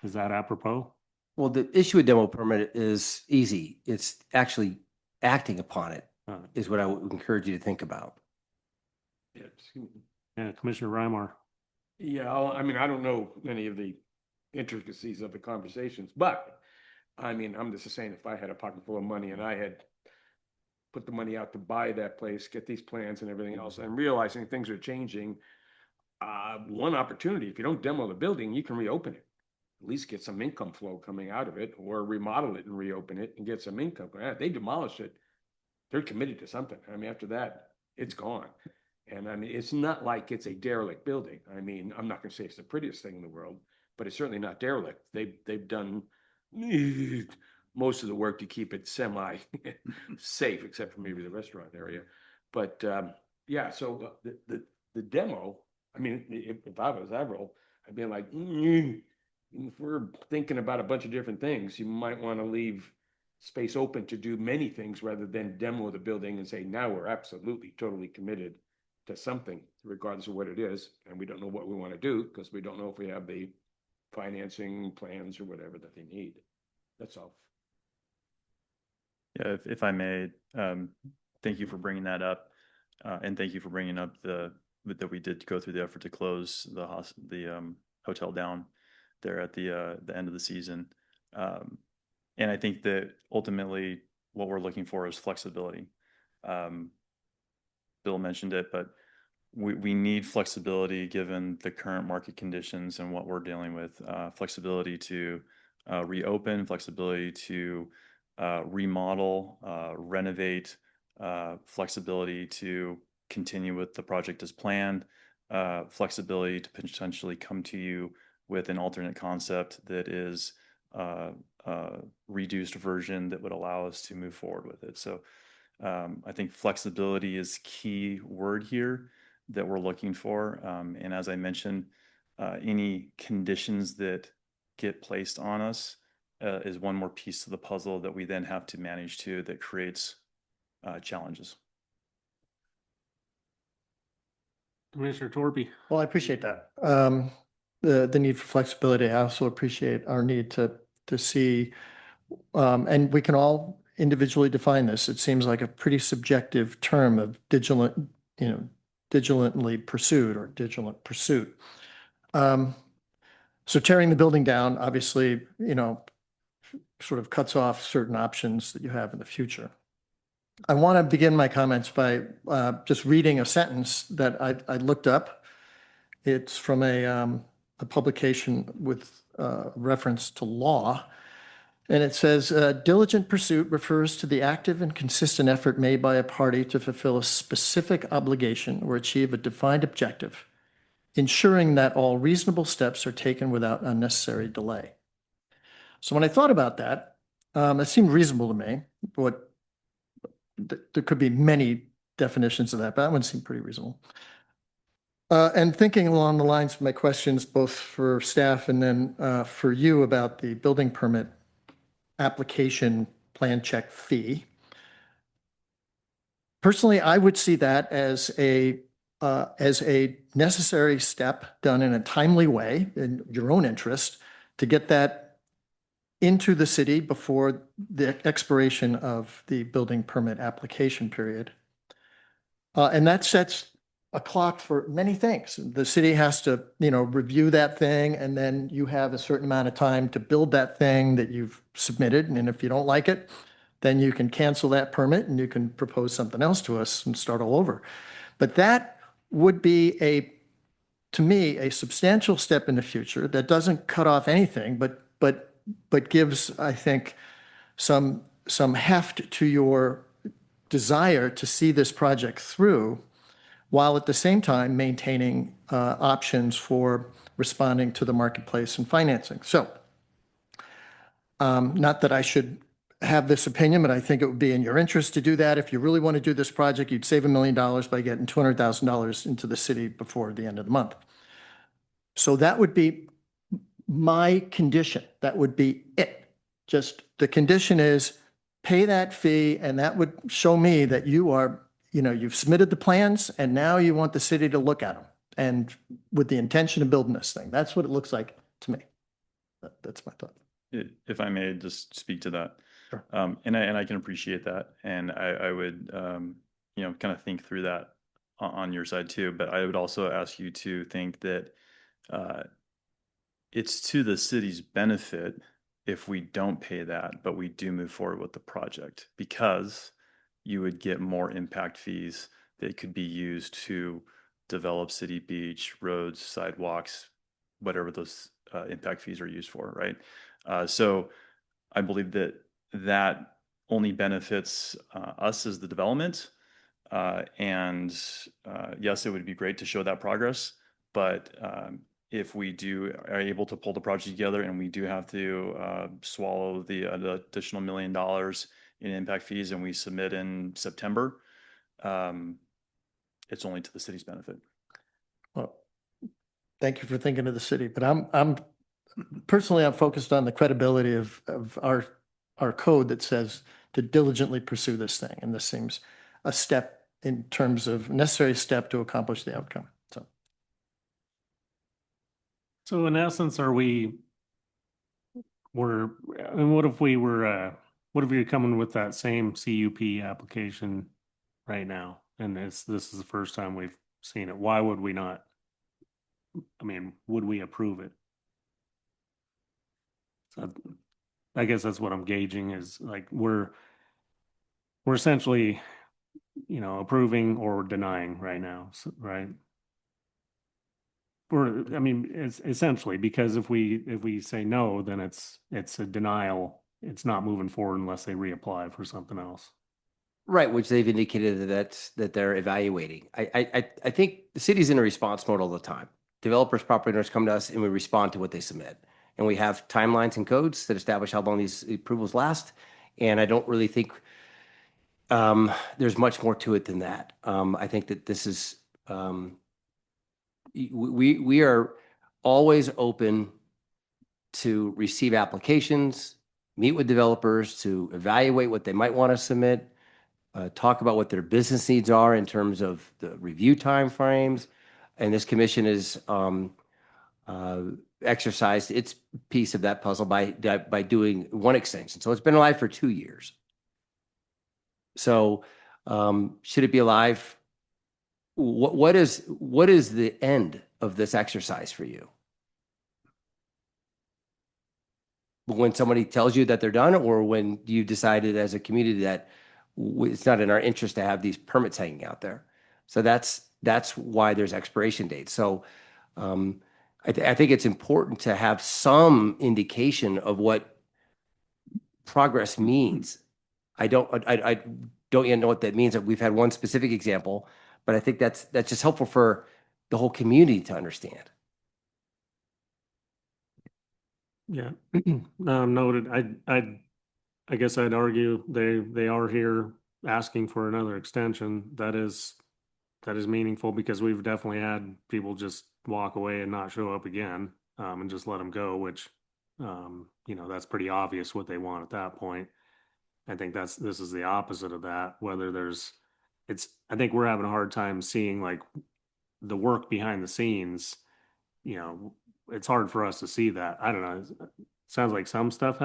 Is that apropos? Well, the issue with demo permit is easy. It's actually acting upon it is what I would encourage you to think about. Yeah, Commissioner Reimar. Yeah, I mean, I don't know any of the intricacies of the conversations, but I mean, I'm just saying, if I had a pocket full of money and I had put the money out to buy that place, get these plans and everything else, and realizing things are changing, one opportunity, if you don't demo the building, you can reopen it. At least get some income flow coming out of it, or remodel it and reopen it and get some income. They demolish it, they're committed to something. I mean, after that, it's gone. And I mean, it's not like it's a derelict building. I mean, I'm not going to say it's the prettiest thing in the world, but it's certainly not derelict. They've done most of the work to keep it semi safe, except for maybe the restaurant area. But yeah, so the demo. I mean, if I was Avril, I'd be like, if we're thinking about a bunch of different things, you might want to leave space open to do many things rather than demo the building and say, now we're absolutely totally committed to something, regardless of what it is. And we don't know what we want to do because we don't know if we have the financing plans or whatever that they need. That's all. Yeah, if I may, thank you for bringing that up. And thank you for bringing up that we did go through the effort to close the hotel down there at the end of the season. And I think that ultimately what we're looking for is flexibility. Bill mentioned it, but we need flexibility given the current market conditions and what we're dealing with. Flexibility to reopen, flexibility to remodel, renovate, flexibility to continue with the project as planned, flexibility to potentially come to you with an alternate concept that is reduced version that would allow us to move forward with it. So I think flexibility is key word here that we're looking for. And as I mentioned, any conditions that get placed on us is one more piece to the puzzle that we then have to manage to that creates challenges. Commissioner Torpy. Well, I appreciate that. The need for flexibility. I also appreciate our need to see, and we can all individually define this. It seems like a pretty subjective term of digilently pursued or diligent pursuit. So tearing the building down, obviously, sort of cuts off certain options that you have in the future. I want to begin my comments by just reading a sentence that I looked up. It's from a publication with reference to law. And it says, diligent pursuit refers to the active and consistent effort made by a party to fulfill a specific obligation or achieve a defined objective, ensuring that all reasonable steps are taken without unnecessary delay. So when I thought about that, it seemed reasonable to me. There could be many definitions of that, but that one seemed pretty reasonable. And thinking along the lines of my questions, both for staff and then for you about the building permit application plan check fee. Personally, I would see that as a necessary step done in a timely way in your own interest to get that into the city before the expiration of the building permit application period. And that sets a clock for many things. The city has to, review that thing, and then you have a certain amount of time to build that thing that you've submitted. And if you don't like it, then you can cancel that permit and you can propose something else to us and start all over. But that would be to me, a substantial step in the future that doesn't cut off anything, but gives, I think, some heft to your desire to see this project through, while at the same time maintaining options for responding to the marketplace and financing. So, not that I should have this opinion, but I think it would be in your interest to do that. If you really want to do this project, you'd save $1 million by getting $200,000 into the city before the end of the month. So that would be my condition. That would be it. Just the condition is pay that fee, and that would show me that you are, you've submitted the plans and now you want the city to look at them and with the intention of building this thing. That's what it looks like to me. That's my thought. If I may just speak to that. Sure. And I can appreciate that. And I would, kind of think through that on your side too. But I would also ask you to think that it's to the city's benefit if we don't pay that, but we do move forward with the project, because you would get more impact fees that could be used to develop city beach, roads, sidewalks, whatever those impact fees are used for, right? So I believe that only benefits us as the development. And yes, it would be great to show that progress, but if we are able to pull the project together and we do have to swallow the additional $1 million in impact fees and we submit in September, it's only to the city's benefit. Well, thank you for thinking of the city, but I'm personally focused on the credibility of our code that says to diligently pursue this thing, and this seems a step in terms of necessary step to accomplish the outcome. So in essence, what if you're coming with that same CUP application right now? And this is the first time we've seen it. Why would we not? I mean, would we approve it? So I guess that's what I'm gauging is like we're essentially, approving or denying right now, right? I mean, it's essentially, because if we say no, then it's a denial. It's not moving forward unless they reapply for something else. Right, which they've indicated that they're evaluating. I think the city's in a response mode all the time. Developers, property owners come to us and we respond to what they submit. And we have timelines and codes that establish how long these approvals last. And I don't really think there's much more to it than that. I think that this is we are always open to receive applications, meet with developers to evaluate what they might want to submit, talk about what their business needs are in terms of the review timeframes. And this commission is exercised its piece of that puzzle by doing one extension. So it's been alive for 2 years. So should it be alive? What is the end of this exercise for you? When somebody tells you that they're done, or when you decided as a community that it's not in our interest to have these permits hanging out there? So that's why there's expiration dates. So I think it's important to have some indication of what progress means. I don't yet know what that means. We've had one specific example, but I think that's just helpful for the whole community to understand. Yeah, noted. I guess I'd argue they are here asking for another extension. That is meaningful, because we've definitely had people just walk away and not show up again, and just let them go, which, that's pretty obvious what they want at that point. I think this is the opposite of that. I think we're having a hard time seeing like the work behind the scenes. It's hard for us to see that. I don't know. Sounds like some stuff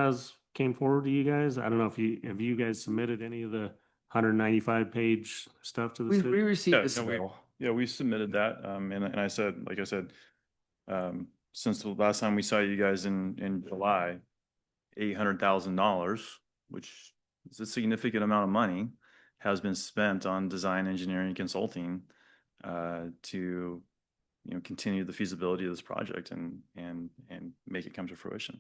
came forward to you guys. I don't know if you guys submitted any of the 195-page stuff to the city. We received Yeah, this. we submitted that. And I said, like I said, since the last time we saw you guys in July, $800,000, which is a significant amount of money, has been spent on design, engineering, consulting to continue the feasibility of this project and make it come to fruition.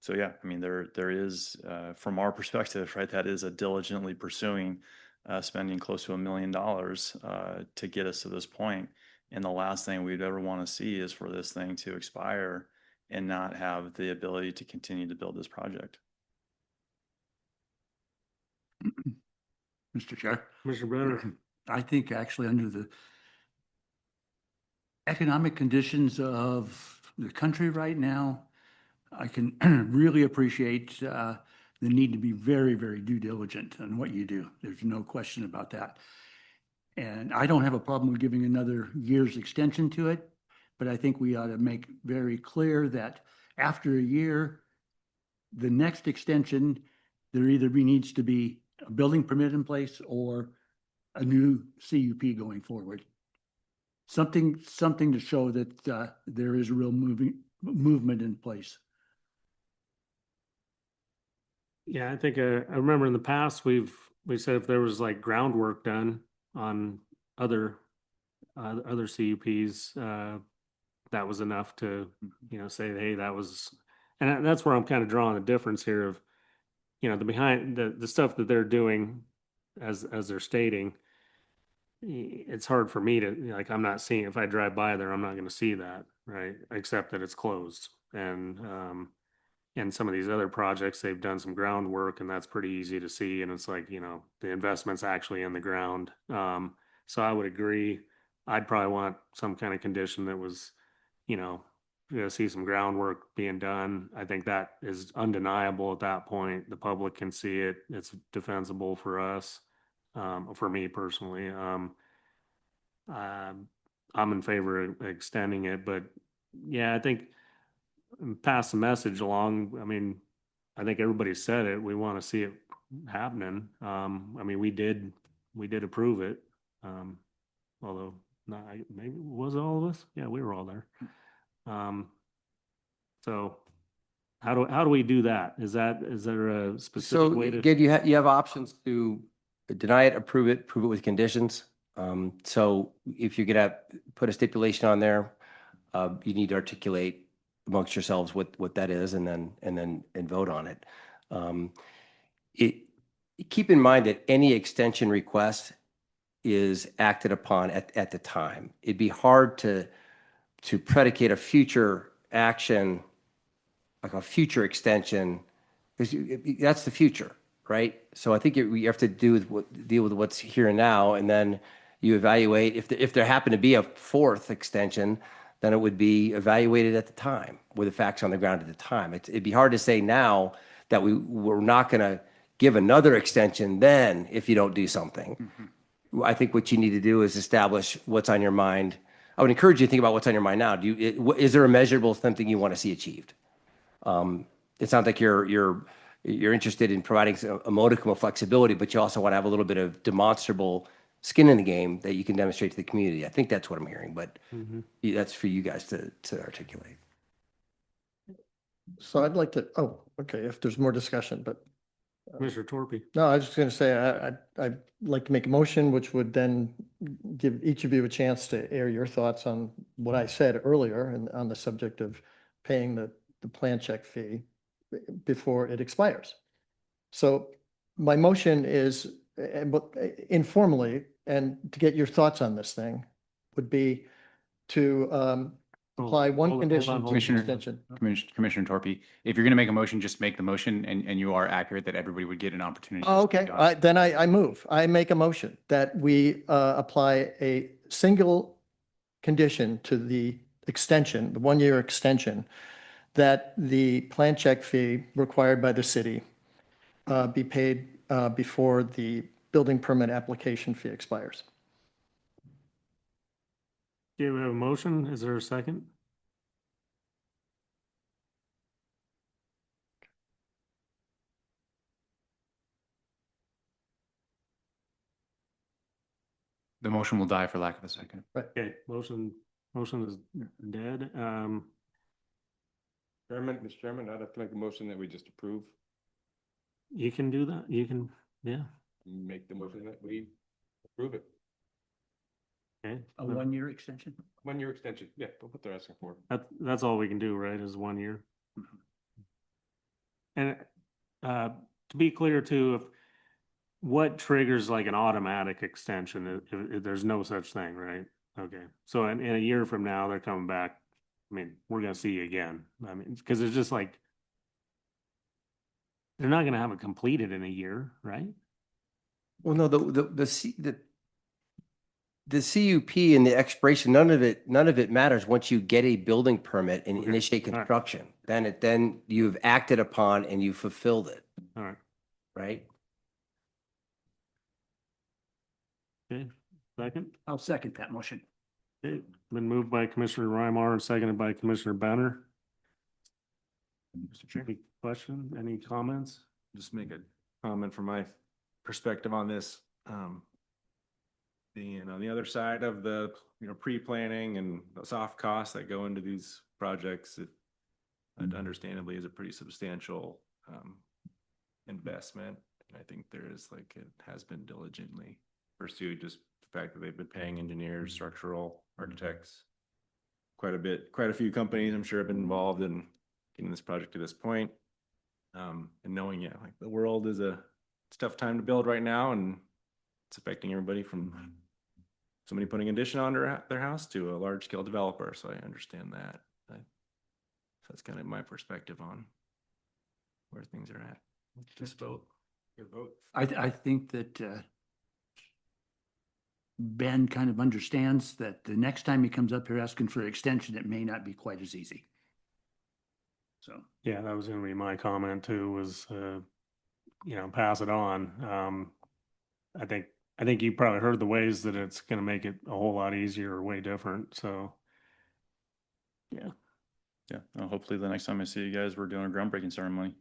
So yeah, I mean, there is, from our perspective, right, that is a diligently pursuing, spending close to $1 million to get us to this point. And the last thing we'd ever want to see is for this thing to expire and not have the ability to continue to build this project. Mr. Chair. Mr. Brenner. I think actually under the economic conditions of the country right now, I can really appreciate the need to be very, very due diligent on what you do. There's no question about that. And I don't have a problem with giving another year's extension to it, but I think we ought to make very clear that after a year, the next extension, there either needs to be a building permit in place or a new CUP going forward. Something to show that there is real movement in place. Yeah, I think I remember in the past we said if there was like groundwork done on other CUPs, that was enough to say, hey, that was, and that's where I'm kind of drawing the difference here of the stuff that they're doing as they're stating. It's hard for me to I'm not seeing, if I drive by there, I'm not going to see that, right? Except that it's closed. And some of these other projects, they've done some groundwork, and that's pretty easy to see. And it's like, the investment's actually in the ground. So I would agree. I'd probably want some kind of condition that was, see some groundwork being done. I think that is undeniable at that point. The public can see it. It's defensible for us, for me personally. I'm in favor of extending it, but yeah, I think pass the message along. I mean, I think everybody said it. We want to see it happening. I mean, we did approve it. Although not, maybe was it all of us? Yeah, we were all there. So how do we do that? Is there a specific So way to? again, you have options to deny it, approve it with conditions. So if you're gonna put a stipulation on there, you need to articulate amongst yourselves what that is and then vote on it. It, keep in mind that any extension request is acted upon at the time. It'd be hard to predicate a future action, like a future extension, because that's the future, right? So I think you have to deal with what's here and now, and then you evaluate if there happened to be a fourth extension, then it would be evaluated at the time with the facts on the ground at the time. It'd be hard to say now that we're not going to give another extension then if you don't do something. I think what you need to do is establish what's on your mind. I would encourage you to think about what's on your mind now. Is there a measurable something you want to see achieved? It sounds like you're interested in providing a modicum of flexibility, but you also want to have a little bit of demonstrable skin in the game that you can demonstrate to the community. I think that's what I'm hearing, but that's for you guys to articulate. So I'd like to, oh, okay, if there's more discussion, but. Commissioner Torpy. No, I was just going to say, I'd like to make a motion, which would then give each of you a chance to air your thoughts on what I said earlier and on the subject of paying the plan check fee before it expires. So my motion is, informally, and to get your thoughts on this thing, would be to apply one condition to the extension. Commissioner Torpy, if you're going to make a motion, just make the motion and you are accurate that everybody would get an opportunity. Oh, okay. Then I move. I make a motion that we apply a single condition to the extension, the 1-year extension, that the plan check fee required by the city be paid before the building permit application fee expires. Okay, we have a motion. Is there a second? The motion will die for lack of a second. Right. Okay, motion is dead. Mr. Chairman, I'd have to make a motion that we just approve. You can do that. You can, yeah. Make the motion that we approve it. Okay. A 1-year extension? 1-year extension, yeah, that's what they're asking for. That's all we can do, right, is 1 year. And to be clear too, what triggers like an automatic extension? If there's no such thing, right? Okay, so in a year from now, they're coming back. I mean, we're gonna see you again. I mean, because it's just like, they're not gonna have it completed in a year, right? Well, no, the CUP and the expiration, none of it matters once you get a building permit and initiate construction. Then you've acted upon and you fulfilled it. All right. Right? Okay, second. I'll second that motion. Okay, been moved by Commissioner Reimar and seconded by Commissioner Banner. Mr. Chair, Any question, any comments? just make a comment from my perspective on this. Being on the other side of the, pre-planning and the soft costs that go into these projects, it understandably is a pretty substantial investment. And I think there is, it has been diligently pursued, just the fact that they've been paying engineers, structural architects, quite a few companies I'm sure have been involved in getting this project to this point. And knowing, the world is it's a tough time to build right now, and it's affecting everybody from somebody putting addition on their house to a large scale developer. So I understand that. So that's kind of my perspective on where things are at. Just vote. Good vote. I think that Ben kind of understands that the next time he comes up here asking for an extension, it may not be quite as easy. So. Yeah, that was gonna be my comment too, was, pass it on. I think you probably heard the ways that it's gonna make it a whole lot easier or way different, so. Yeah. Yeah, hopefully the next time I see you guys, we're doing a groundbreaking ceremony.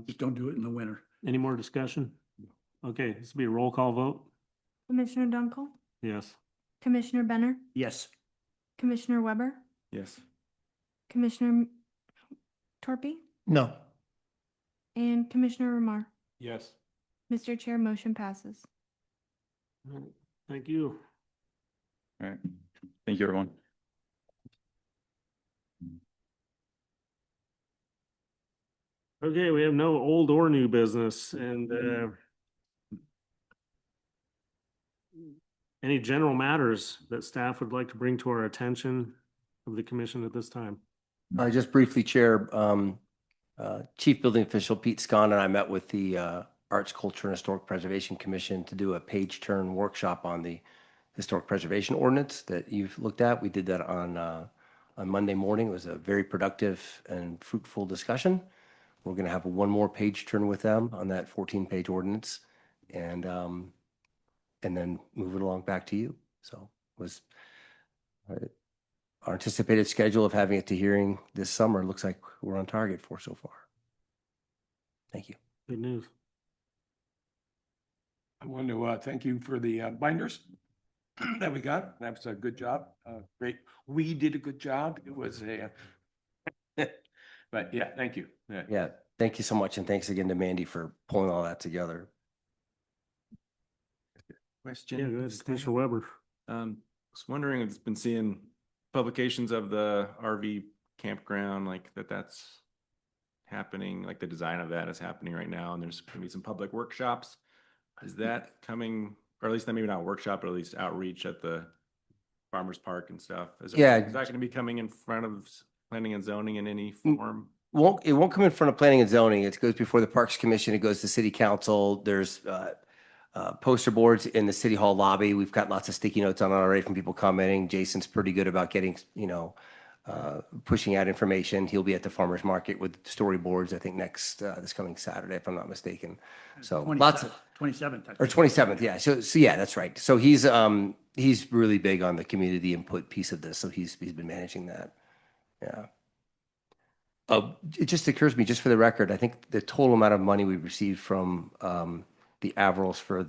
Just don't do it in the winter. Any more discussion? Okay, this will be a roll call vote. Commissioner Dunkel, Yes. Commissioner Benner, Yes. Commissioner Weber, Yes. Commissioner Torpe, No. and Commissioner Remar. Yes. Mr. Chair, motion passes. Thank you. All right. Thank you, everyone. Okay, we have no old or new business, and any general matters that staff would like to bring to our attention of the commission at this time? Just briefly, Chair, Chief Building Official Pete Scott and I met with the Arts, Culture, and Historic Preservation Commission to do a page turn workshop on the Historic Preservation Ordinance that you've looked at. We did that on Monday morning. It was a very productive and fruitful discussion. We're going to have one more page turn with them on that 14-page ordinance, and then move it along back to you. So it was our anticipated schedule of having it to hearing this summer looks like we're on target for so far. Thank you. Good news. I want to thank you for the binders that we got. That was a good job. Great. We did a good job. It was a, but yeah, thank you. Yeah, thank you so much. And thanks again to Mandy for pulling all that together. Question. Yeah, go ahead, Commissioner Weber. Was wondering if it's been seeing publications of the RV campground, like that's happening, like the design of that is happening right now, and there's going to be some public workshops. Is that coming, or at least maybe not workshop, but at least outreach at the farmers park and stuff? Is that going to be coming in front of planning and zoning in any form? It won't come in front of planning and zoning. It goes before the Parks Commission. It goes to City Council. There's poster boards in the City Hall lobby. We've got lots of sticky notes on it already from people commenting. Jason's pretty good about getting, pushing out information. He'll be at the farmers market with storyboards, I think this coming Saturday, if I'm not mistaken. So lots of 27th. or 27th. Yeah. So yeah, that's right. So he's really big on the community input piece of this. So he's been managing that. Yeah. It just occurs to me, just for the record, I think the total amount of money we received from the Averils for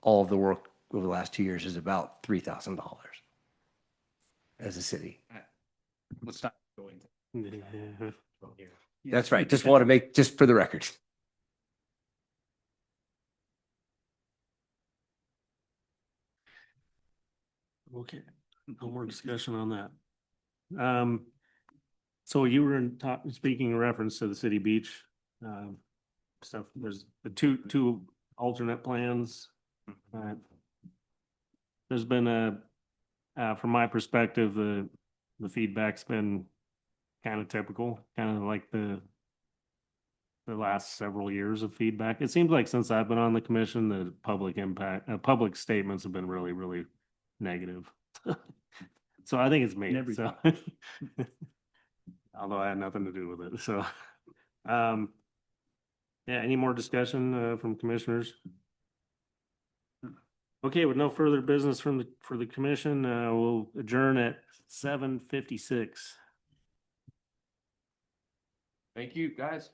all of the work over the last 2 years is about $3,000 as a city. Let's not go into. That's right. Just want to make, just for the record. Okay, no more discussion on that. So you were speaking in reference to the city beach stuff. There's the two alternate plans. There's been from my perspective, the feedback's been kind of typical, kind of like the last several years of feedback. It seems like since I've been on the commission, the public statements have been really, really negative. So I think it's me. So. Although I had nothing to do with it. So, yeah, any more discussion from commissioners? Okay, with no further business for the commission, we'll adjourn at 7:56. Thank you, guys.